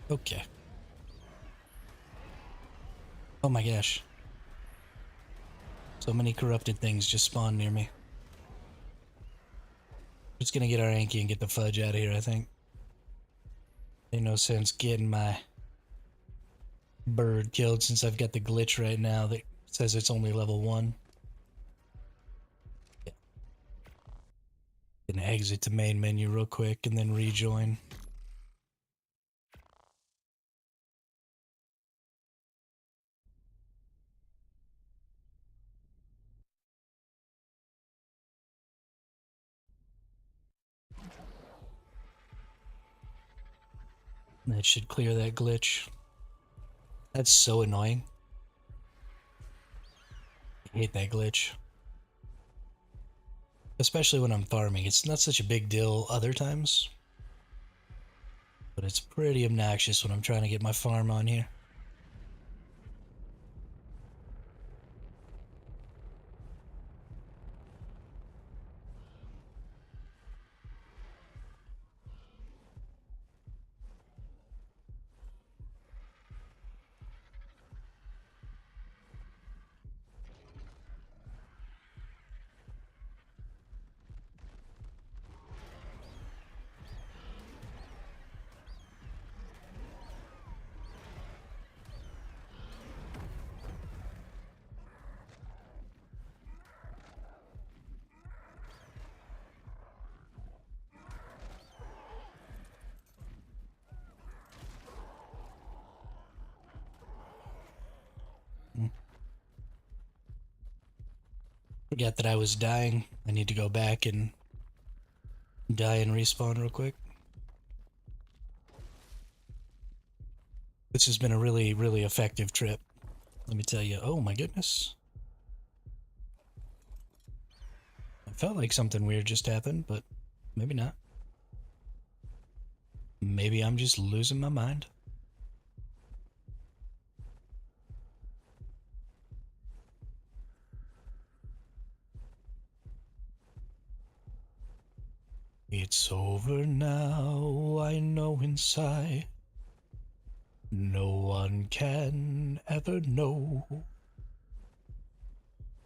Okay. Oh my gosh. So many corrupted things just spawned near me. Just gonna get our Anki and get the fudge out of here, I think. Ain't no sense getting my bird killed since I've got the glitch right now that says it's only level 1. Yeah. Gonna exit the main menu real quick and then rejoin. That should clear that glitch. That's so annoying. I hate that glitch. Especially when I'm farming. It's not such a big deal other times, but it's pretty obnoxious when I'm trying to get my farm on here. Forgot that I was dying. I need to go back and die and respawn real quick. This has been a really, really effective trip. Let me tell you. Oh my goodness. I felt like something weird just happened, but maybe not. Maybe I'm just losing my mind. It's over now, I know inside. No one can ever know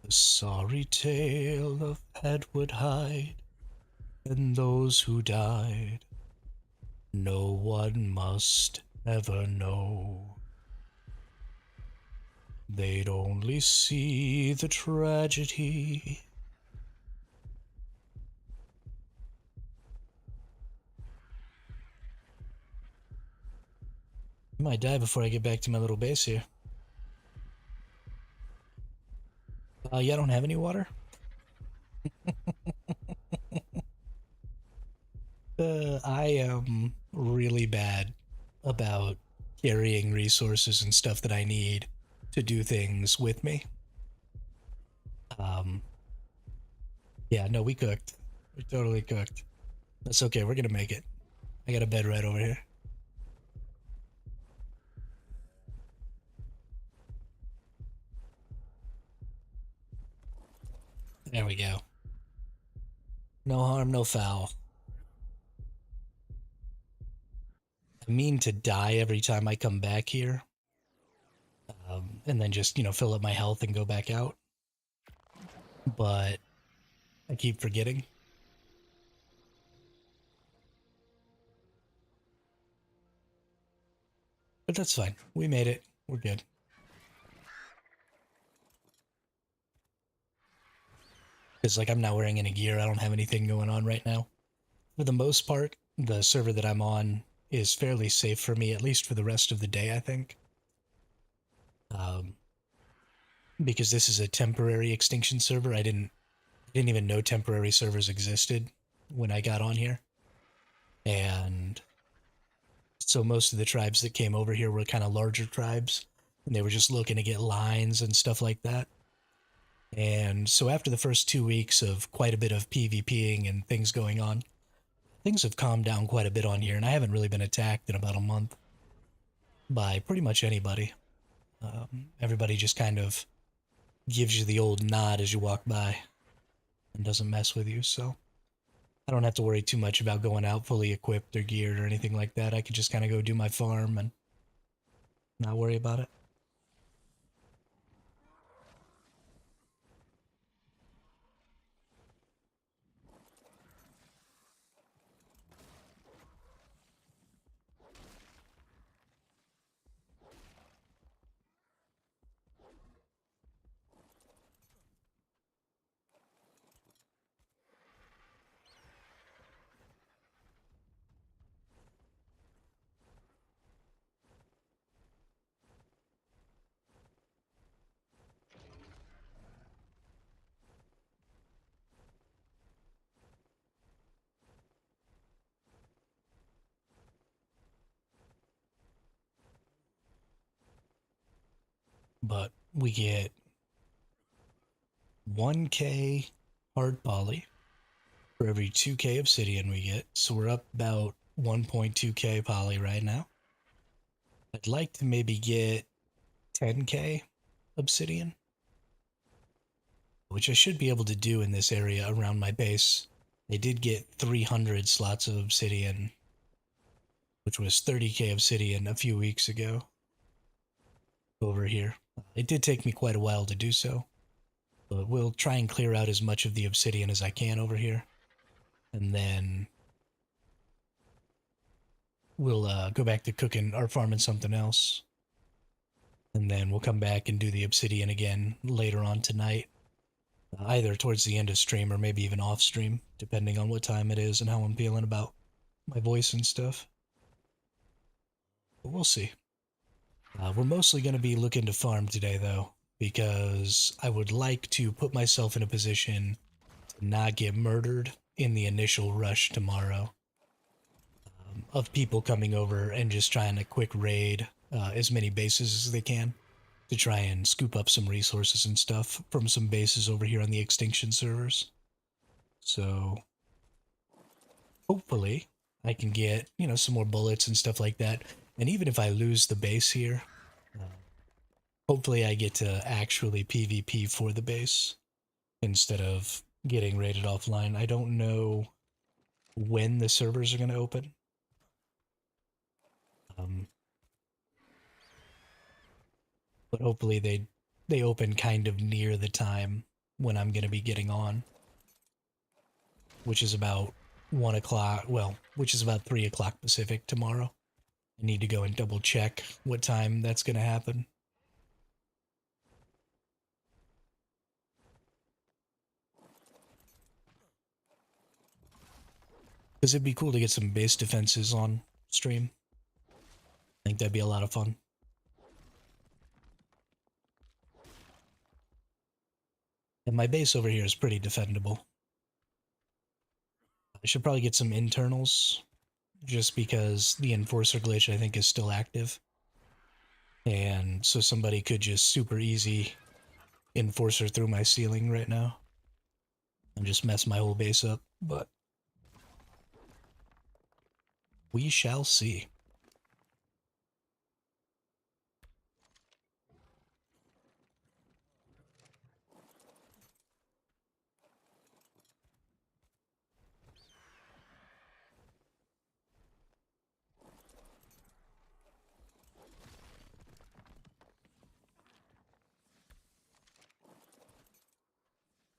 the sorry tale of Edward Hyde and those who died. No one must ever know. They'd only see the tragedy. I might die before I get back to my little base here. Yeah, I don't have any water. I am really bad about carrying resources and stuff that I need to do things with me. Yeah, no, we cooked. We totally cooked. That's okay, we're gonna make it. I got a bed right over here. There we go. No harm, no foul. I mean to die every time I come back here. And then just, fill up my health and go back out. But I keep forgetting. But that's fine. We made it. We're good. Because, like, I'm not wearing any gear. I don't have anything going on right now. For the most part, the server that I'm on is fairly safe for me, at least for the rest of the day, I think. Because this is a temporary extinction server. I didn't even know temporary servers existed when I got on here. And So most of the tribes that came over here were kind of larger tribes, and they were just looking to get lines and stuff like that. And so after the first 2 weeks of quite a bit of PvPing and things going on, things have calmed down quite a bit on here, and I haven't really been attacked in about a month by pretty much anybody. Everybody just kind of gives you the old nod as you walk by and doesn't mess with you, so I don't have to worry too much about going out fully equipped or geared or anything like that. I could just kind of go do my farm and not worry about it. But we get 1k hard poly for every 2k obsidian we get, so we're up about 1.2k poly right now. I'd like to maybe get 10k obsidian, which I should be able to do in this area around my base. I did get 300 slots of obsidian, which was 30k obsidian a few weeks ago over here. It did take me quite a while to do so, but we'll try and clear out as much of the obsidian as I can over here, and then we'll go back to cooking or farming something else, and then we'll come back and do the obsidian again later on tonight, either towards the end of stream or maybe even off stream, depending on what time it is and how I'm feeling about my voice and stuff. But we'll see. We're mostly going to be looking to farm today, though, because I would like to put myself in a position to not get murdered in the initial rush tomorrow of people coming over and just trying to quick raid as many bases as they can to try and scoop up some resources and stuff from some bases over here on the extinction servers. So hopefully I can get, some more bullets and stuff like that. And even if I lose the base here, hopefully I get to actually PvP for the base instead of getting raided offline. I don't know when the servers are going to open. But hopefully they open kind of near the time when I'm going to be getting on, which is about 1 o'clock, well, which is about 3 o'clock Pacific tomorrow. I need to go and double check what time that's going to happen. Because it'd be cool to get some base defenses on stream. I think that'd be a lot of fun. And my base over here is pretty defendable. I should probably get some internals, just because the Enforcer glitch I think is still active. And so somebody could just super easy Enforcer through my ceiling right now and just mess my whole base up, but we shall see.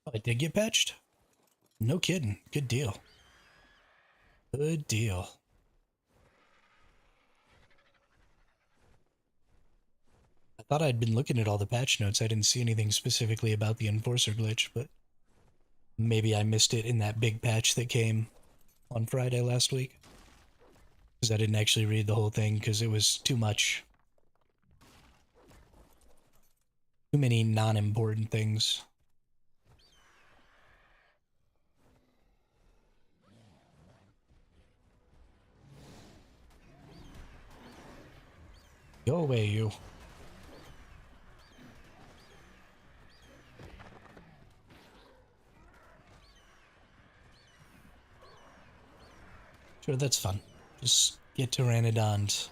Oh, it did get patched? No kidding. Good deal. Good deal. I thought I'd been looking at all the patch notes. I didn't see anything specifically about the Enforcer glitch, but maybe I missed it in that big patch that came on Friday last week. Because I didn't actually read the whole thing because it was too much. Too many non-important things. Go away, you. Sure, that's fun. Just get Pteranodons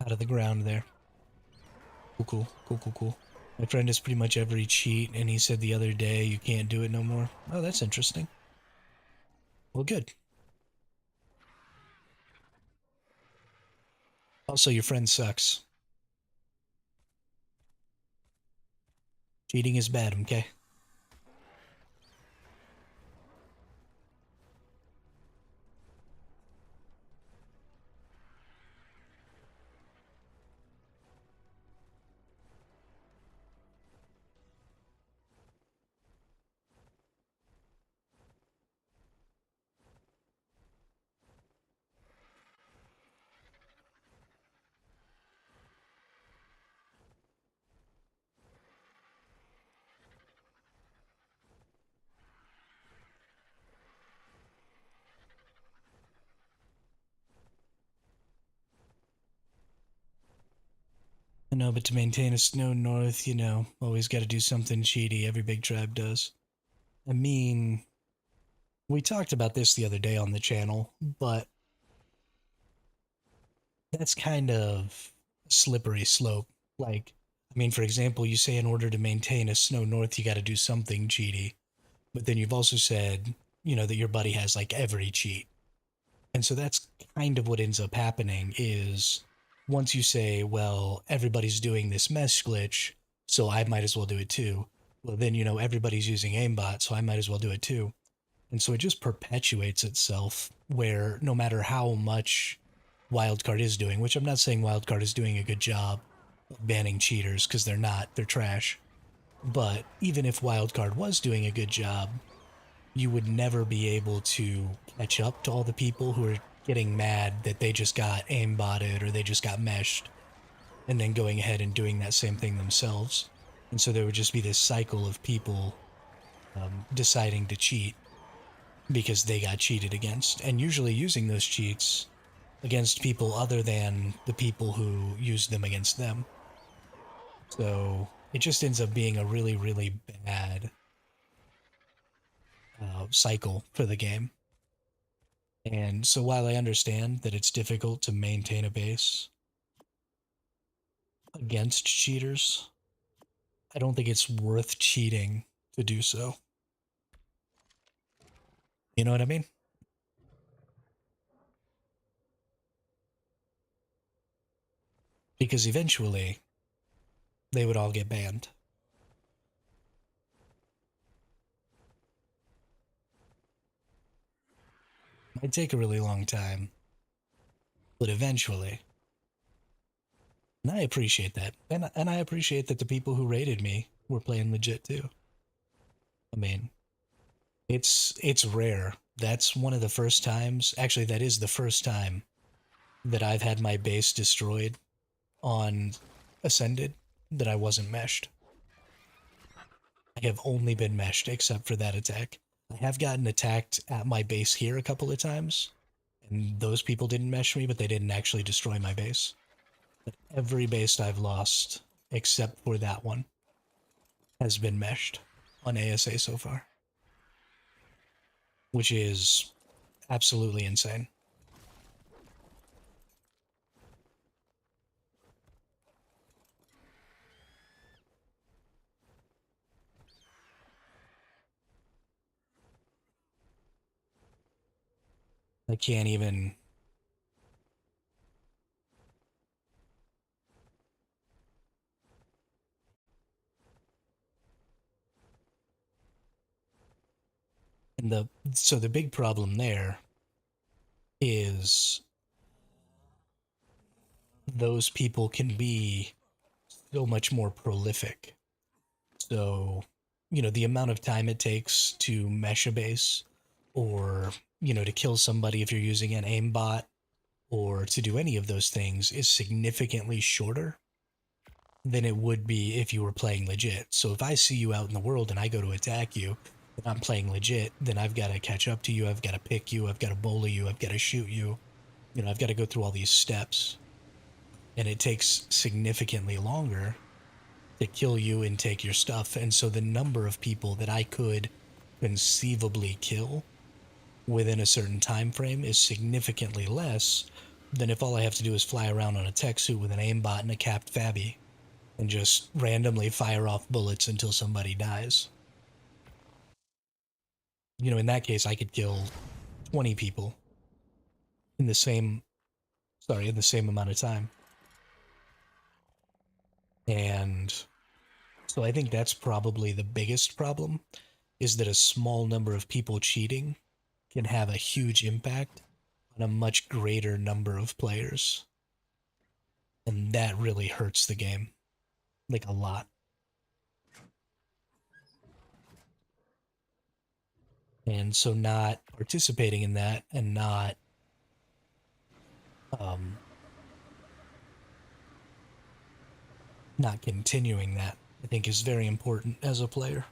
out of the ground there. Cool, cool, cool, cool, cool. My friend has pretty much every cheat, and he said the other day you can't do it no more. Oh, that's interesting. Well, good. Also, your friend sucks. Cheating is bad, okay? I know, but to maintain a snow north, always got to do something cheaty. Every big tribe does. I mean, we talked about this the other day on the channel, but that's kind of a slippery slope. Like, I mean, for example, you say in order to maintain a snow north, you got to do something cheaty. But then you've also said, that your buddy has like every cheat. And so that's kind of what ends up happening is once you say, well, everybody's doing this mesh glitch, so I might as well do it too. Well, then, everybody's using aimbot, so I might as well do it too. And so it just perpetuates itself where no matter how much Wildcard is doing, which I'm not saying Wildcard is doing a good job of banning cheaters because they're not, they're trash. But even if Wildcard was doing a good job, you would never be able to catch up to all the people who are getting mad that they just got aimbotted or they just got meshed and then going ahead and doing that same thing themselves. And so there would just be this cycle of people deciding to cheat because they got cheated against, and usually using those cheats against people other than the people who used them against them. So it just ends up being a really, really bad cycle for the game. And so while I understand that it's difficult to maintain a base against cheaters, I don't think it's worth cheating to do so. You know what I mean? Because eventually they would all get banned. Might take a really long time, but eventually. And I appreciate that. And I appreciate that the people who rated me were playing legit too. I mean, it's rare. That's one of the first times, actually that is the first time that I've had my base destroyed on Ascended that I wasn't meshed. I have only been meshed except for that attack. I have gotten attacked at my base here a couple of times, and those people didn't mesh me, but they didn't actually destroy my base. But every base I've lost, except for that one, has been meshed on ASA so far, which is absolutely insane. I can't even. And the big problem there is those people can be so much more prolific. So, the amount of time it takes to mesh a base or, to kill somebody if you're using an aimbot or to do any of those things is significantly shorter than it would be if you were playing legit. So if I see you out in the world and I go to attack you and I'm playing legit, then I've got to catch up to you, I've got to pick you, I've got to bully you, I've got to shoot you. I've got to go through all these steps, and it takes significantly longer to kill you and take your stuff. And so the number of people that I could conceivably kill within a certain time frame is significantly less than if all I have to do is fly around on a tech suit with an aimbot and a capped Fabby and just randomly fire off bullets until somebody dies. In that case, I could kill 20 people in the same, sorry, in the same amount of time. And so I think that's probably the biggest problem, is that a small number of people cheating can have a huge impact on a much greater number of players. And that really hurts the game, like a lot. And so not participating in that and um, not continuing that, I think is very important as a player.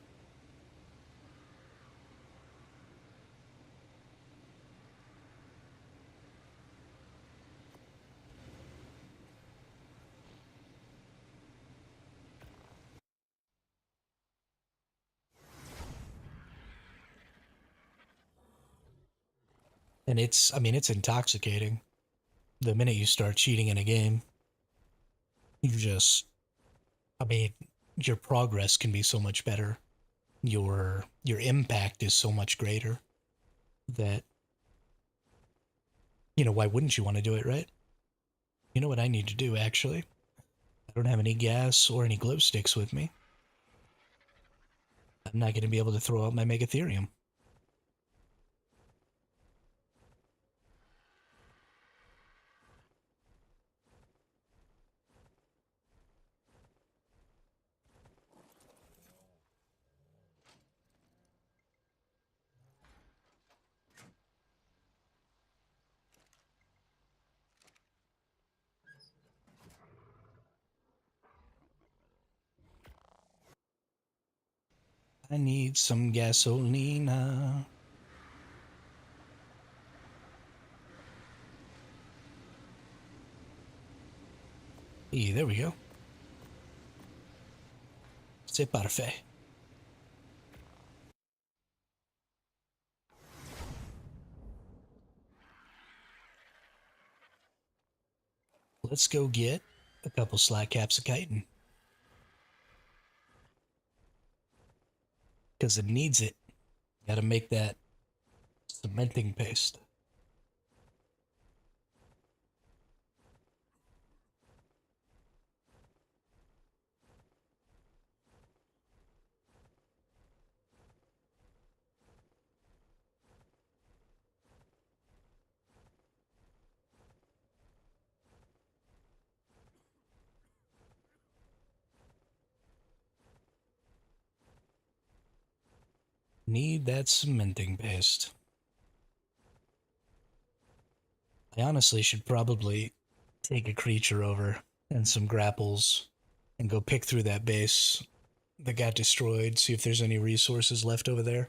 And I mean, it's intoxicating. The minute you start cheating in a game, you just, I mean, your progress can be so much better. Your impact is so much greater that, why wouldn't you want to do it, right? You know what I need to do, actually? I don't have any gas or any glow sticks with me. I'm not going to be able to throw out my Megatherium. I need some gasolina. Hey, there we go. C'est parfait. Let's go get a couple slack caps of chitin. Because it needs it. Gotta make that cementing paste. Need that cementing paste. I honestly should probably take a creature over and some grapples and go pick through that base that got destroyed, see if there's any resources left over there.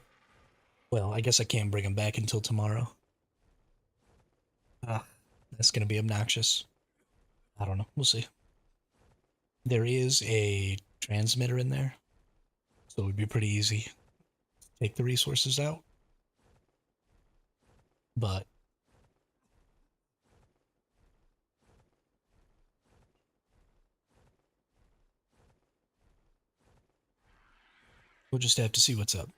Well, I guess I can't bring them back until tomorrow. Ah, that's gonna be obnoxious. I don't know. We'll see. There is a transmitter in there, so it would be pretty easy to take the resources out. But we'll just have to see what's up.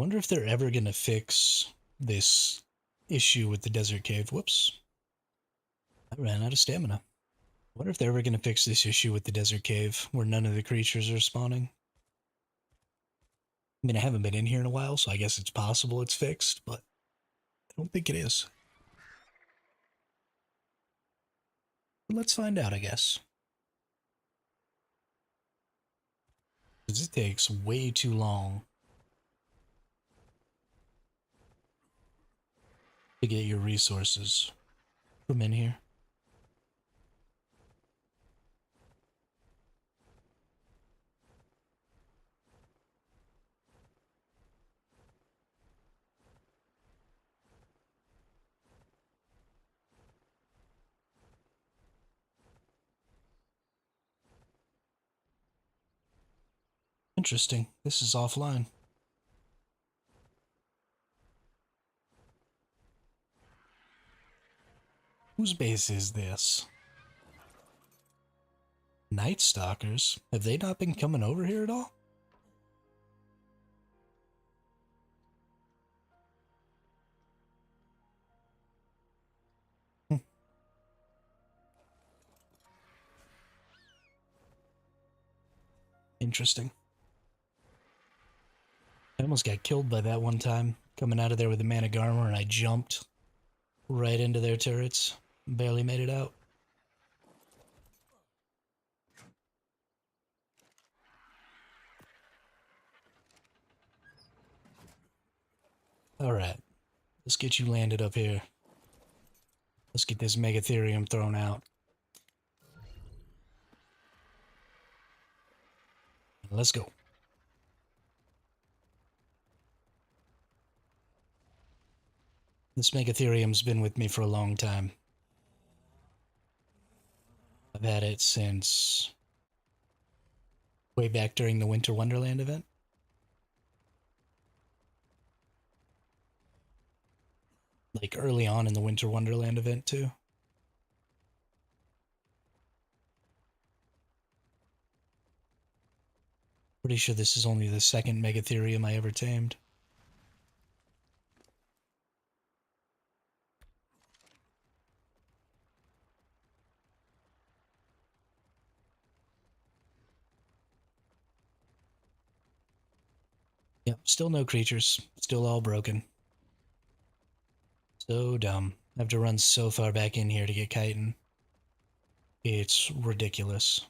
Wonder if they're ever gonna fix this issue with the desert cave. Whoops. I ran out of stamina. Wonder if they're ever gonna fix this issue with the desert cave where none of the creatures are spawning. I mean, I haven't been in here in a while, so I guess it's possible it's fixed, but I don't think it is. But let's find out, I guess. Because it takes way too long to get your resources from in here. Interesting. This is offline. Whose base is this? Night Stalkers? Have they not been coming over here at all? Hmm. Interesting. I almost got killed by that one time, coming out of there with the man of armor, and I jumped right into their turrets. Barely made it out. Alright, let's get you landed up here. Let's get this Megatherium thrown out. Let's go. This Megatherium's been with me for a long time. I've had it since way back during the Winter Wonderland event. Like early on in the Winter Wonderland event, too. Pretty sure this is only the second Megatherium I ever tamed. Yep, still no creatures. Still all broken. So dumb. I have to run so far back in here to get chitin. It's ridiculous.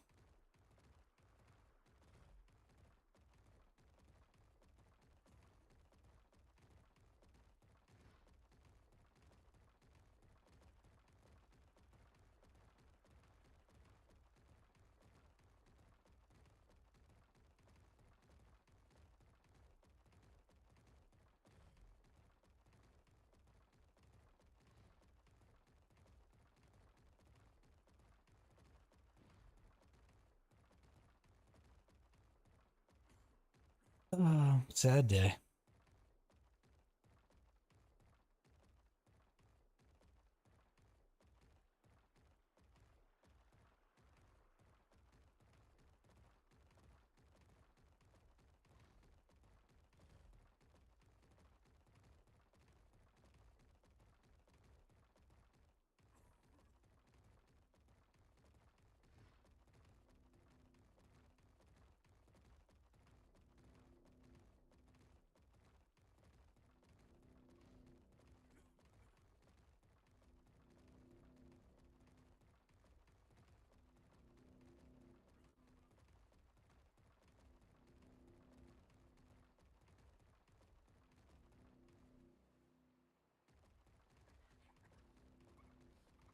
Oh, sad day.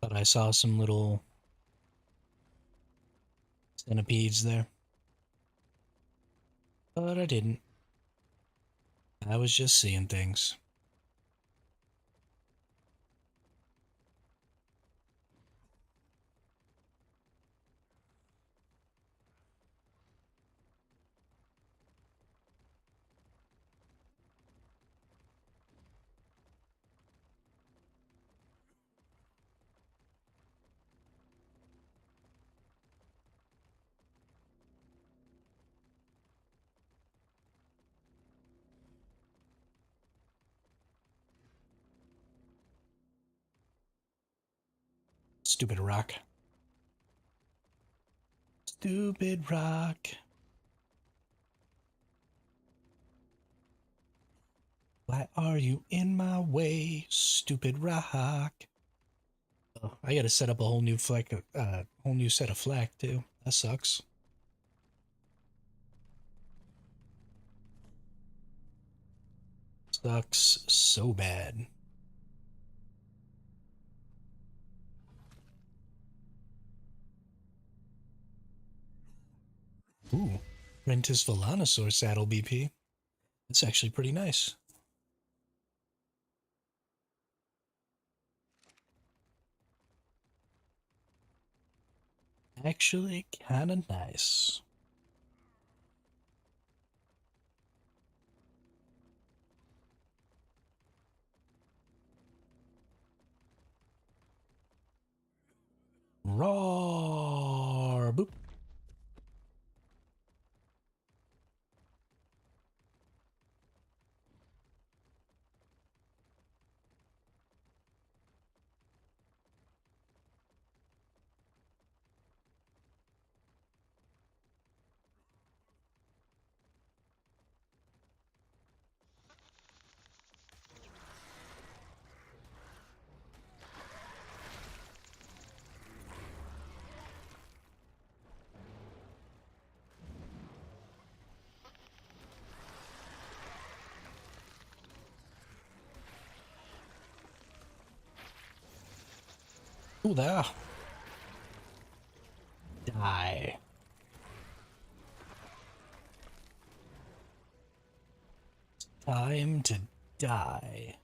Thought I saw some little centipedes there. But I didn't. I was just seeing things. Stupid rock. Stupid rock. Why are you in my way, stupid rock? Oh, I gotta set up a whole new whole new set of flak too. That sucks. Sucks so bad. Ooh, Rentis Volanosaur saddle BP. That's actually pretty nice. Actually, kind of nice. Roar! Boop. Ooh, there. Die. Time to die.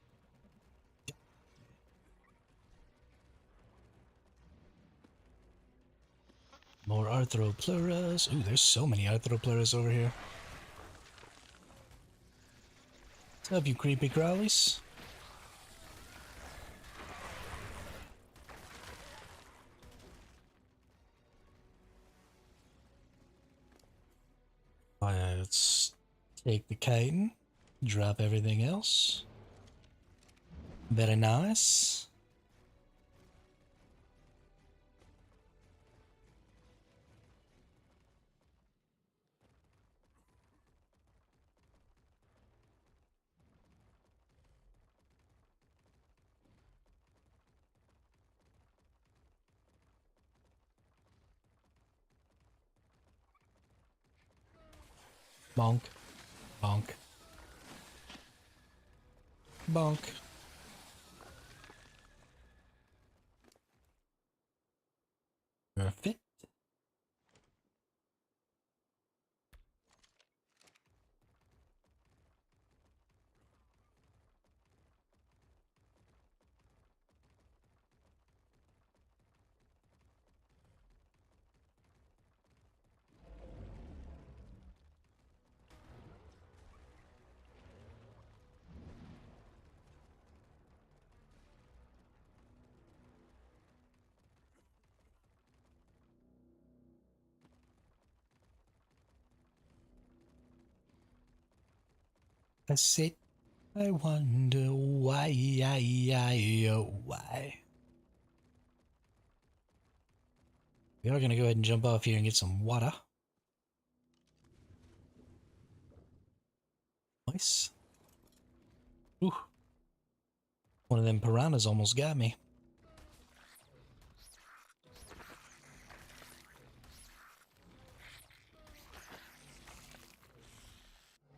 More Arthropleurus. Ooh, there's so many Arthropleurus over here. What's up, you creepy crawlies? Let's take the chitin, drop everything else. Very nice. Bonk. Bonk. Bonk. Perfect. I sit, I wonder why, why. We are gonna go ahead and jump off here and get some water. Nice. Ooh. One of them piranhas almost got me.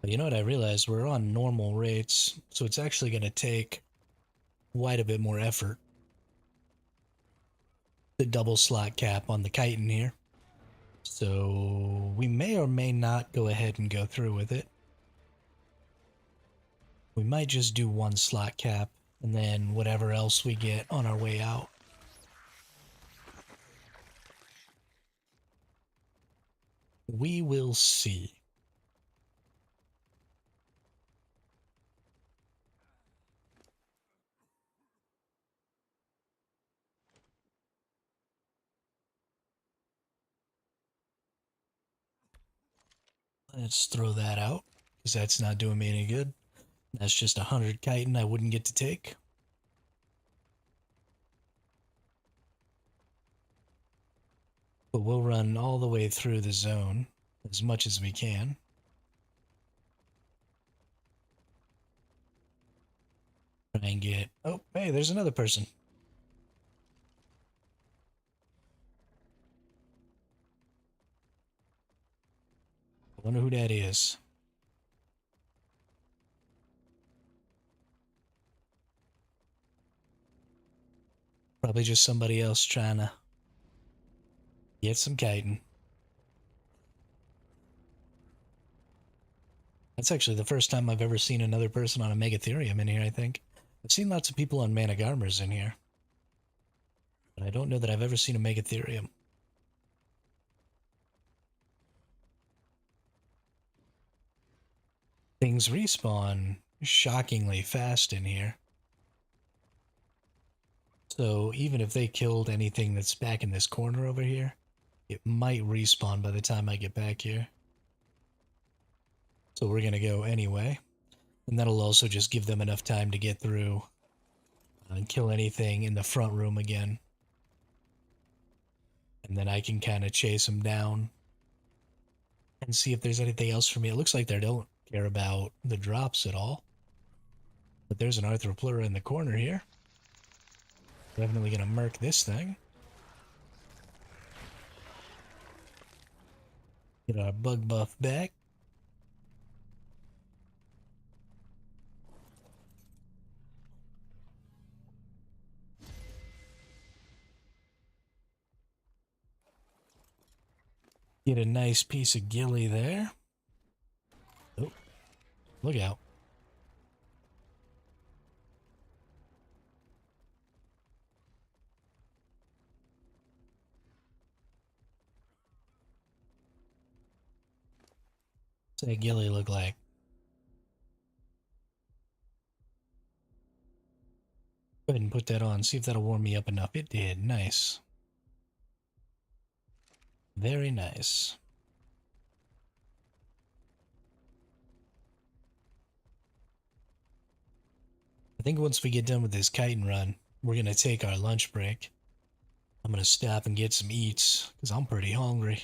But you know what I realized? We're on normal rates, so it's actually gonna take quite a bit more effort. The double slot cap on the chitin here. So we may or may not go ahead and go through with it. We might just do one slot cap and then whatever else we get on our way out. We will see. Let's throw that out because that's not doing me any good. That's just 100 chitin I wouldn't get to take. But we'll run all the way through the zone as much as we can. Try and get... Oh, hey, there's another person. I wonder who that is. Probably just somebody else trying to get some chitin. That's actually the first time I've ever seen another person on a Megatherium in here, I think. I've seen lots of people on Managarmers in here. But I don't know that I've ever seen a Megatherium. Things respawn shockingly fast in here. So even if they killed anything that's back in this corner over here, it might respawn by the time I get back here. So we're going to go anyway. And that'll also just give them enough time to get through and kill anything in the front room again. And then I can kind of chase them down and see if there's anything else for me. It looks like they don't care about the drops at all. But there's an Arthroplura in the corner here. Definitely going to murk this thing. Get our bug buff back. Get a nice piece of gilly there. Oh, look out. What's that gilly look like? Go ahead and put that on. See if that'll warm me up enough. It did. Nice. Very nice. I think once we get done with this chitin run, we're going to take our lunch break. I'm going to stop and get some eats because I'm pretty hungry.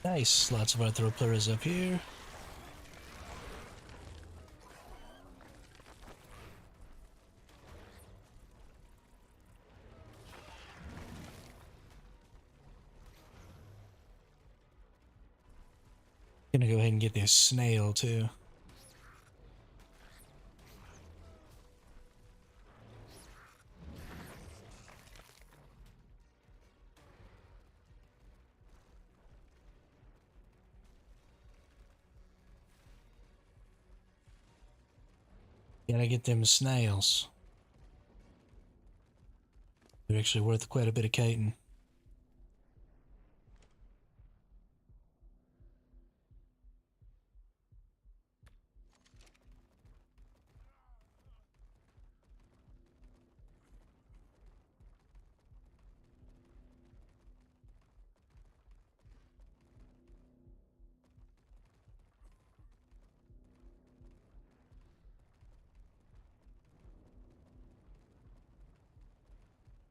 Nice. Lots of Arthropluras up here. Gonna go ahead and get this snail too. Gotta get them snails. They're actually worth quite a bit of chitin.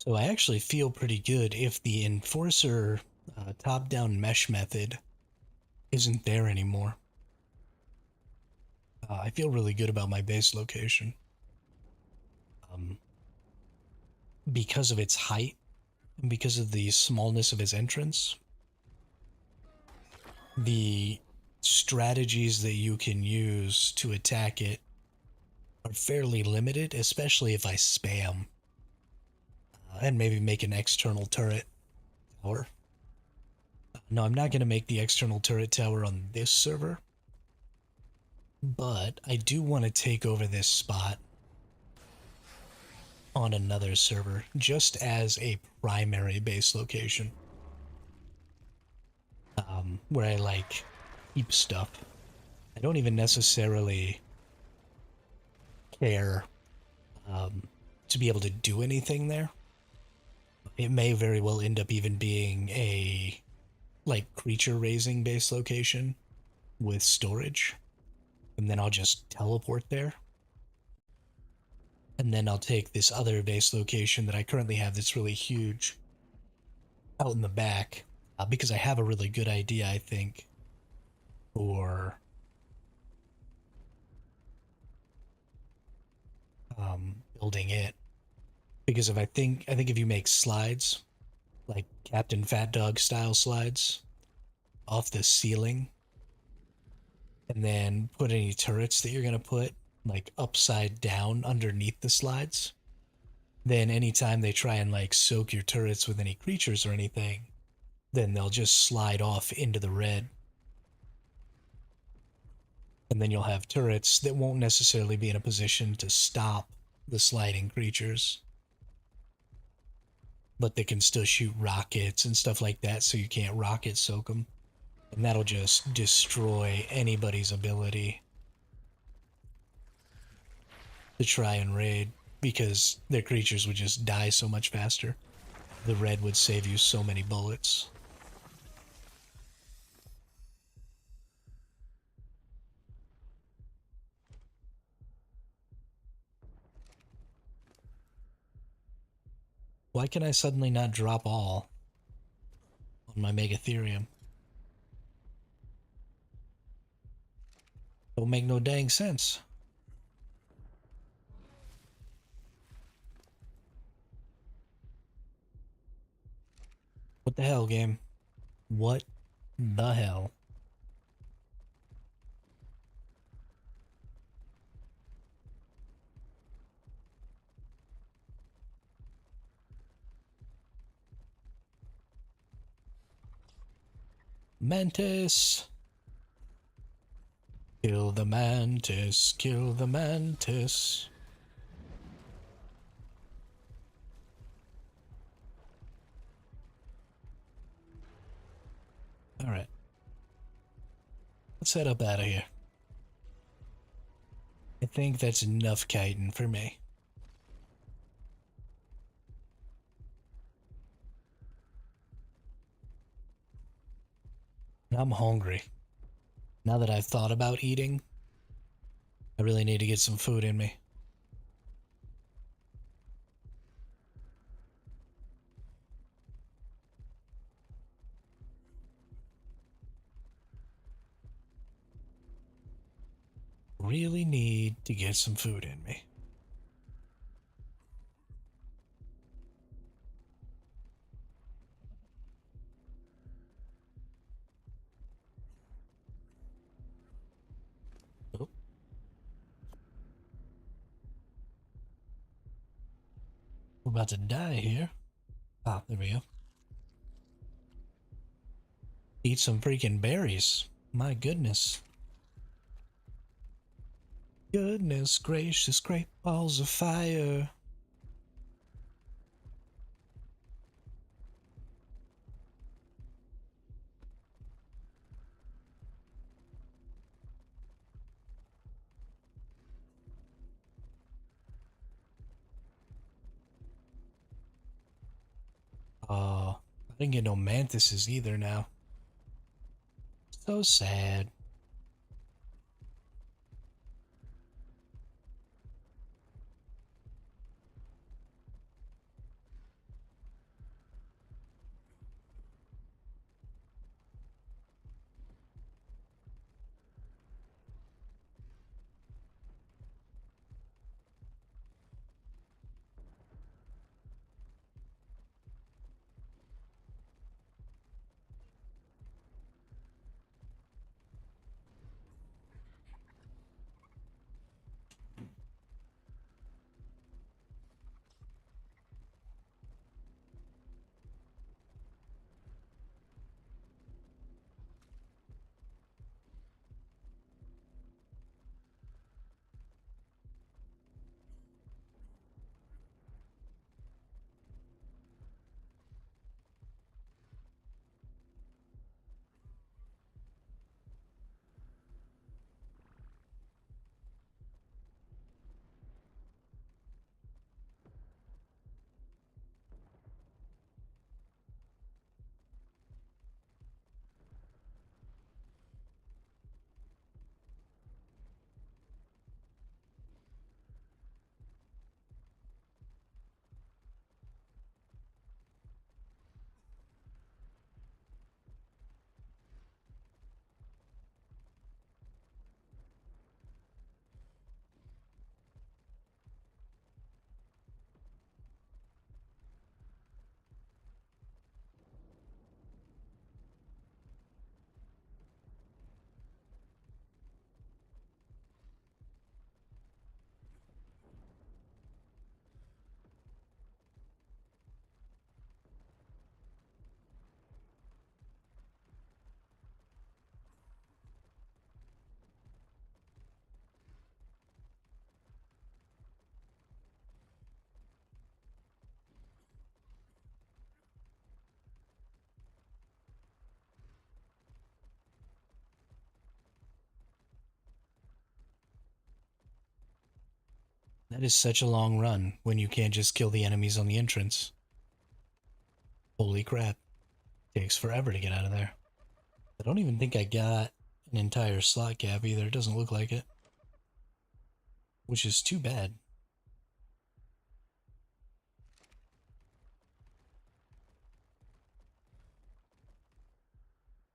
So I actually feel pretty good if the Enforcer top-down mesh method isn't there anymore. I feel really good about my base location. Because of its height, and because of the smallness of its entrance, the strategies that you can use to attack it are fairly limited, especially if I spam. And maybe make an external turret tower. No, I'm not going to make the external turret tower on this server. But I do want to take over this spot on another server, just as a primary base location. Where I, like, keep stuff. I don't even necessarily care to be able to do anything there. It may very well end up even being a like creature raising base location with storage, and then I'll just teleport there. And then I'll take this other base location that I currently have that's really huge out in the back, because I have a really good idea, I think, for building it. Because if I think if you make slides, like Captain Fat Dog style slides, off the ceiling, and then put any turrets that you're gonna put like upside down underneath the slides, then anytime they try and like soak your turrets with any creatures or anything, then they'll just slide off into the red. And then you'll have turrets that won't necessarily be in a position to stop the sliding creatures, but they can still shoot rockets and stuff like that, so you can't rocket soak them. And that'll just destroy anybody's ability to try and raid, because their creatures would just die so much faster. The red would save you so many bullets. Why can I suddenly not drop all on my Megatherium? Don't make no dang sense. What the hell, game? What the hell? Mantis! Kill the mantis, kill the mantis. Alright. Let's head up out of here. I think that's enough kiting for me. I'm hungry. Now that I've thought about eating, I really need to get some food in me. Really need to get some food in me. Oh. We're about to die here. Ah, there we go. Eat some freaking berries. My goodness. Goodness gracious, great balls of fire. Oh, I didn't get no mantises either now. So sad. That is such a long run when you can't just kill the enemies on the entrance. Holy crap. Takes forever to get out of there. I don't even think I got an entire slot cap either. It doesn't look like it. Which is too bad.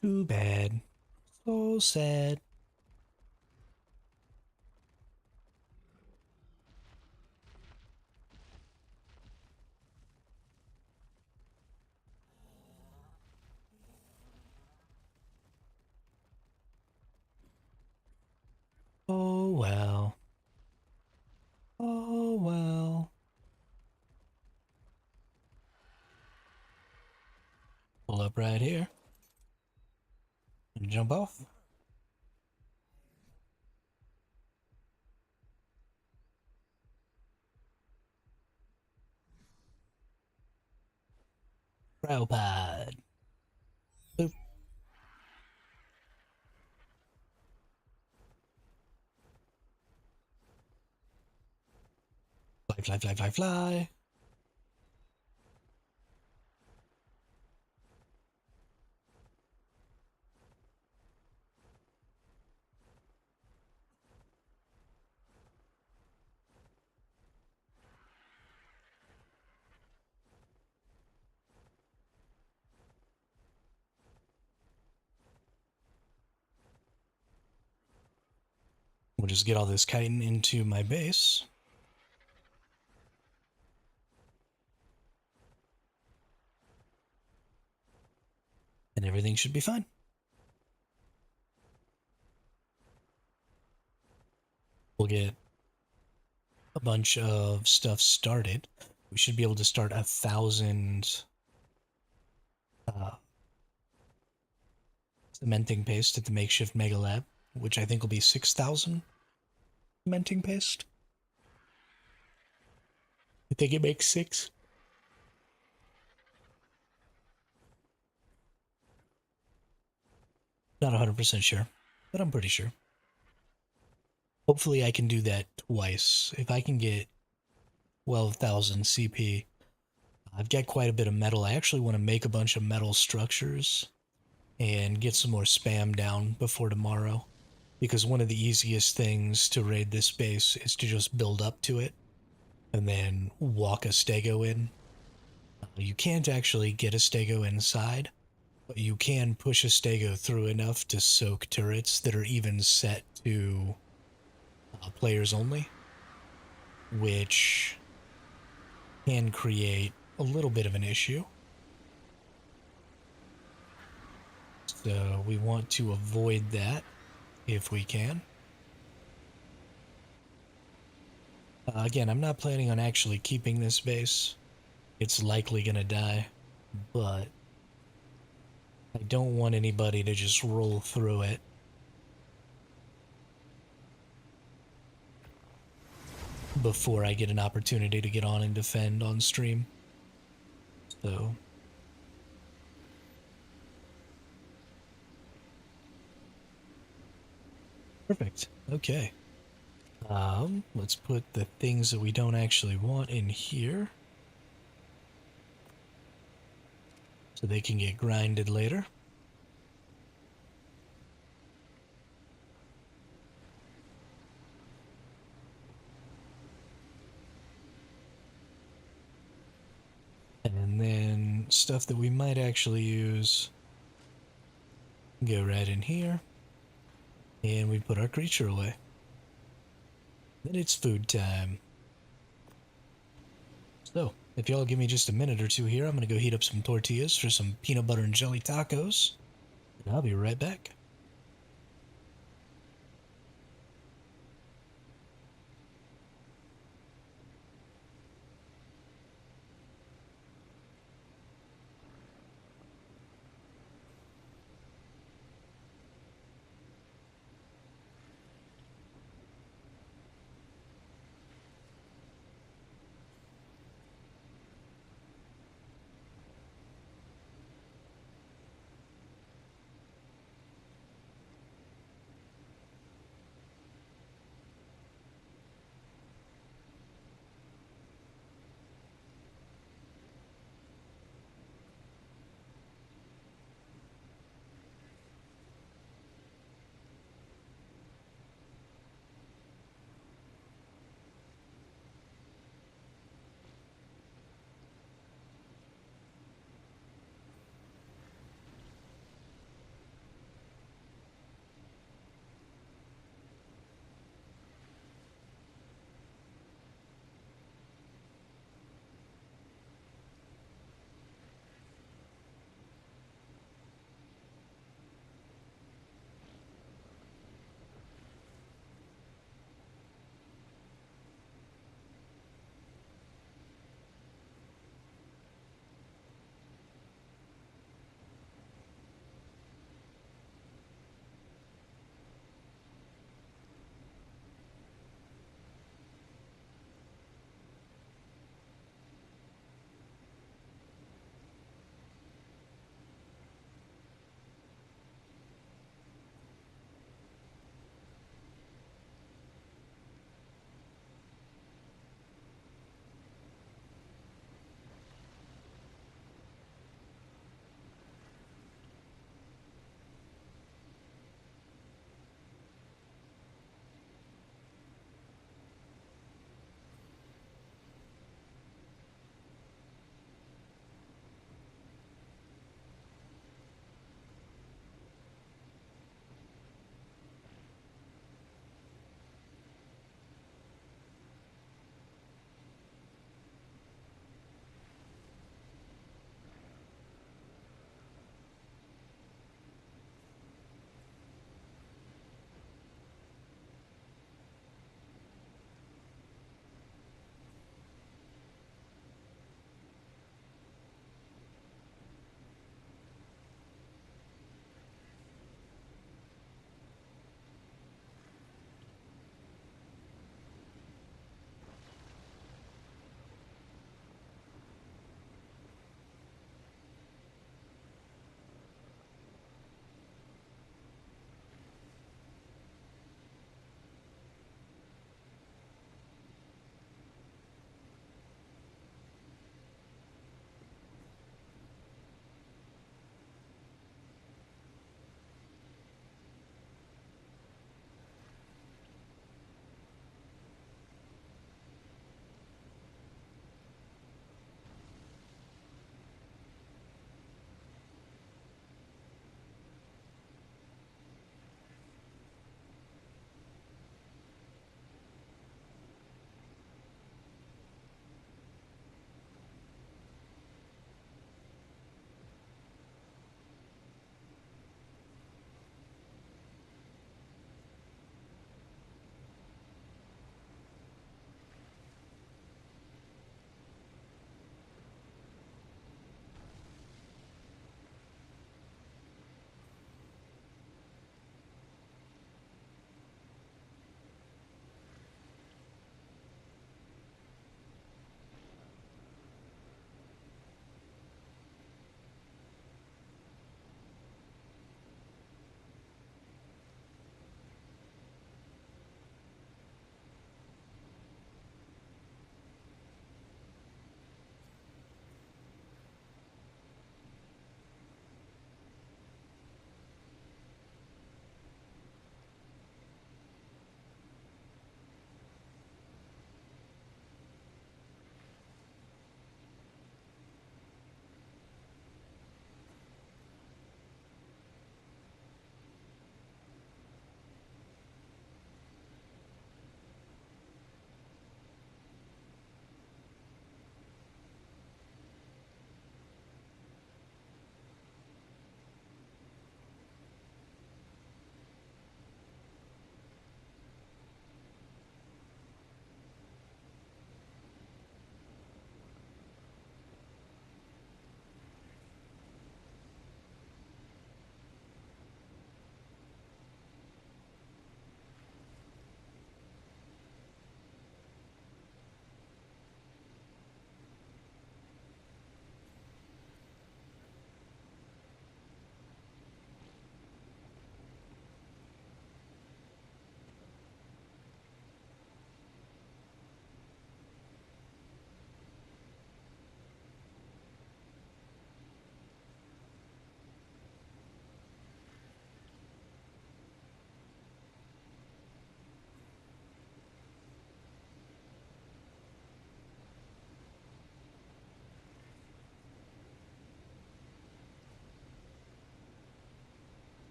Too bad. So sad. Oh well. Oh well. Pull up right here. And jump off. Cryopod. Boop. Fly, fly, fly, fly, fly. We'll just get all this chitin into my base. And everything should be fine. We'll get a bunch of stuff started. We should be able to start 1,000 cementing paste at the makeshift mega lab, which I think will be 6,000 cementing paste. I think it makes 6. Not 100% sure, but I'm pretty sure. Hopefully I can do that twice. If I can get 12,000 CP, I've got quite a bit of metal. I actually want to make a bunch of metal structures and get some more spam down before tomorrow. Because one of the easiest things to raid this base is to just build up to it and then walk a stego in. You can't actually get a stego inside, but you can push a stego through enough to soak turrets that are even set to players only, which can create a little bit of an issue. So we want to avoid that if we can. Again, I'm not planning on actually keeping this base. It's likely going to die, but I don't want anybody to just roll through it. Before I get an opportunity to get on and defend on stream. So perfect. Okay. Let's put the things that we don't actually want in here so they can get grinded later. And then stuff that we might actually use, go right in here. And we put our creature away. Then it's food time. So, if y'all give me just a minute or two here, I'm going to go heat up some tortillas for some peanut butter and jelly tacos. And I'll be right back.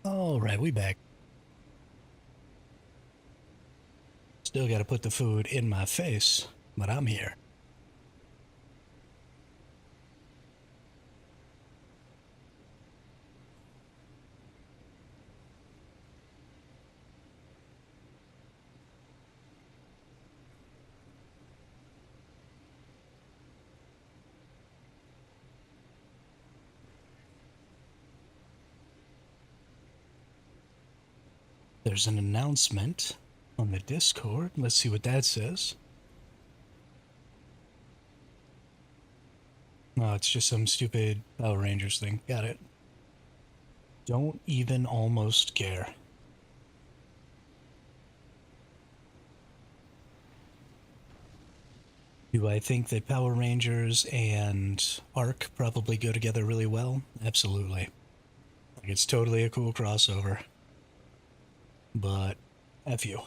All right, we back. Still got to put the food in my face, but I'm here. There's an announcement on the Discord. Let's see what that says. Oh, it's just some stupid Power Rangers thing. Got it. Don't even almost care. Do I think that Power Rangers and ARK probably go together really well? Absolutely. Like, it's totally a cool crossover. But F you.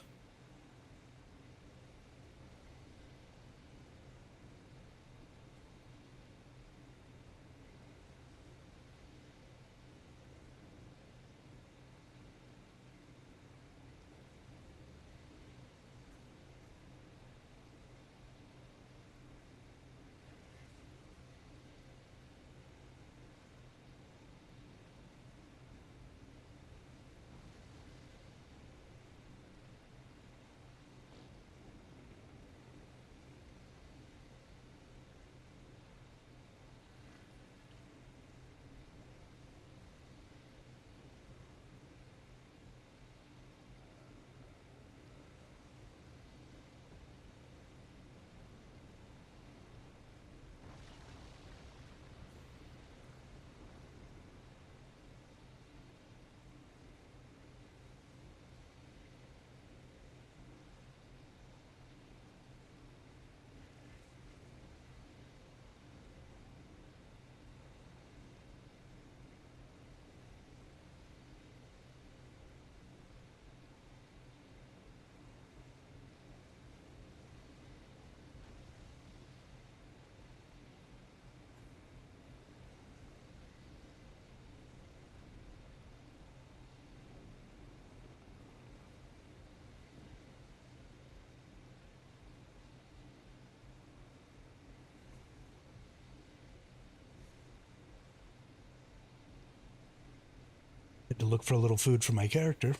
Had to look for a little food for my character.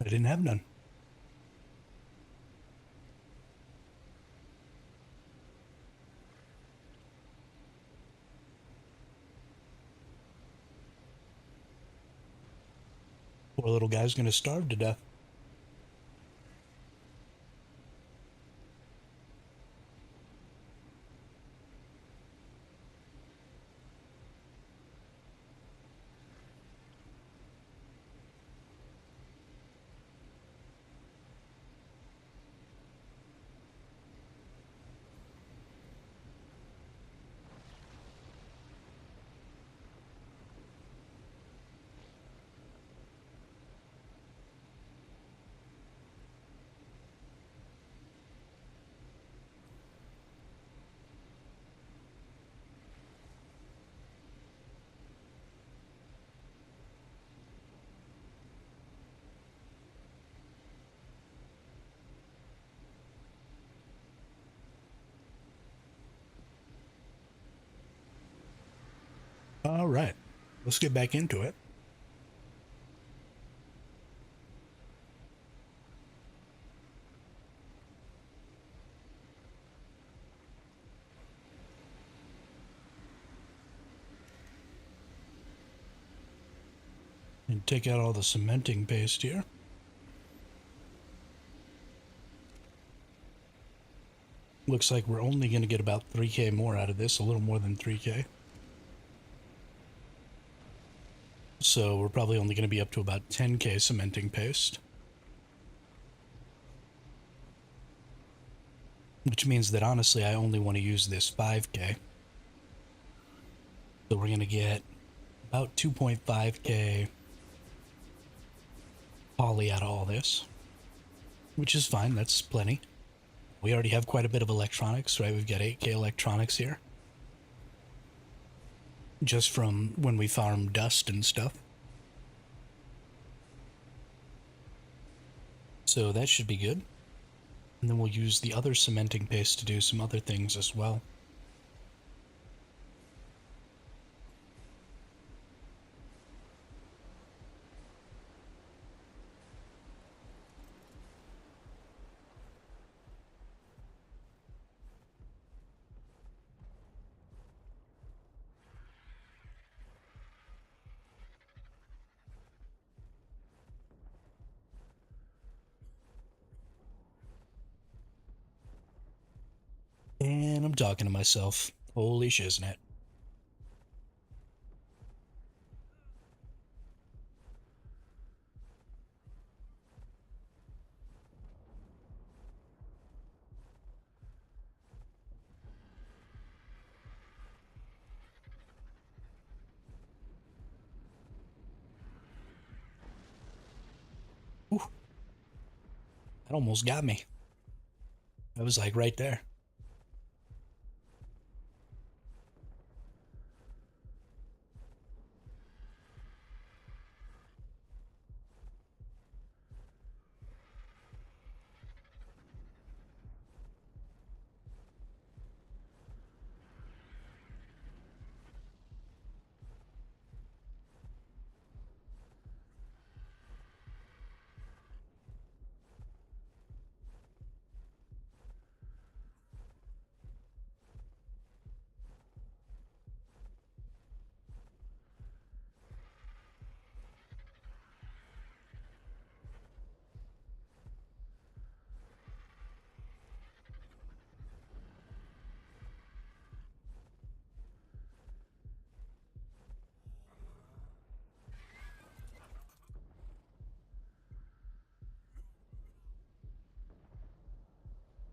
I didn't have none. Poor little guy's gonna starve to death. All right, let's get back into it. And take out all the cementing paste here. Looks like we're only going to get about 3k more out of this, a little more than 3k. So we're probably only going to be up to about 10k cementing paste. Which means that honestly I only want to use this 5k. So we're going to get about 2.5k poly out of all this. Which is fine, that's plenty. We already have quite a bit of electronics, right? We've got 8k electronics here. Just from when we farm dust and stuff. So that should be good. And then we'll use the other cementing paste to do some other things as well. And I'm talking to myself. Holy shiznit. Ooh, that almost got me. I was like right there.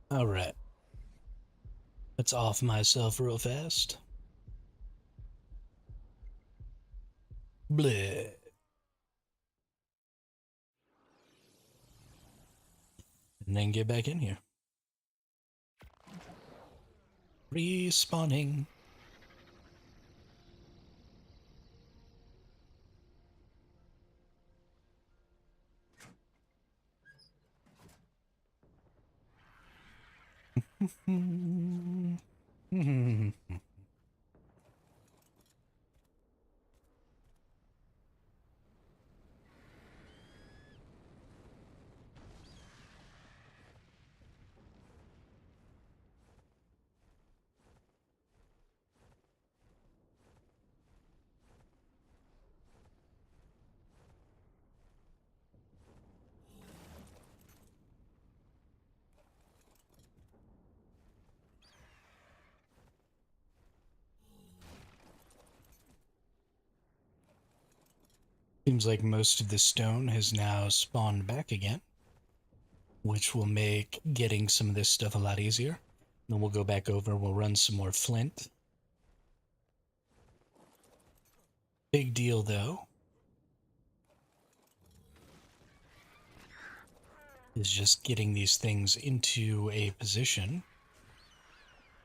All right. Let's off myself real fast. Bleh. And then get back in here. Respawning. Seems like most of the stone has now spawned back again, which will make getting some of this stuff a lot easier. Then we'll go back over, we'll run some more flint. Big deal though is just getting these things into a position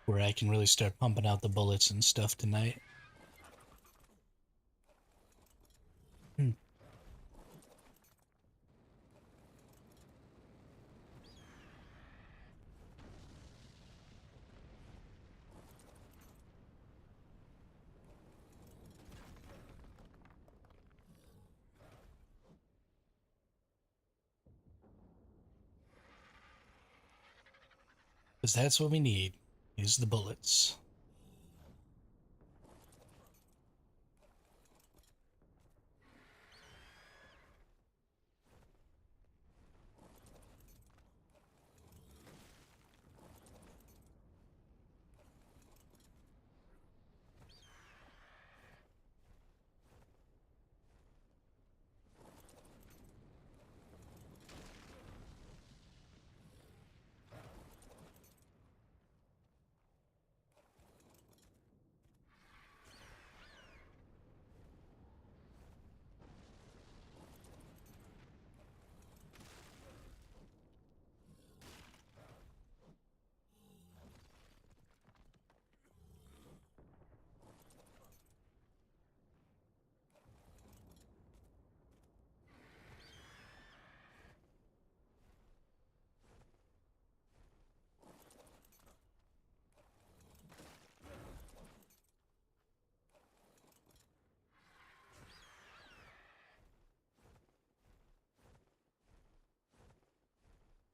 where I can really start pumping out the bullets and stuff tonight. Because that's what we need, is the bullets.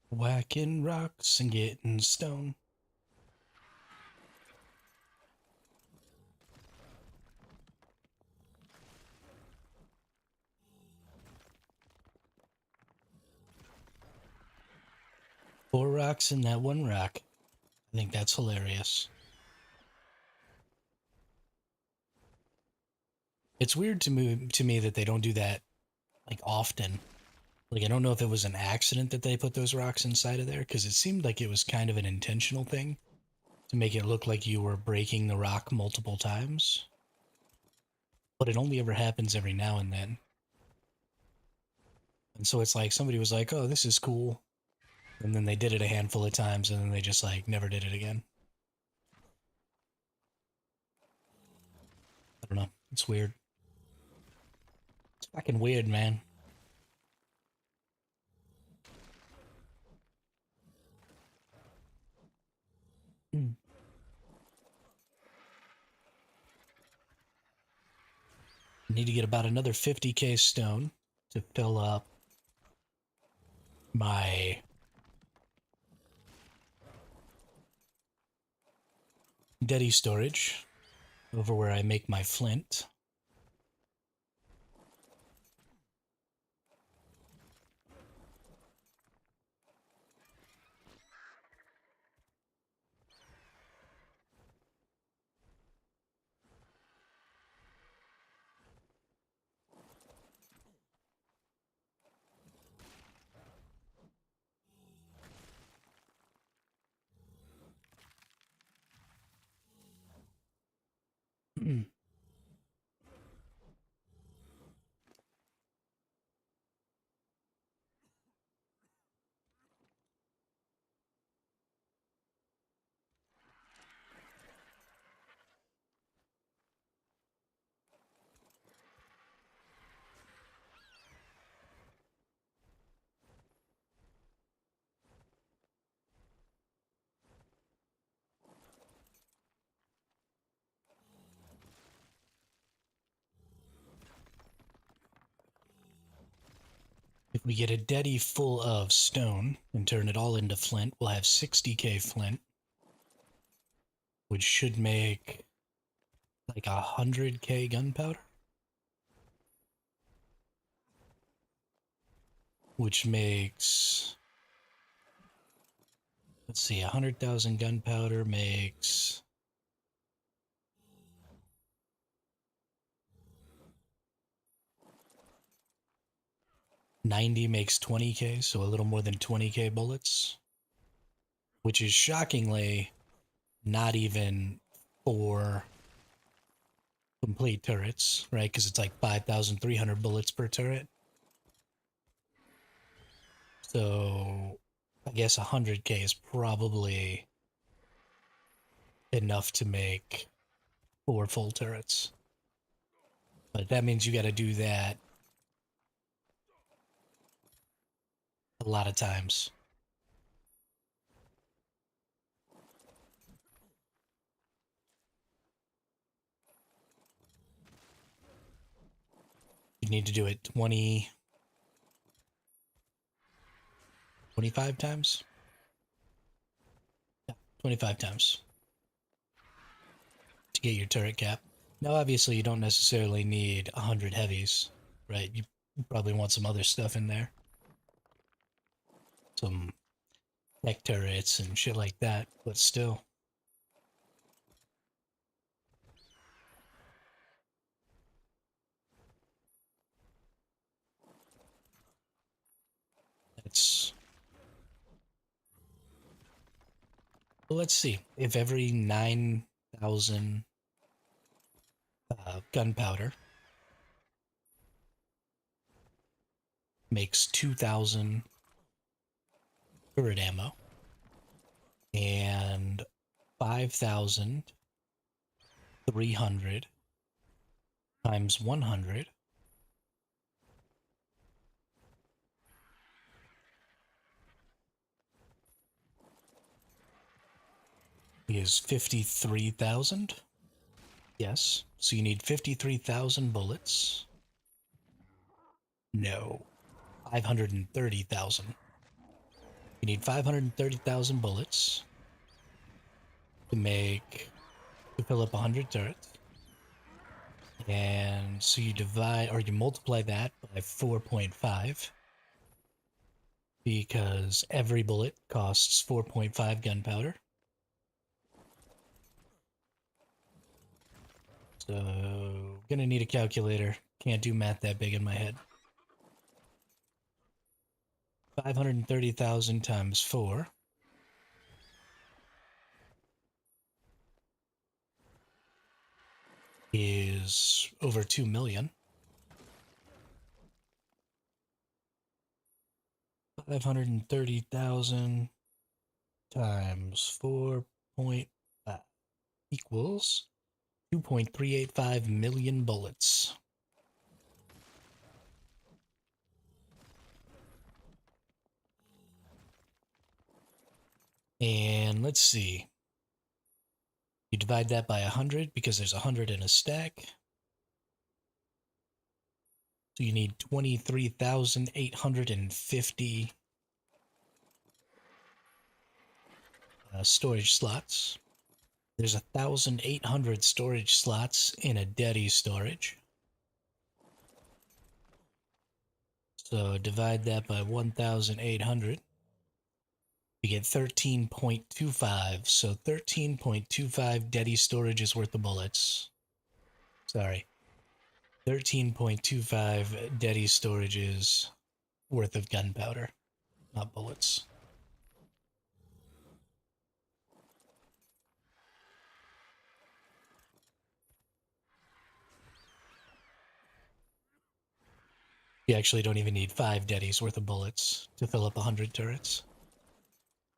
Whacking rocks and getting stone. Four rocks in that one rock. I think that's hilarious. It's weird to me that they don't do that like often. Like I don't know if it was an accident that they put those rocks inside of there because it seemed like it was kind of an intentional thing to make it look like you were breaking the rock multiple times. But it only ever happens every now and then. And so it's like somebody was like, "Oh, this is cool." And then they did it a handful of times and then they just like never did it again. I don't know. It's weird. It's fucking weird, man. Hmm. Need to get about another 50k stone to fill up my Deddy storage over where I make my flint. If we get a Deddy full of stone and turn it all into flint, we'll have 60k flint, which should make like 100k gunpowder, which makes, let's see, 100,000 gunpowder makes 90 makes 20k, so a little more than 20k bullets, which is shockingly not even for complete turrets, right? Because it's like 5,300 bullets per turret. So I guess 100k is probably enough to make 4 full turrets. But that means you got to do that a lot of times. You need to do it 20, 25 times? Yeah, 25 times to get your turret cap. Now, obviously, you don't necessarily need 100 heavies, right? You probably want some other stuff in there. Some tech turrets and shit like that, but still. It's, well, let's see. If every 9,000 gunpowder makes 2,000 turret ammo and 5,300 times 100 is 53,000. Yes. So you need 53,000 bullets. No. 530,000. You need 530,000 bullets to fill up 100 turrets. And so you divide, or you multiply that by 4.5, because every bullet costs 4.5 gunpowder. So, gonna need a calculator. Can't do math that big in my head. 530,000 times 4 is over 2 million. 530,000 times 4.5 equals 2.385 million bullets. And let's see. You divide that by 100 because there's 100 in a stack. So you need 23,850 storage slots. There's 1,800 storage slots in a Dedi storage. So divide that by 1,800. You get 13.25. So 13.25 Dedi storages worth of bullets. Sorry. 13.25 Dedi storages worth of gunpowder, not bullets. You actually don't even need 5 Dedis worth of bullets to fill up 100 turrets.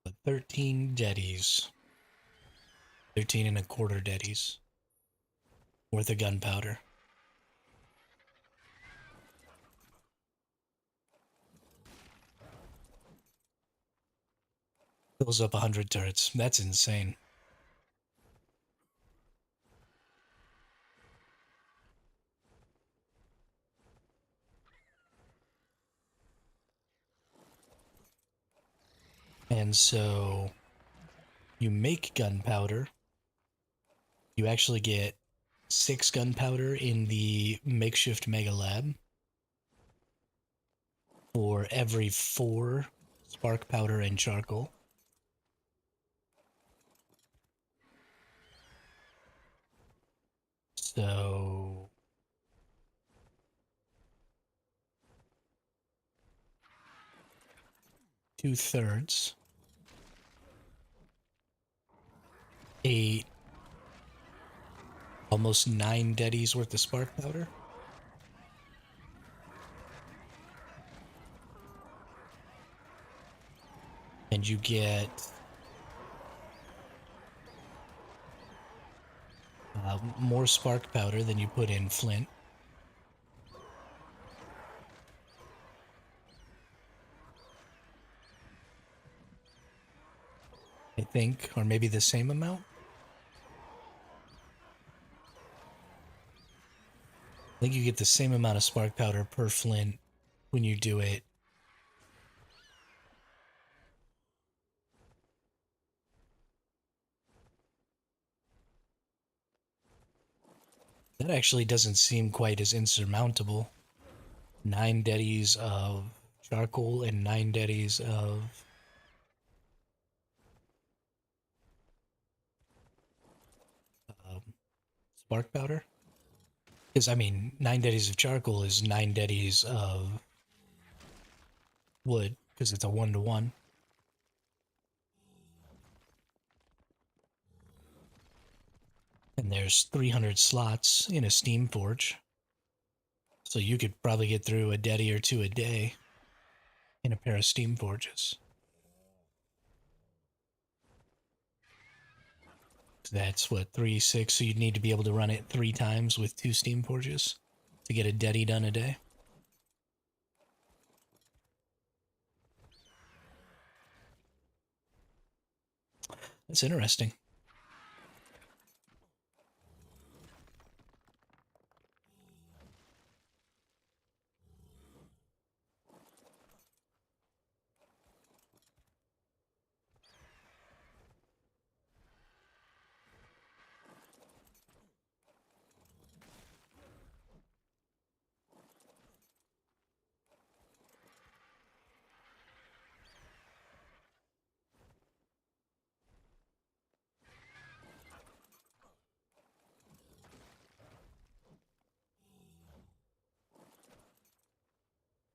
But 13 Dedis, 13 and a quarter Dedis worth of gunpowder. Fills up 100 turrets. That's insane. And so you make gunpowder. You actually get 6 gunpowder in the makeshift mega lab for every 4 spark powder and charcoal. So 2/3, 8, almost 9 Dedis worth of spark powder. And you get more spark powder than you put in flint. I think, or maybe the same amount. I think you get the same amount of spark powder per flint when you do it. That actually doesn't seem quite as insurmountable. 9 Dedis of charcoal and 9 Dedis of spark powder. Because, I mean, 9 Dedis of charcoal is 9 Dedis of wood, because it's a 1-to-1. And there's 300 slots in a steam forge. So you could probably get through a Dedi or 2 a day in a pair of steam forges. That's what, 3, 6, so you'd need to be able to run it 3 times with 2 steam forges to get a Dedi done a day. That's interesting.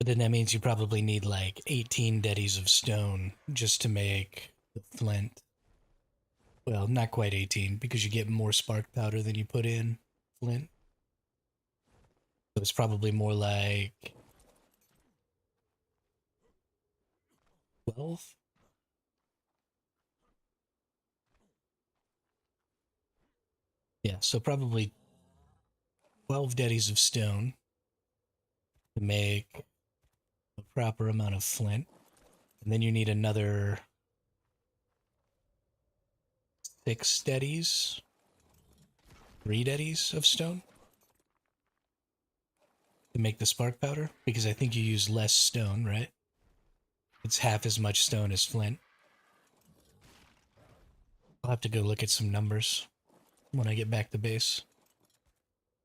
But then that means you probably need like 18 deddies of stone just to make the flint. Well, not quite 18 because you get more spark powder than you put in flint. So it's probably more like 12. Yeah, so probably 12 deddies of stone to make a proper amount of flint. And then you need another 6 deddies, 3 deddies of stone to make the spark powder because I think you use less stone, right? It's half as much stone as flint. I'll have to go look at some numbers when I get back to base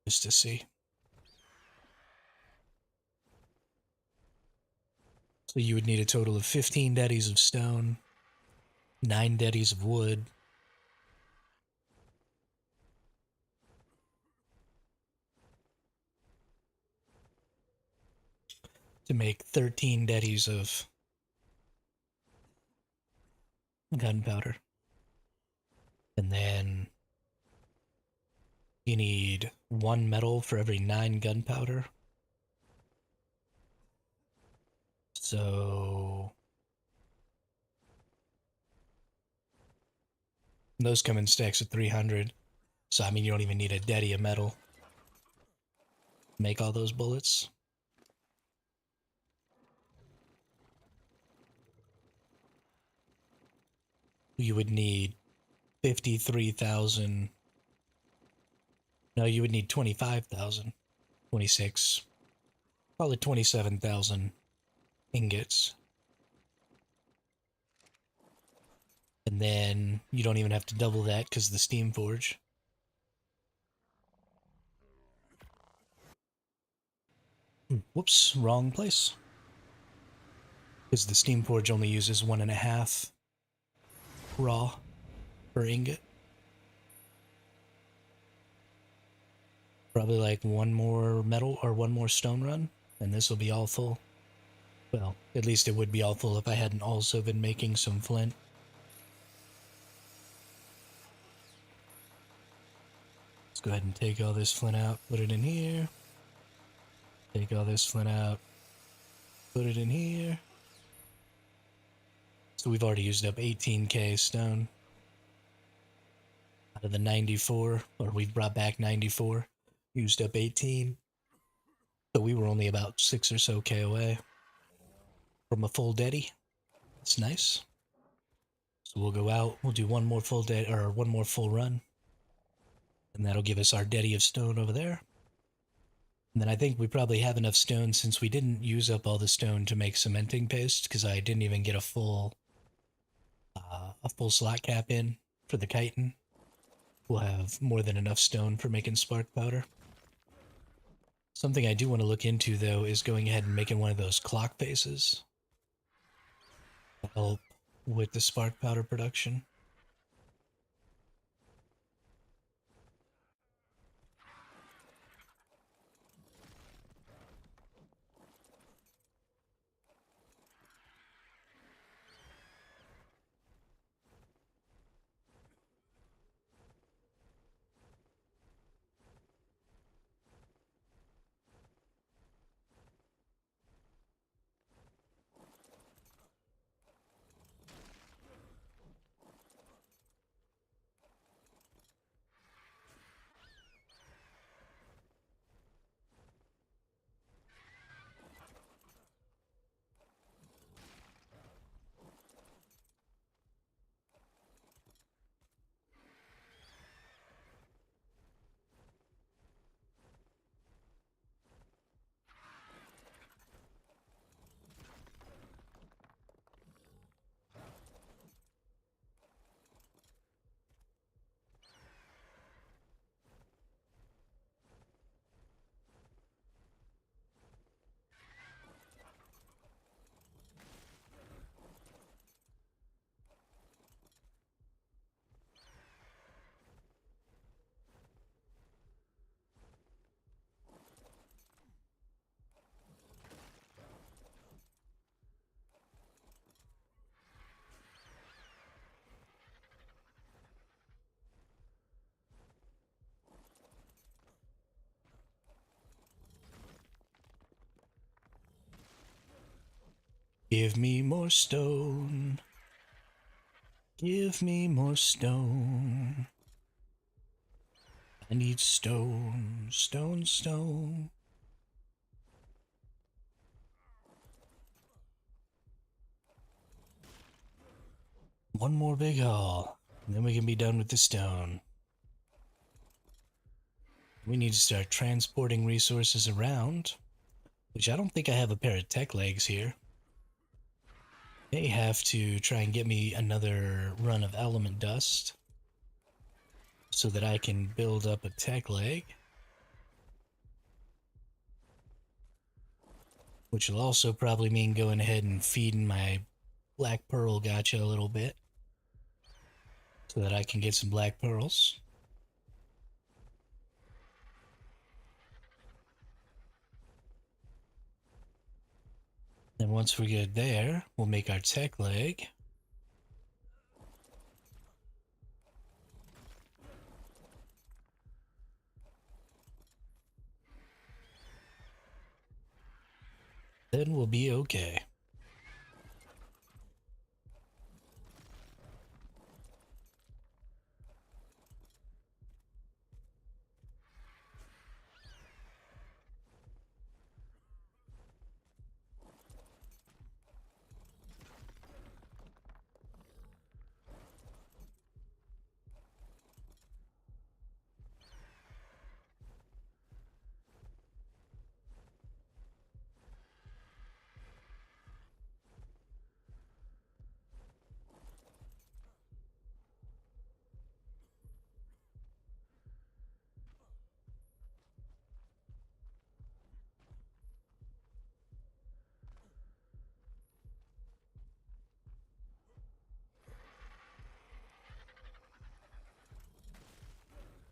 just to see. So you would need a total of 15 deddies of stone, 9 deddies of wood, to make 13 deddies of gunpowder. And then you need 1 metal for every 9 gunpowder. So those come in stacks of 300. So I mean you don't even need a deddy of metal to make all those bullets. You would need 53,000. No, you would need 25,000. 26. Probably 27,000 ingots. And then you don't even have to double that because the Steam Forge. Whoops, wrong place. Because the Steam Forge only uses 1.5 raw per ingot. Probably like 1 more metal or 1 more stone run, and this will be all full. Well, at least it would be all full if I hadn't also been making some flint. Let's go ahead and take all this flint out, put it in here. Take all this flint out, put it in here. So we've already used up 18k stone out of the 94, or we've brought back 94, used up 18. So we were only about 6 or so k away from a full deddy. It's nice. So we'll go out, we'll do 1 more full day or 1 more full run. And that'll give us our deddy of stone over there. And then I think we probably have enough stone since we didn't use up all the stone to make cementing paste because I didn't even get a full slot cap in for the chitin. We'll have more than enough stone for making spark powder. Something I do want to look into though is going ahead and making one of those clock faces to help with the spark powder production. Give me more stone. Give me more stone. I need stone, stone, stone. One more big haul, and then we can be done with the stone. We need to start transporting resources around, which I don't think I have a pair of tech legs here. May have to try and get me another run of element dust so that I can build up a tech leg, which will also probably mean going ahead and feeding my black pearl gacha a little bit so that I can get some black pearls. And once we get there, we'll make our tech leg. Then we'll be okay.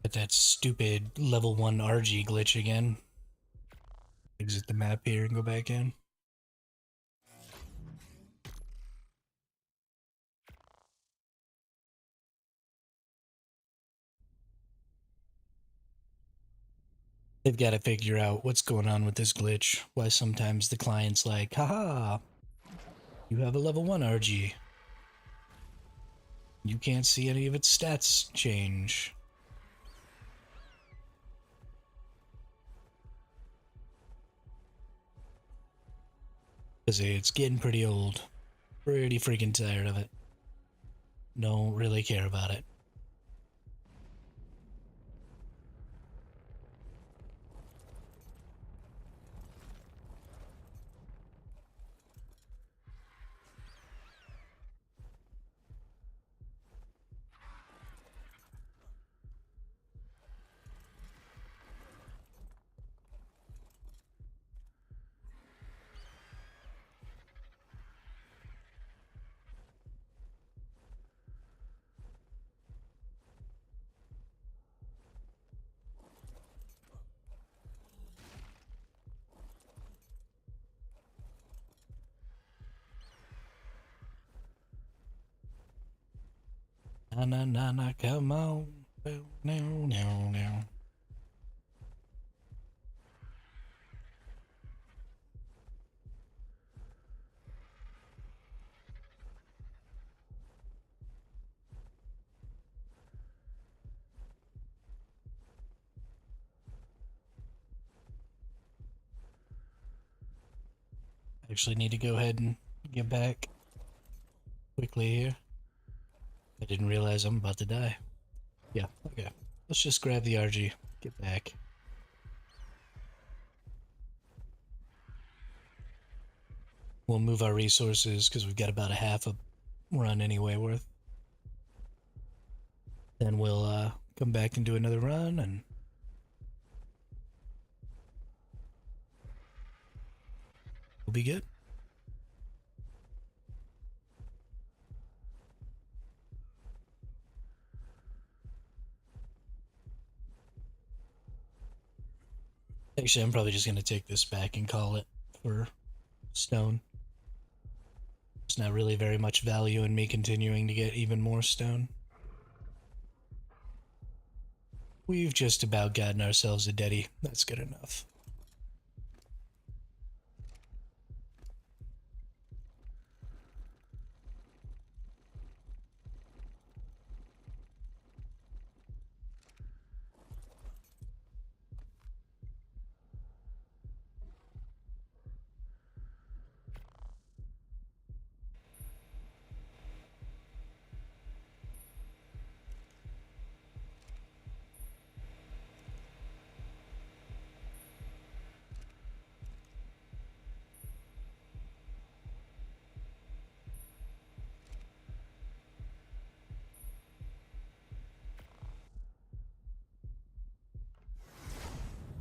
But that stupid level 1 RG glitch again. Exit the map here and go back in. They've got to figure out what's going on with this glitch. Why sometimes the client's like, haha, you have a level 1 RG. You can't see any of its stats change. Because it's getting pretty old. Pretty freaking tired of it. Don't really care about it. Na na na na, come on. No, no, no. Actually need to go ahead and get back quickly here. I didn't realize I'm about to die. Yeah, okay. Let's just grab the RG. Get back. We'll move our resources because we've got about a half a run anyway worth. Then we'll come back and do another run and we'll be good. Actually, I'm probably just going to take this back and call it for stone. There's not really very much value in me continuing to get even more stone. We've just about gotten ourselves a Deddy. That's good enough.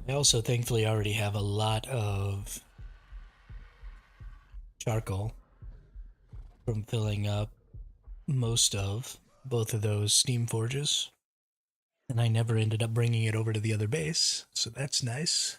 I also thankfully already have a lot of charcoal from filling up most of both of those steam forges. And I never ended up bringing it over to the other base, so that's nice.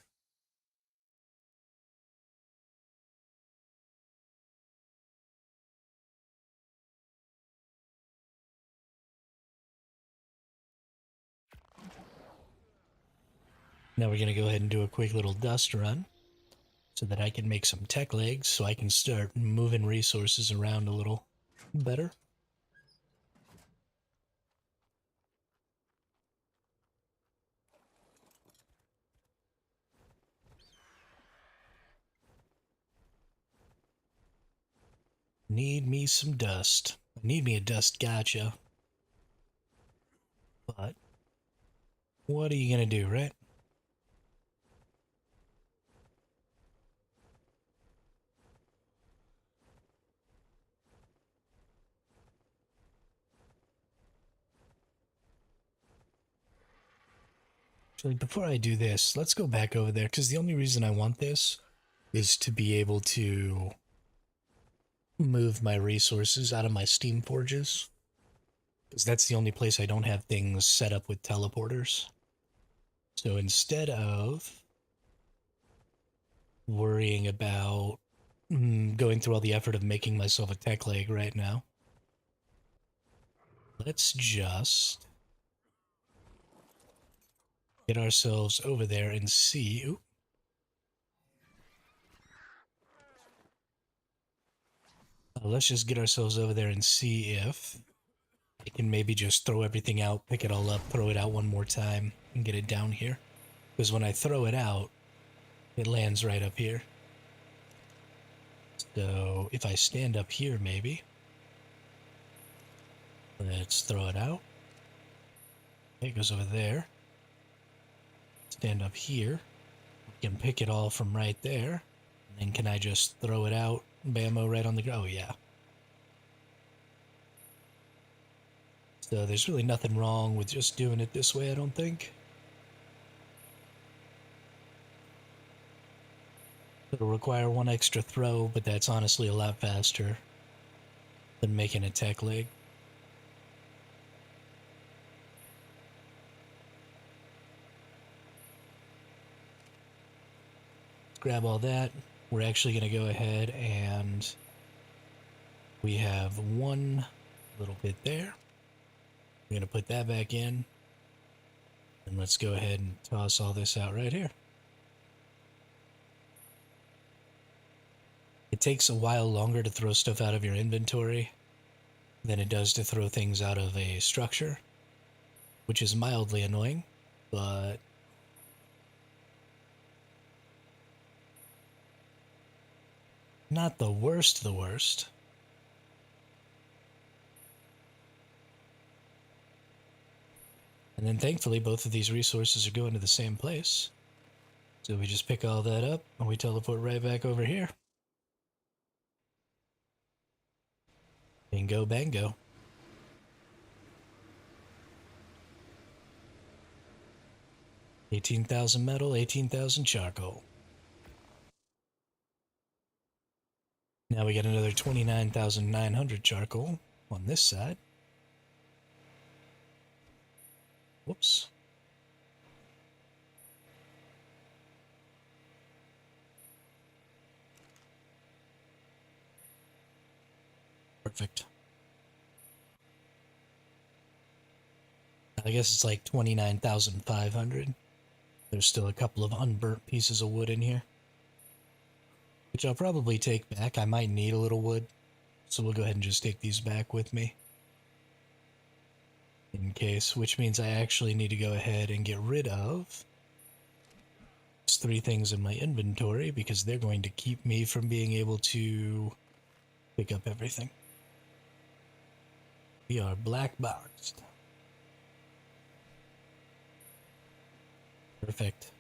Now we're going to go ahead and do a quick little dust run so that I can make some tech legs so I can start moving resources around a little better. Need me some dust. Need me a dust gotcha. But what are you going to do, right? Actually, before I do this, let's go back over there because the only reason I want this is to be able to move my resources out of my steam forges. Because that's the only place I don't have things set up with teleporters. So instead of worrying about going through all the effort of making myself a tech leg right now, let's just get ourselves over there and see. Ooh, let's just get ourselves over there and see if I can maybe just throw everything out, pick it all up, throw it out one more time, and get it down here. Because when I throw it out, it lands right up here. So if I stand up here, maybe. Let's throw it out. It goes over there. Stand up here. We can pick it all from right there. And then can I just throw it out? Bammo right on the ground. Oh, yeah. So there's really nothing wrong with just doing it this way, I don't think. It'll require one extra throw, but that's honestly a lot faster than making a tech leg. Grab all that. We're actually going to go ahead and we have one little bit there. We're going to put that back in. And let's go ahead and toss all this out right here. It takes a while longer to throw stuff out of your inventory than it does to throw things out of a structure, which is mildly annoying, but not the worst. And then thankfully both of these resources are going to the same place. So we just pick all that up and we teleport right back over here. Bingo bango. 18,000 metal, 18,000 charcoal. Now we got another 29,900 charcoal on this side. Whoops. Perfect. I guess it's like 29,500. There's still a couple of unburnt pieces of wood in here, which I'll probably take back. I might need a little wood, so we'll go ahead and just take these back with me in case, which means I actually need to go ahead and get rid of these 3 things in my inventory because they're going to keep me from being able to pick up everything. We are black boxed. Perfect.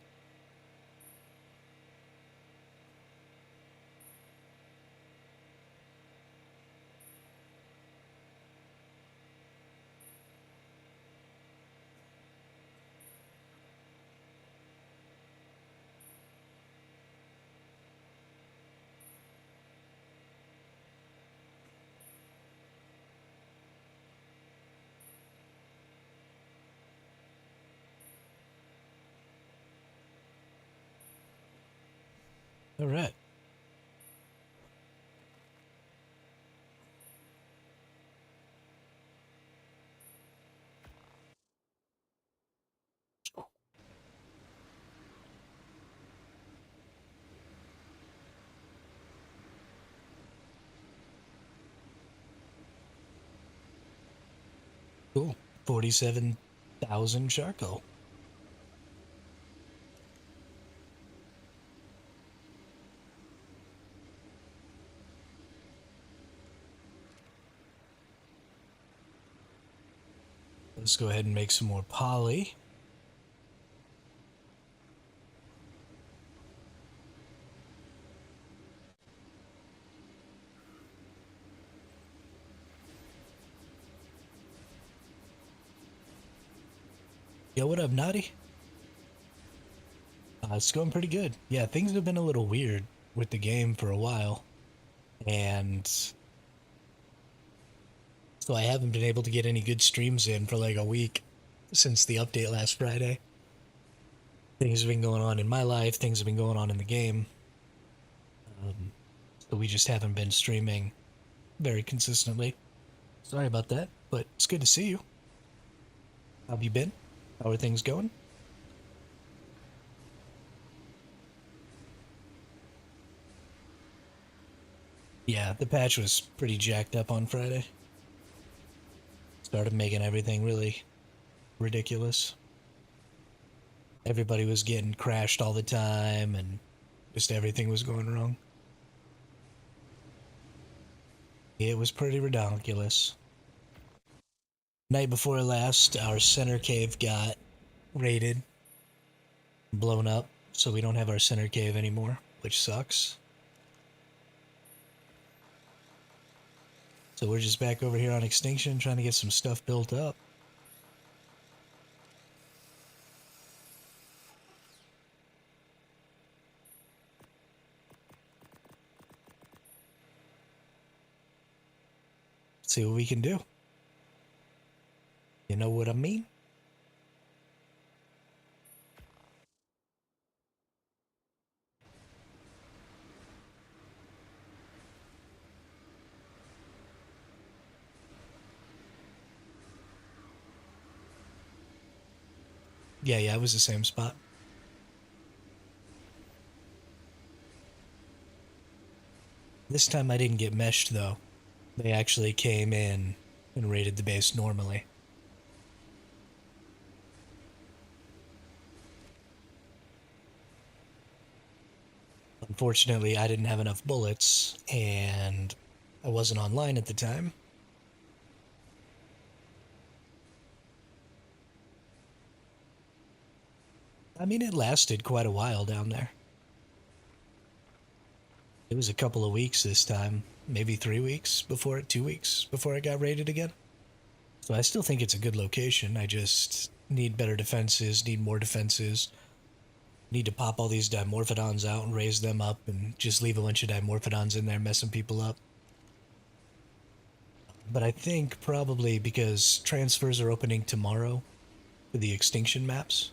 All right. Cool. 47,000 charcoal. Let's go ahead and make some more poly. Yo, what up, Naughty? It's going pretty good. Yeah, things have been a little weird with the game for a while. And so I haven't been able to get any good streams in for like a week since the update last Friday. Things have been going on in my life, things have been going on in the game. So we just haven't been streaming very consistently. Sorry about that, but it's good to see you. How have you been? How are things going? Yeah, the patch was pretty jacked up on Friday. Started making everything really ridiculous. Everybody was getting crashed all the time and just everything was going wrong. It was pretty ridiculous. Night before last, our center cave got raided, blown up, so we don't have our center cave anymore, which sucks. So we're just back over here on Extinction trying to get some stuff built up. See what we can do. You know what I mean? Yeah, it was the same spot. This time I didn't get meshed though. They actually came in and raided the base normally. Unfortunately, I didn't have enough bullets and I wasn't online at the time. I mean, it lasted quite a while down there. It was a couple of weeks this time, maybe 3 weeks before it, 2 weeks before I got raided again. So I still think it's a good location. I just need better defenses, need more defenses, need to pop all these dimorphodons out and raise them up and just leave a bunch of dimorphodons in there messing people up. But I think probably because transfers are opening tomorrow for the extinction maps,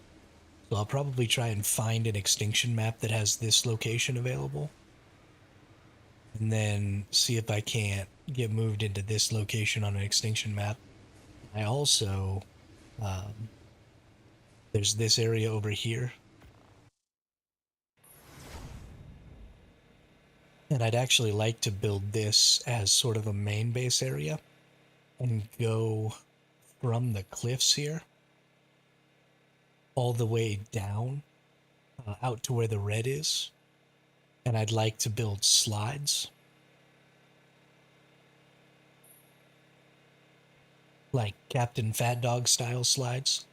so I'll probably try and find an extinction map that has this location available and then see if I can't get moved into this location on an extinction map. I also, there's this area over here, and I'd actually like to build this as sort of a main base area and go from the cliffs here all the way down out to where the red is. And I'd like to build slides, like Captain Fat Dog style slides.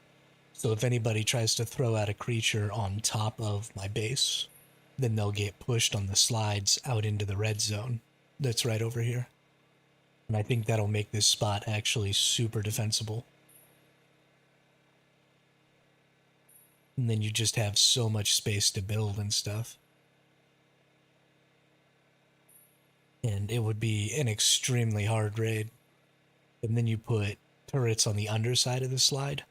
So if anybody tries to throw out a creature on top of my base, then they'll get pushed on the slides out into the red zone that's right over here. And I think that'll make this spot actually super defensible. And then you just have so much space to build and stuff. And it would be an extremely hard raid. And then you put turrets on the underside of the slide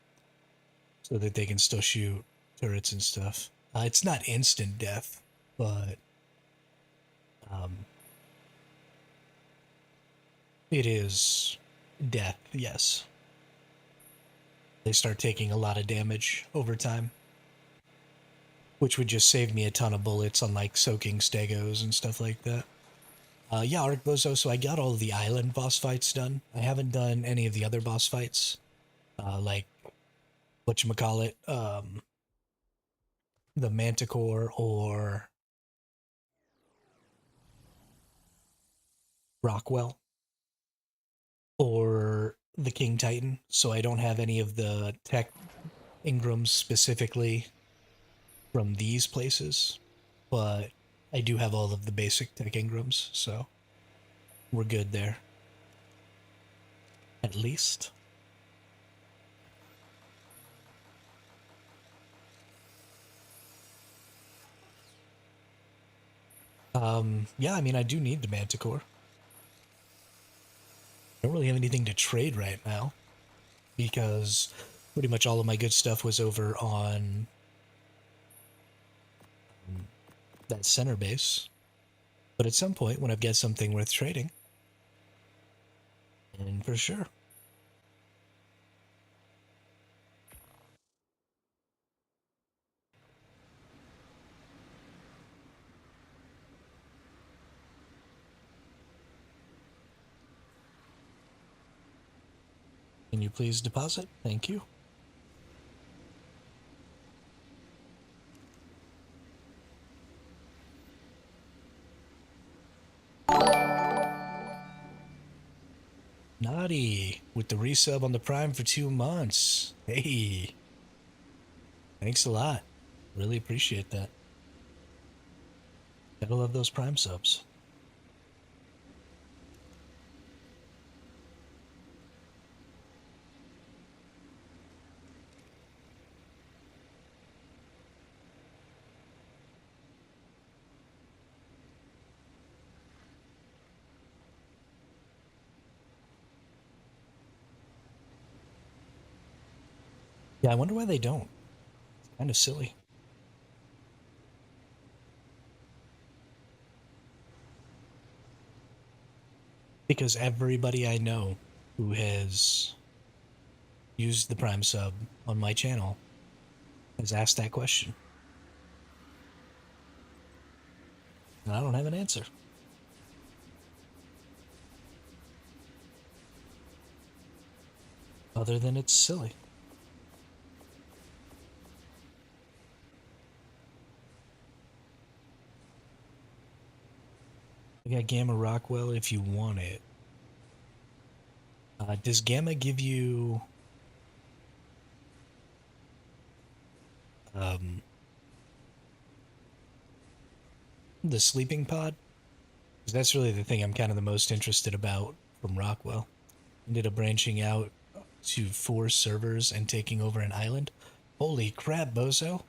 so that they can still shoot turrets and stuff. It's not instant death, but It is death, yes. They start taking a lot of damage over time, which would just save me a ton of bullets on like soaking stegos and stuff like that. Yeah, Ark Bozo, so I got all of the island boss fights done. I haven't done any of the other boss fights, like whatchamacallit, the Manticore or Rockwell or the King Titan, so I don't have any of the tech Ingrams specifically from these places, but I do have all of the basic tech Ingrams, so we're good there. At least. Yeah, I mean, I do need the Manticore. I don't really have anything to trade right now because pretty much all of my good stuff was over on that center base. But at some point, when I've got something worth trading, and for sure. Can you please deposit? Thank you. Naughty with the resub on the Prime for 2 months. Hey, thanks a lot. Really appreciate that. Gotta love those Prime subs. Yeah, I wonder why they don't. It's kind of silly. Because everybody I know who has used the Prime sub on my channel has asked that question. And I don't have an answer. Other than it's silly. I got Gamma Rockwell if you want it. Does Gamma give you the sleeping pod? Because that's really the thing I'm kind of the most interested about from Rockwell. Ended up branching out to 4 servers and taking over an island. Holy crap, bozo.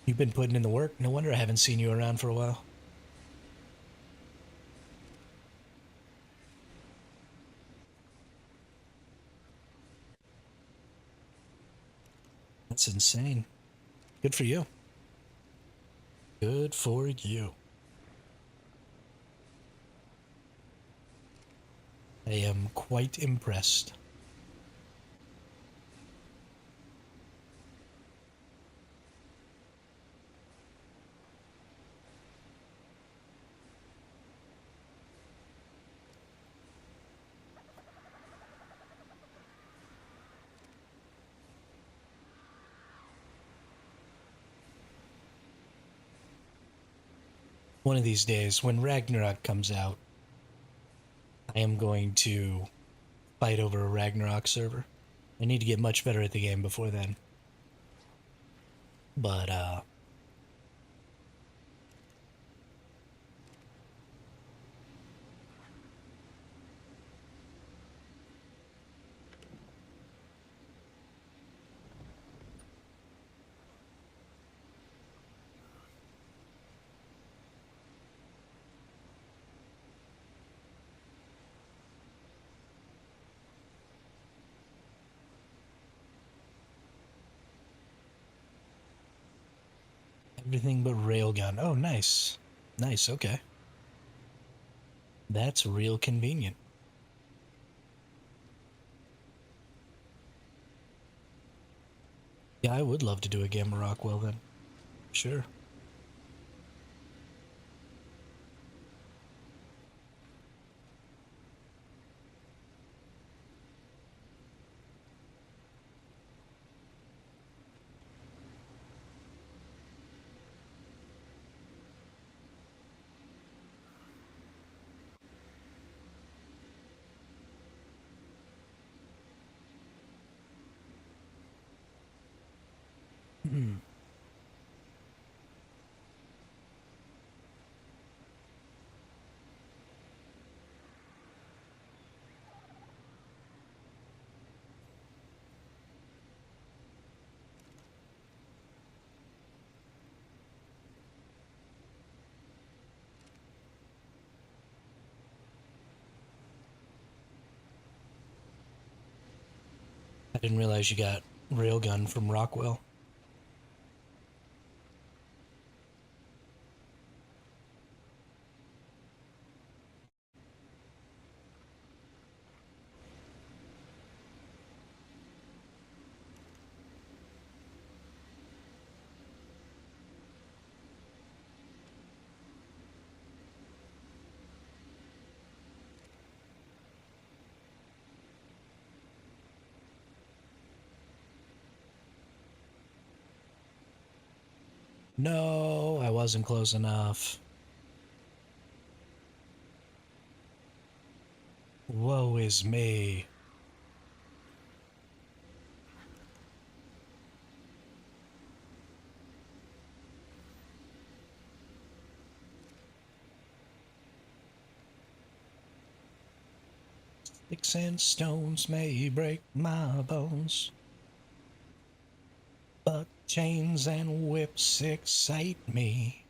You've been putting in the work. No wonder I haven't seen you around for a while. That's insane. Good for you. Good for you. I am quite impressed. One of these days, when Ragnarok comes out, I am going to fight over a Ragnarok server. I need to get much better at the game before then. But, Everything but railgun. Oh, nice. Nice, okay. That's real convenient. Yeah, I would love to do a Gamma Rockwell then. Sure. Hmm. I didn't realize you got railgun from Rockwell. No, I wasn't close enough. Woe is me. Sticks and stones may break my bones, but chains and whips excite me.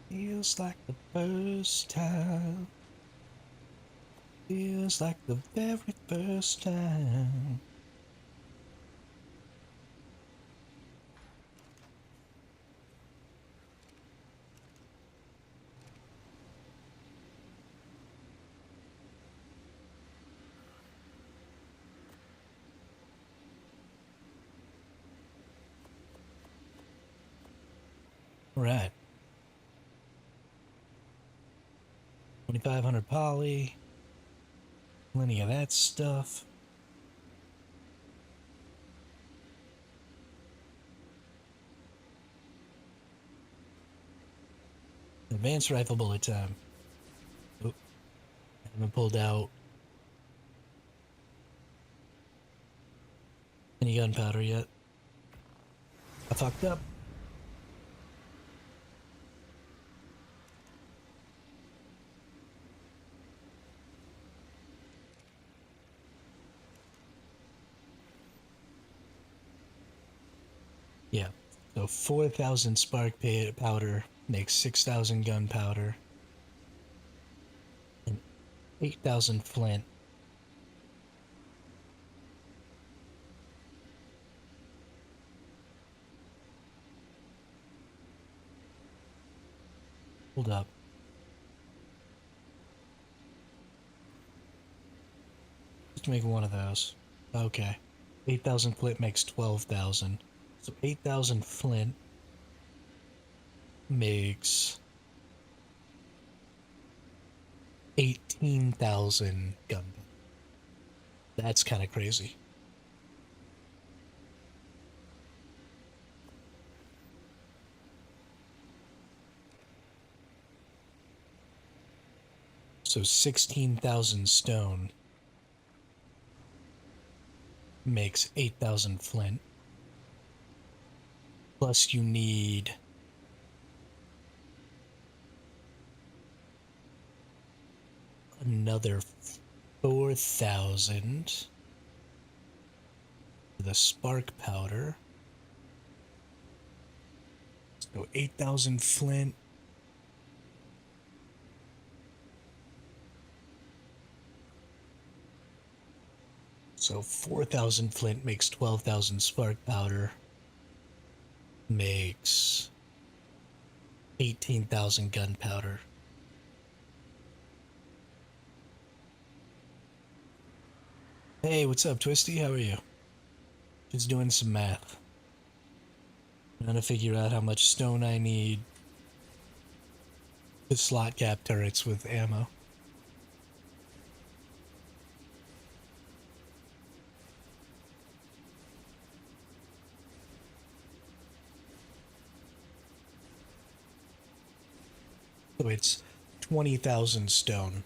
Feels like the first time. Feels like the very first time. Right. 2500 poly. Plenty of that stuff. Advanced rifle bullet time. Oh, I haven't pulled out any gunpowder yet. I fucked up. Yeah. So 4,000 spark powder makes 6,000 gunpowder and 8,000 flint. Hold up. to make one of those. Okay. 8,000 flint makes 12,000. So 8,000 flint makes 18,000 gun. That's kind of crazy. So 16,000 stone makes 8,000 flint. Plus you need another 4,000 for the spark powder. So 8,000 flint. So 4,000 flint makes 12,000 spark powder. Makes 18,000 gunpowder. Hey, what's up, Twisty? How are you? Just doing some math. Trying to figure out how much stone I need to slot cap turrets with ammo. So it's 20,000 stone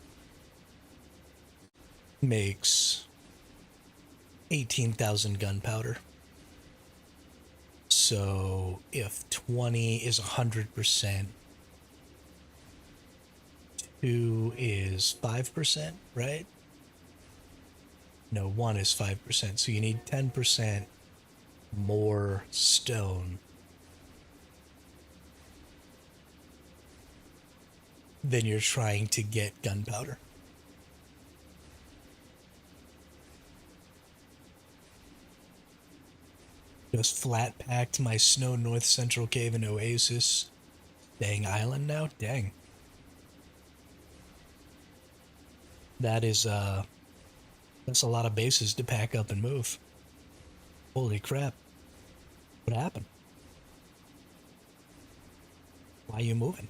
makes 18,000 gunpowder. So if 20 is 100%, 2 is 5%, right? No, 1 is 5%. So you need 10% more stone than you're trying to get gunpowder. Just flat packed my Snow North Central Cave and Oasis. Dang island now? Dang. That is, that's a lot of bases to pack up and move. Holy crap. What happened? Why are you moving?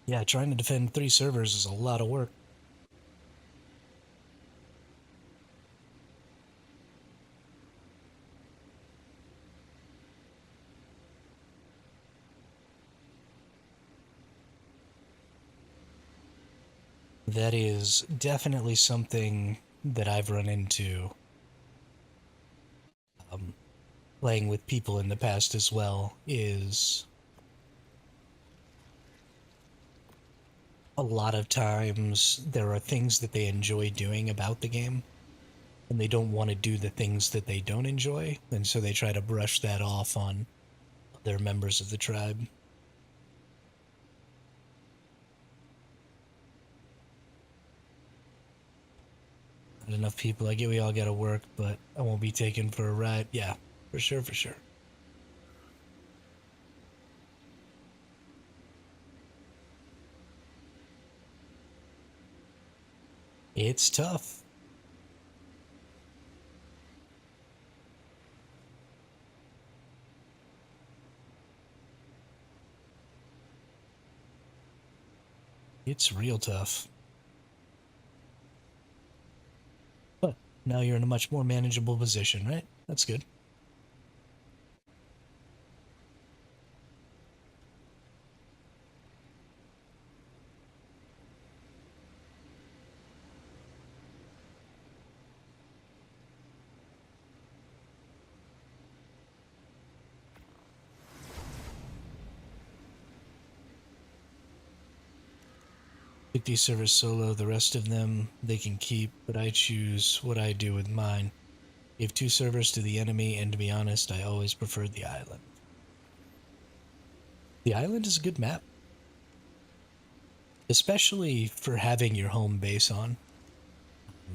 Yeah, trying to defend 3 servers is a lot of work. That is definitely something that I've run into playing with people in the past as well, is a lot of times there are things that they enjoy doing about the game, and they don't want to do the things that they don't enjoy, and so they try to brush that off on other members of the tribe. Not enough people. I get we all gotta work, but I won't be taken for a ride. Yeah, for sure, for sure. It's tough. It's real tough. But now you're in a much more manageable position, right? That's good. 50 servers solo, the rest of them they can keep, but I choose what I do with mine. Gave 2 servers to the enemy, and to be honest, I always preferred the island. The island is a good map, especially for having your home base on,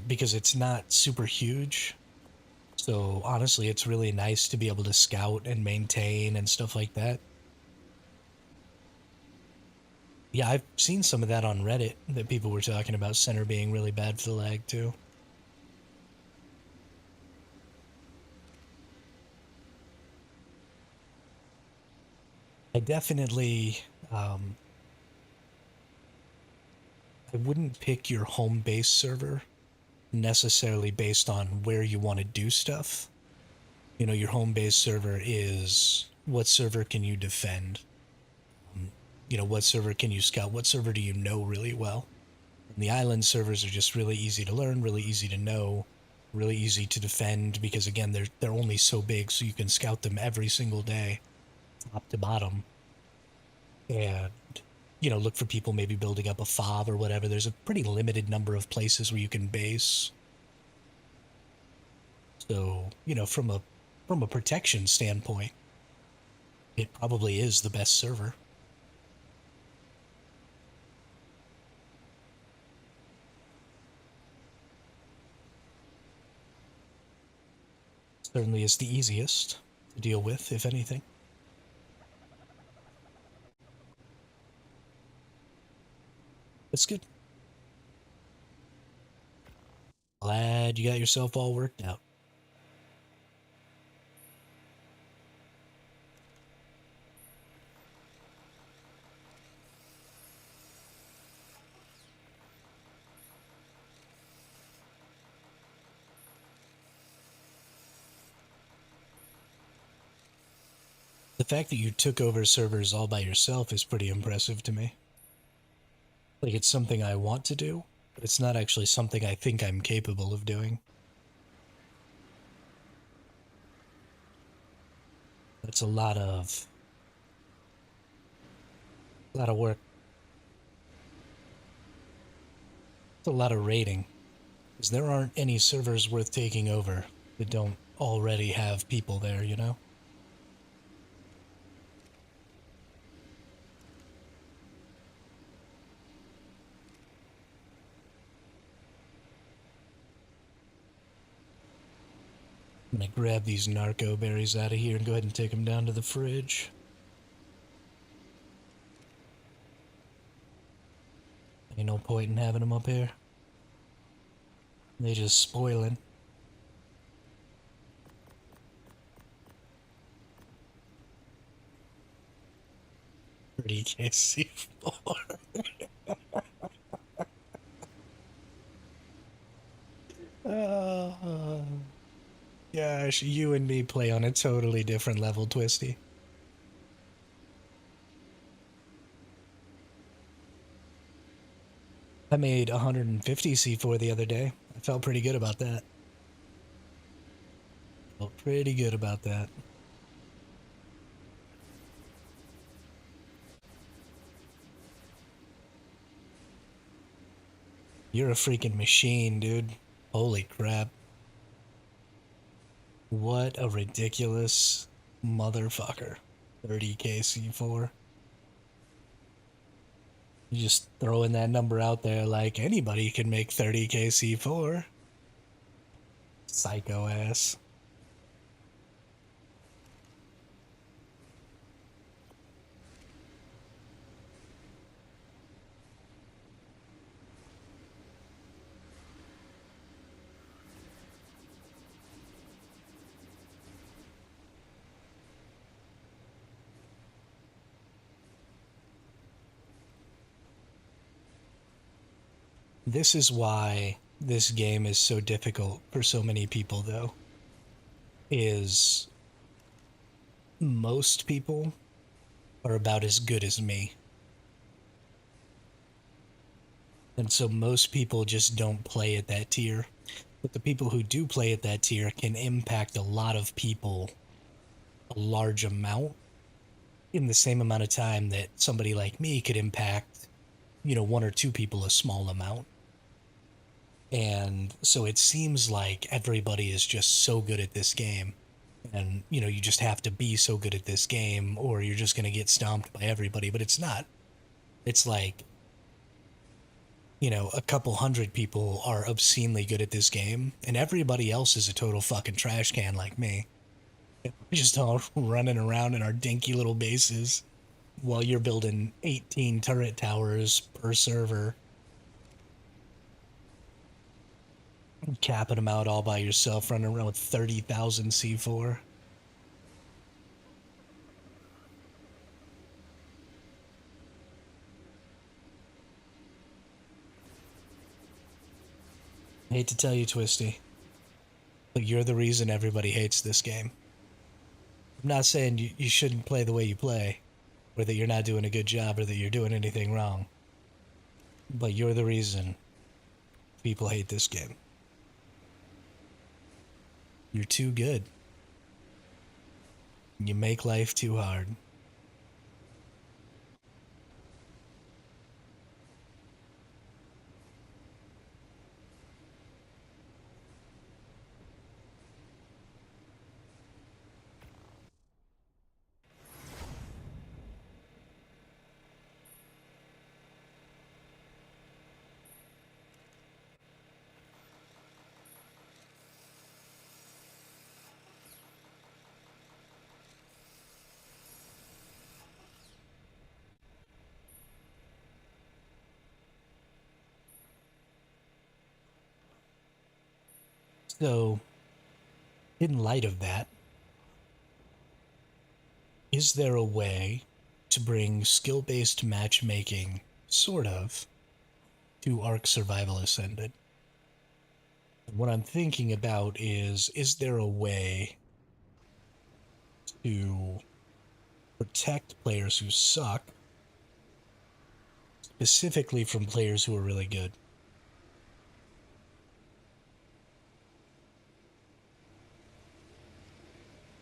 because it's not super huge. So honestly, it's really nice to be able to scout and maintain and stuff like that. Yeah, I've seen some of that on Reddit that people were talking about center being really bad for the lag too. I definitely, um, I wouldn't pick your home base server necessarily based on where you want to do stuff. You know, your home base server is what server can you defend? You know, what server can you scout? What server do you know really well? And the island servers are just really easy to learn, really easy to know, really easy to defend because again, they're only so big, so you can scout them every single day, top to bottom, and you know, look for people maybe building up a fob or whatever. There's a pretty limited number of places where you can base. So, you know, from a protection standpoint, it probably is the best server. Certainly is the easiest to deal with, if anything. That's good. Glad you got yourself all worked out. The fact that you took over servers all by yourself is pretty impressive to me. Like, it's something I want to do, but it's not actually something I think I'm capable of doing. That's a lot of work. It's a lot of raiding. Because there aren't any servers worth taking over that don't already have people there, you know? I'm gonna grab these narco berries out of here and go ahead and take them down to the fridge. Ain't no point in having them up here. They just spoiling. 30k C4. Oh, gosh, you and me play on a totally different level, Twisty. I made 150 C4 the other day. I felt pretty good about that. Felt pretty good about that. You're a freaking machine, dude. Holy crap. What a ridiculous motherfucker. 30k C4. You just throwing that number out there like anybody can make 30k C4. Psycho ass. This is why this game is so difficult for so many people, though, is most people are about as good as me. And so most people just don't play at that tier. But the people who do play at that tier can impact a lot of people a large amount in the same amount of time that somebody like me could impact, one or two people a small amount. And so it seems like everybody is just so good at this game. And, you just have to be so good at this game or you're just going to get stomped by everybody. But it's not. It's like, a couple hundred people are obscenely good at this game, and everybody else is a total fucking trash can like me. We're just all running around in our dinky little bases while you're building 18 turret towers per server, capping them out all by yourself, running around with 30,000 C4. I hate to tell you, Twisty, but you're the reason everybody hates this game. I'm not saying you shouldn't play the way you play, or that you're not doing a good job, or that you're doing anything wrong, but you're the reason people hate this game. You're too good. You make life too hard. So, in light of that, is there a way to bring skill based matchmaking, sort of, to ARK Survival Ascended? What I'm thinking about is there a way to protect players who suck, specifically from players who are really good?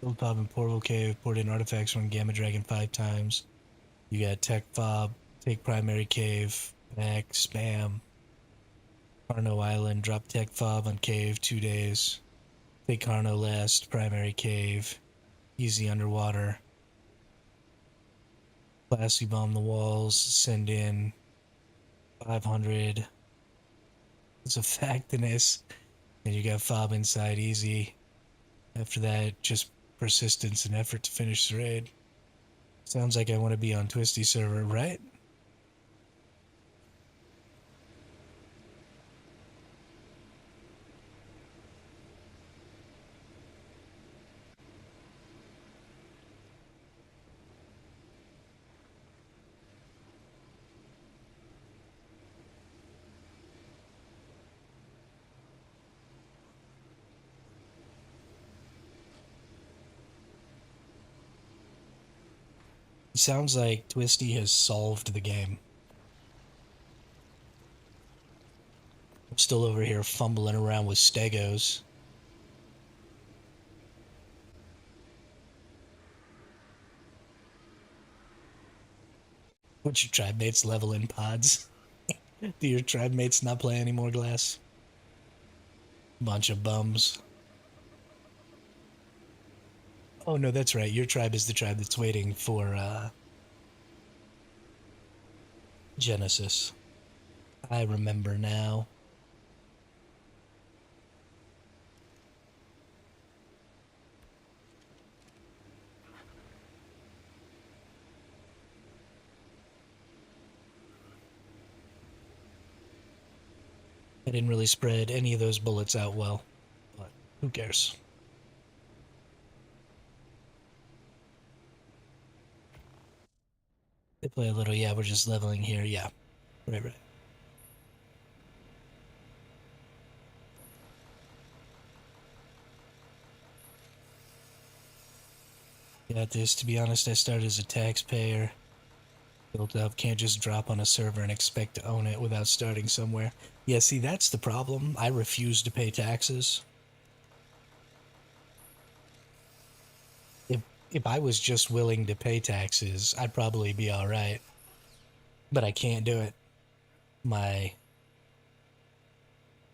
Build Pop and Portal Cave, port in artifacts from Gamma Dragon 5 times. You got Tech Fob, take Primary Cave, back, spam. Carno Island, drop Tech Fob on Cave, 2 days. Take Carno last, Primary Cave, easy underwater. Classy bomb the walls, send in 500. It's a factiness. Then you got Fob inside, easy. After that, just persistence and effort to finish the raid. Sounds like I want to be on Twisty server, right? It sounds like Twisty has solved the game. I'm still over here fumbling around with stegos. What's your tribe mates level in pods? Do your tribe mates not play any more Glass? Bunch of bums. Oh no, that's right. Your tribe is the tribe that's waiting for Genesis. I remember now. I didn't really spread any of those bullets out well, but who cares? They play a little, yeah, we're just leveling here, yeah. Right. Got this. To be honest, I started as a taxpayer. Built up, can't just drop on a server and expect to own it without starting somewhere. Yeah, see, that's the problem. I refuse to pay taxes. If if I was just willing to pay taxes, I'd probably be all right. But I can't do it. My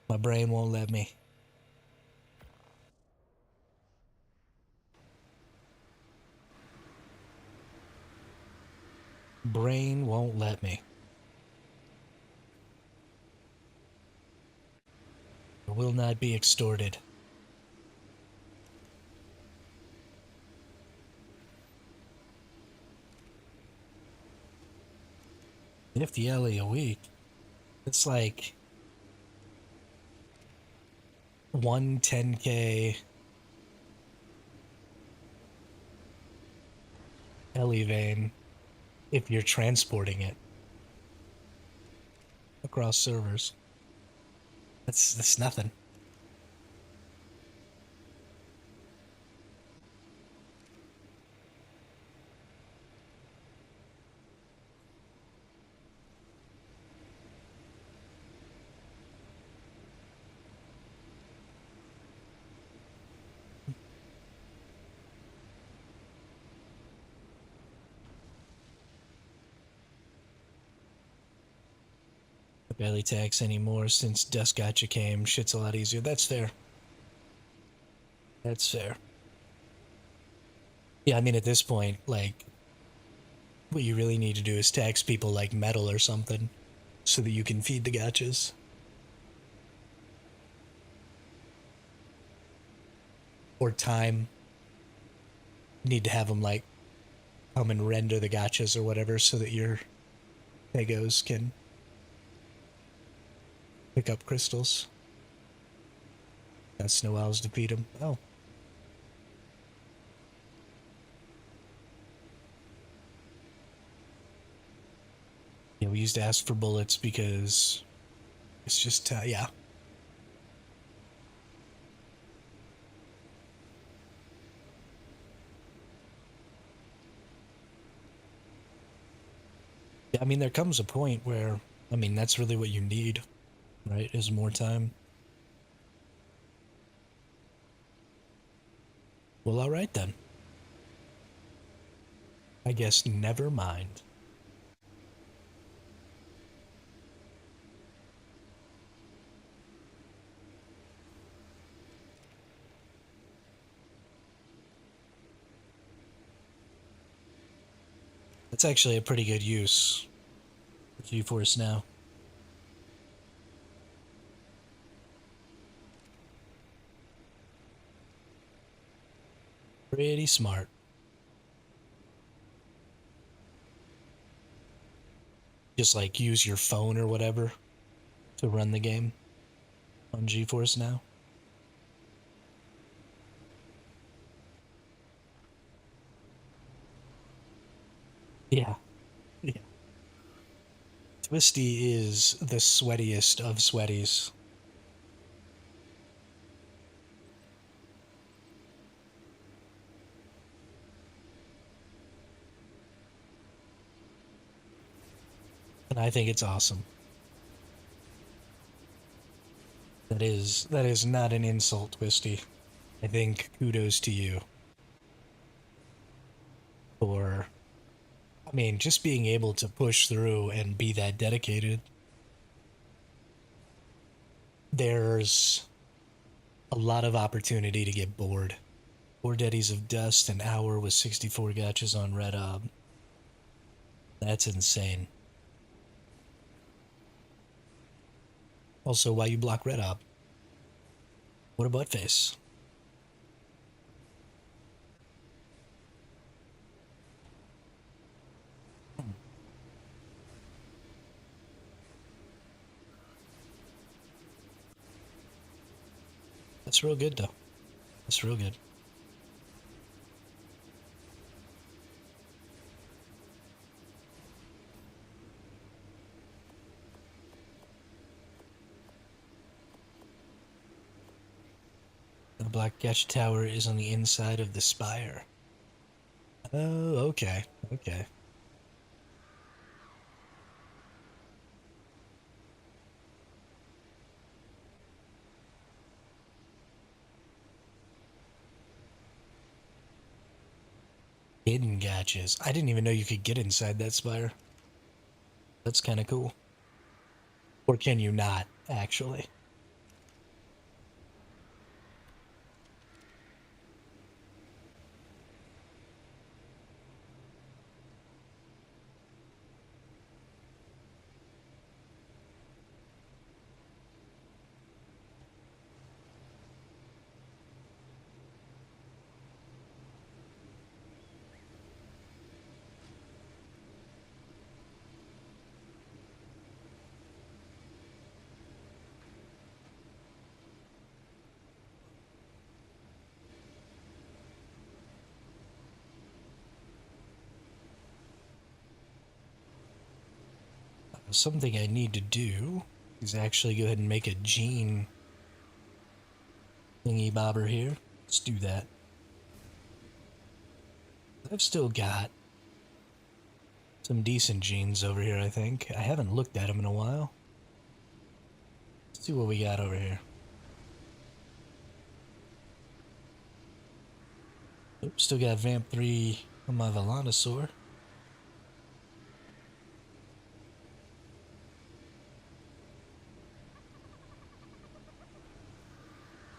my brain won't let me. Brain won't let me. I will not be extorted. 50 LE a week. It's like one 10K LE vein if you're transporting it across servers. That's nothing. I barely tax anymore since Dust Gotcha came. Shit's a lot easier. That's fair. That's fair. Yeah, I mean, at this point, like, what you really need to do is tax people like metal or something so that you can feed the gotchas. Or time. You need to have them, like, come and render the gotchas or whatever so that your Pegos can pick up crystals. Got snow owls to feed them. Oh. Yeah, we used to ask for bullets because it's just, yeah. Yeah, I mean, there comes a point where, I mean, that's really what you need, right? Is more time. Well, all right then. I guess never mind. That's actually a pretty good use of GeForce Now. Pretty smart. Just like use your phone or whatever to run the game on GeForce Now. Yeah. Yeah. Twisty is the sweatiest of sweaties. And I think it's awesome. That is not an insult, Twisty. I think kudos to you for, I mean, just being able to push through and be that dedicated. There's a lot of opportunity to get bored. Four Daddies of Dust, an hour with 64 gotchas on Red Ob. That's insane. Also, why you block Red Ob? What a butt face. That's real good, though. That's real good. The Black Catch Tower is on the inside of the spire. Oh, okay. Okay. Hidden gotchas. I didn't even know you could get inside that spire. That's kind of cool. Or can you not, actually? Something I need to do is actually go ahead and make a gene thingy bobber here. Let's do that. I've still got some decent genes over here, I think. I haven't looked at them in a while. Let's see what we got over here. Oops, still got Vamp 3 on my Volanosaur.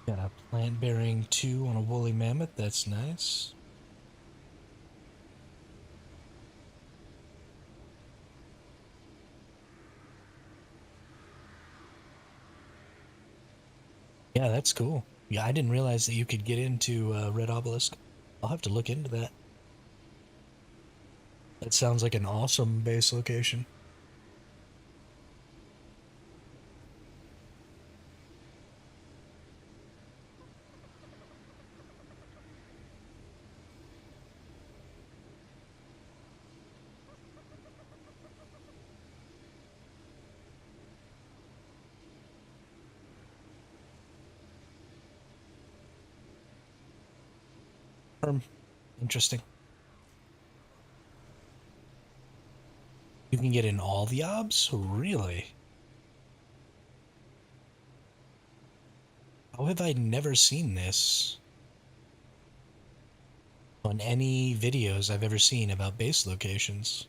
Got a Plant Bearing 2 on a Woolly Mammoth, that's nice. Yeah, that's cool. Yeah, I didn't realize that you could get into Red Obelisk. I'll have to look into that. That sounds like an awesome base location. Interesting. You can get in all the obs? Really? How have I never seen this on any videos I've ever seen about base locations?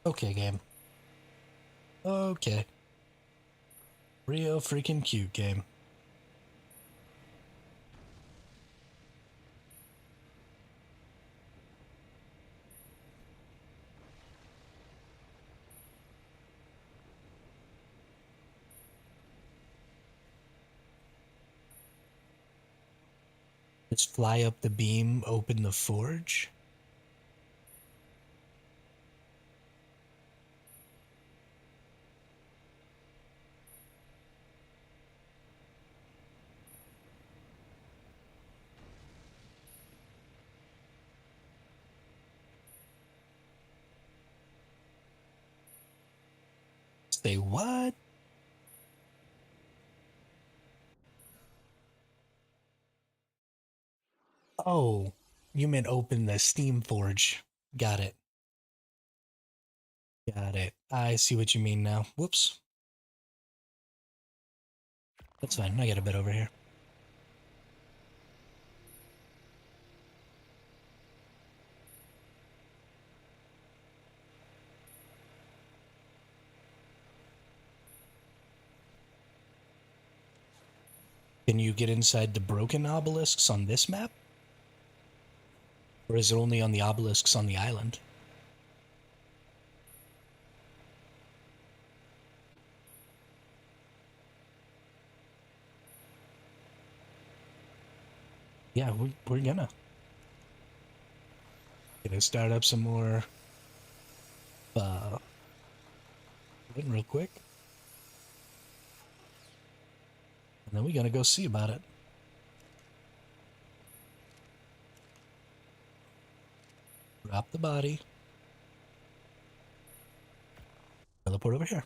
Okay, game. Okay. Real freaking cute game. Let's fly up the beam, open the forge. Say what? Oh, you meant open the Steam Forge. Got it. Got it. I see what you mean now. Whoops. That's fine. I got a bit over here. Can you get inside the broken obelisks on this map? Or is it only on the obelisks on the island? Yeah, we're gonna start up some more uh real quick, and then we're gonna go see about it. Drop the body. Teleport over here.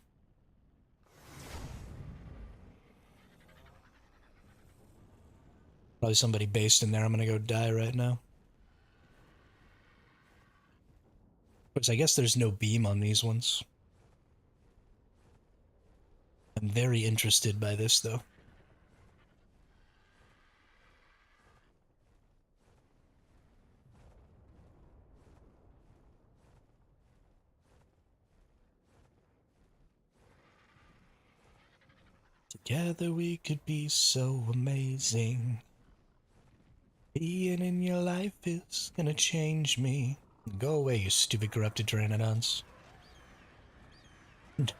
Probably somebody based in there. I'm gonna go die right now. Of course, I guess there's no beam on these ones. I'm very interested by this, though. Together we could be so amazing. Being in your life is gonna change me. Go away, you stupid corrupted pteranodons.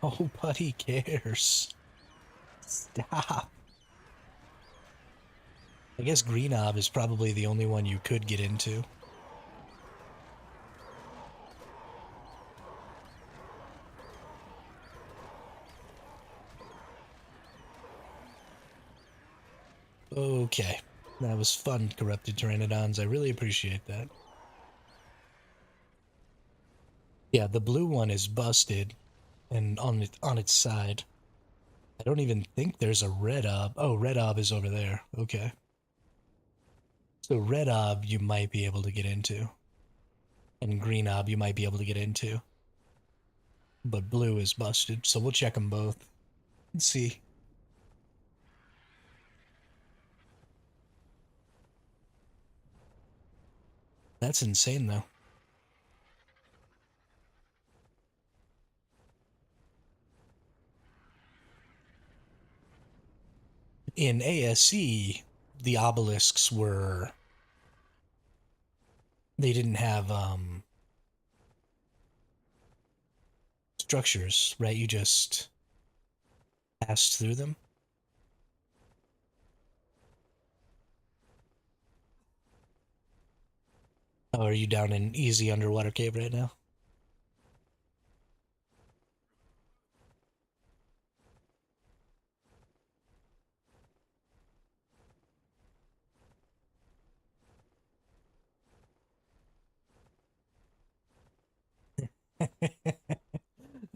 Nobody cares. Stop. I guess Green Ob is probably the only one you could get into. Okay. That was fun, corrupted pteranodons. I really appreciate that. Yeah, the blue one is busted and on its side. I don't even think there's a red ob. Oh, red ob is over there. Okay. So red ob you might be able to get into. And green ob you might be able to get into. But blue is busted, so we'll check them both. Let's see. That's insane, though. In ASC, the obelisks were... They didn't have, structures, right? You just passed through them. Oh, are you down in easy underwater cave right now?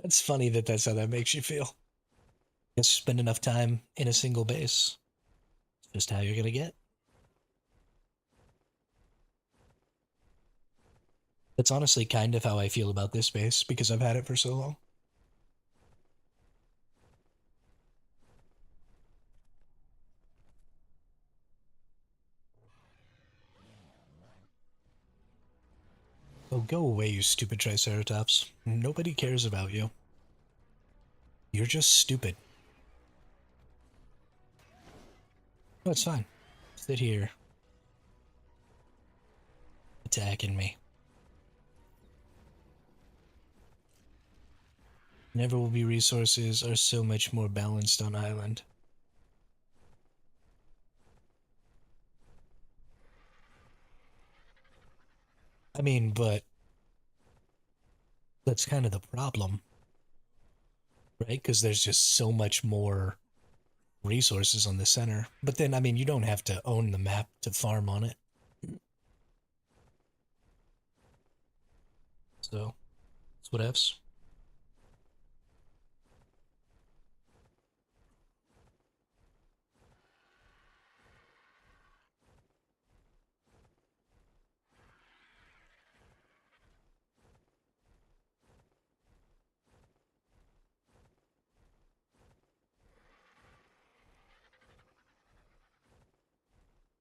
That's funny that that's how that makes you feel. Just spend enough time in a single base. It's just how you're gonna get. That's honestly kind of how I feel about this base because I've had it for so long. Oh, go away, you stupid Triceratops. Nobody cares about you. You're just stupid. Oh, it's fine. Sit here. Attacking me. Never will be resources are so much more balanced on island. I mean, but that's kind of the problem, right? Because there's just so much more resources on the center. But then, I mean, you don't have to own the map to farm on it. So, it's whatevs.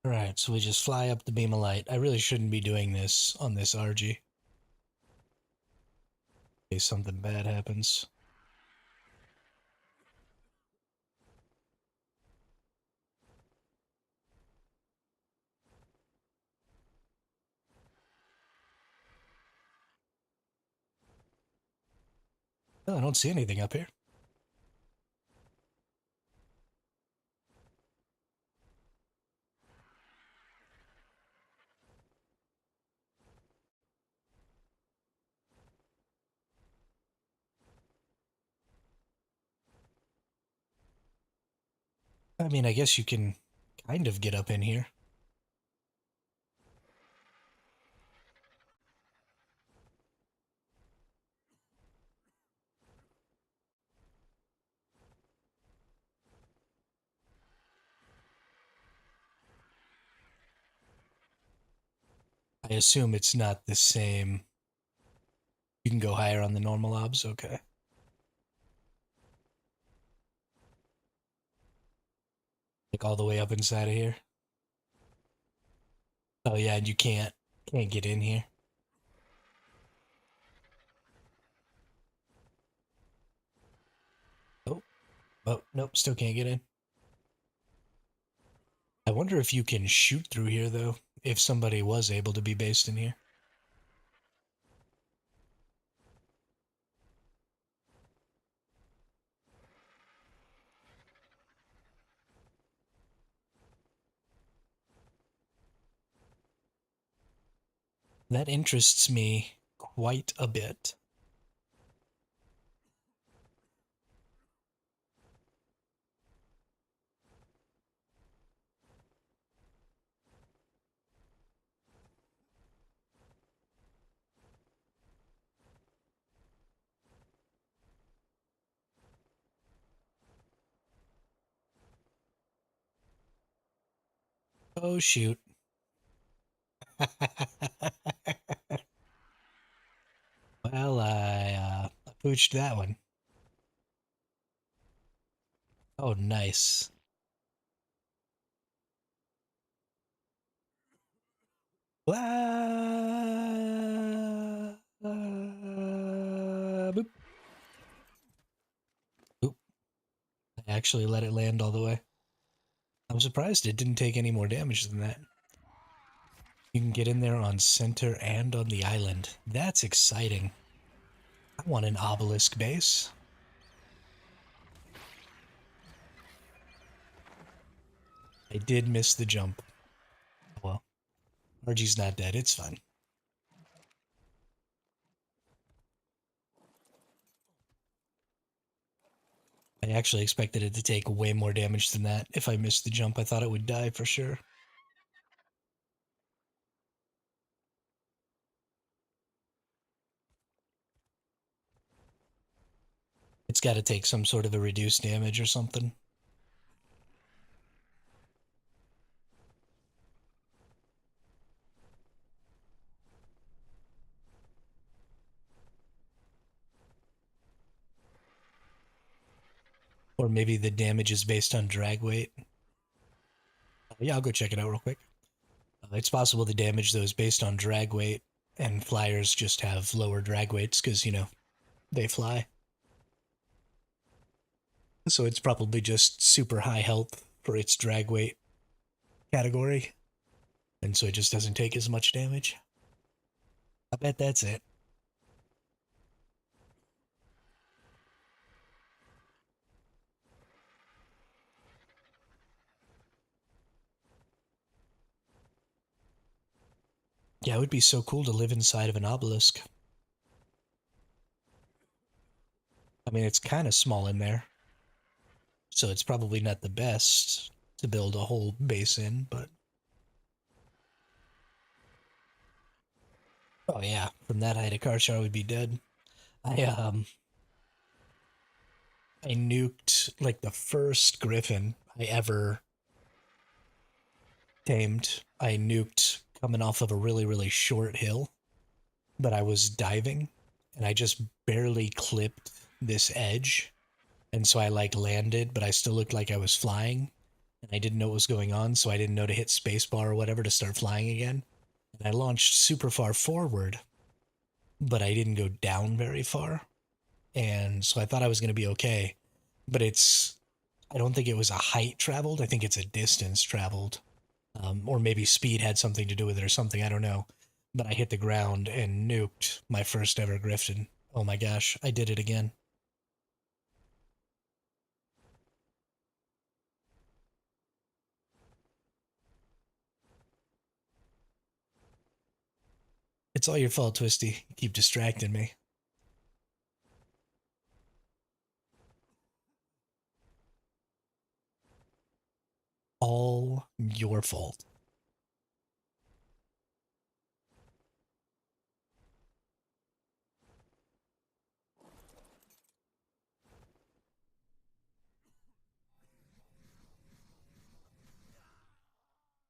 Alright, so we just fly up the beam of light. I really shouldn't be doing this on this RG. In case something bad happens. Well, I don't see anything up here. I mean, I guess you can kind of get up in here. I assume it's not the same. You can go higher on the normal obs? Okay. Like all the way up inside of here? Oh yeah, and you can't get in here. Oh, oh, nope, still can't get in. I wonder if you can shoot through here though, if somebody was able to be based in here. That interests me quite a bit. Oh shoot. Well, I pooched that one. Oh, nice. Boop. Oop. I actually let it land all the way. I'm surprised it didn't take any more damage than that. You can get in there on center and on the island. That's exciting. I want an obelisk base. I did miss the jump. Well, RG's not dead. It's fine. I actually expected it to take way more damage than that. If I missed the jump, I thought it would die for sure. It's got to take some sort of a reduced damage or something. Or maybe the damage is based on drag weight. Yeah, I'll go check it out real quick. It's possible the damage, though, is based on drag weight, and flyers just have lower drag weights because, they fly. So it's probably just super high health for its drag weight category, and so it just doesn't take as much damage. I bet that's it. Yeah, it would be so cool to live inside of an obelisk. I mean, it's kind of small in there, so it's probably not the best to build a whole base in, but oh yeah, from that height, a Karchar would be dead. I nuked like the first griffin I ever tamed. I nuked coming off of a really, really short hill, but I was diving and I just barely clipped this edge. And so I like landed, but I still looked like I was flying and I didn't know what was going on. So I didn't know to hit spacebar or whatever to start flying again. And I launched super far forward, but I didn't go down very far. And so I thought I was going to be okay. But I don't think it was a height traveled. I think it's a distance traveled. Or maybe speed had something to do with it or something. I don't know. But I hit the ground and nuked my first ever Griffin. Oh my gosh, I did it again. It's all your fault, Twisty. You keep distracting me. your fault.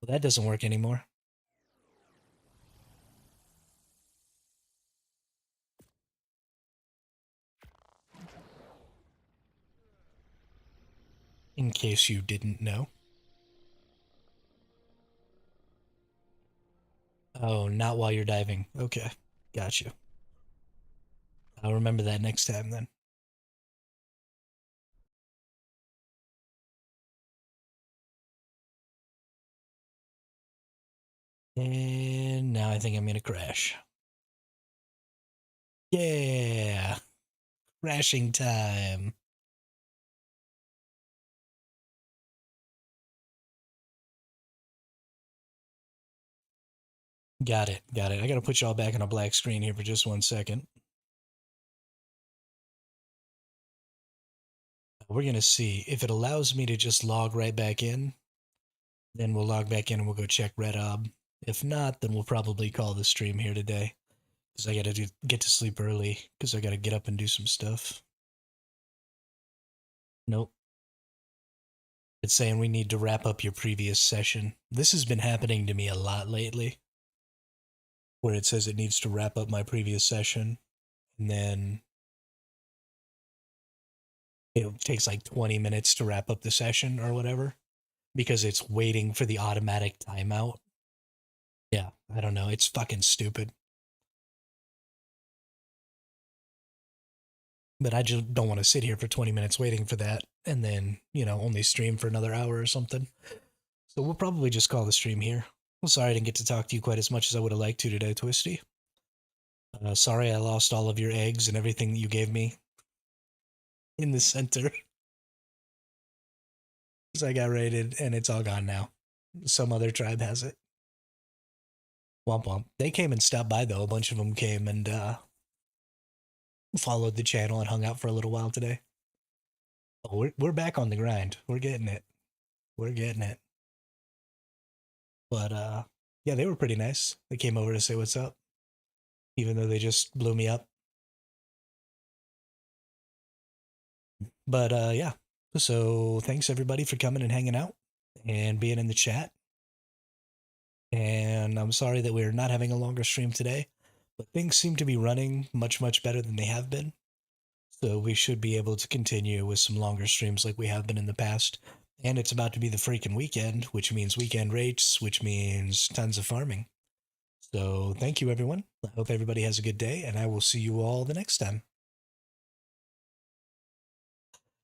Well, that doesn't work anymore. In case you didn't know. Oh, not while you're diving. Okay, got you. I'll remember that next time then. And now I think I'm gonna crash. Yeah, crashing time. Got it, got it. I gotta put y'all back on a black screen here for just 1 second. We're gonna see if it allows me to just log right back in. Then we'll log back in and we'll go check Red Ob. If not, then we'll probably call the stream here today because I gotta get to sleep early because I gotta get up and do some stuff. Nope. It's saying we need to wrap up your previous session. This has been happening to me a lot lately, where it says it needs to wrap up my previous session, and then it takes like 20 minutes to wrap up the session or whatever because it's waiting for the automatic timeout. Yeah, I don't know. It's fucking stupid. But I just don't want to sit here for 20 minutes waiting for that and then, only stream for another hour or something. So we'll probably just call the stream here. Well, sorry I didn't get to talk to you quite as much as I would have liked to today, Twisty. Sorry I lost all of your eggs and everything that you gave me in the center. Because I got raided and it's all gone now. Some other tribe has it. Womp womp. They came and stopped by though. A bunch of them came and followed the channel and hung out for a little while today. Oh, we're back on the grind. We're getting it. We're getting it. But yeah, they were pretty nice. They came over to say what's up, even though they just blew me up. But yeah. So thanks everybody for coming and hanging out and being in the chat. And I'm sorry that we're not having a longer stream today, but things seem to be running much, much better than they have been. So we should be able to continue with some longer streams like we have been in the past. And it's about to be the freaking weekend, which means weekend rates, which means tons of farming. So thank you, everyone. I hope everybody has a good day, and I will see you all the next time.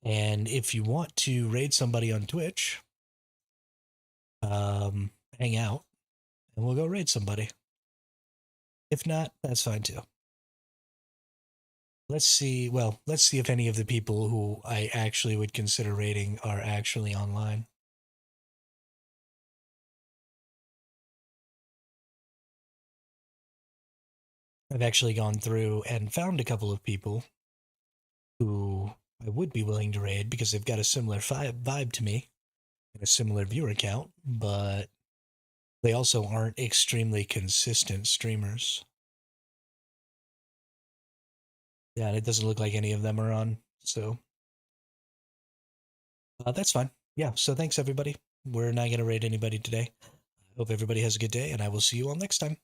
And if you want to raid somebody on Twitch, hang out, and we'll go raid somebody. If not, that's fine too. Let's see. Well, let's see if any of the people who I actually would consider raiding are actually online. I've actually gone through and found a couple of people who I would be willing to raid because they've got a similar vibe to me and a similar viewer count, but they also aren't extremely consistent streamers. Yeah, and it doesn't look like any of them are on, so that's fine. Yeah, so thanks everybody. We're not going to raid anybody today. Hope everybody has a good day, and I will see you all next time.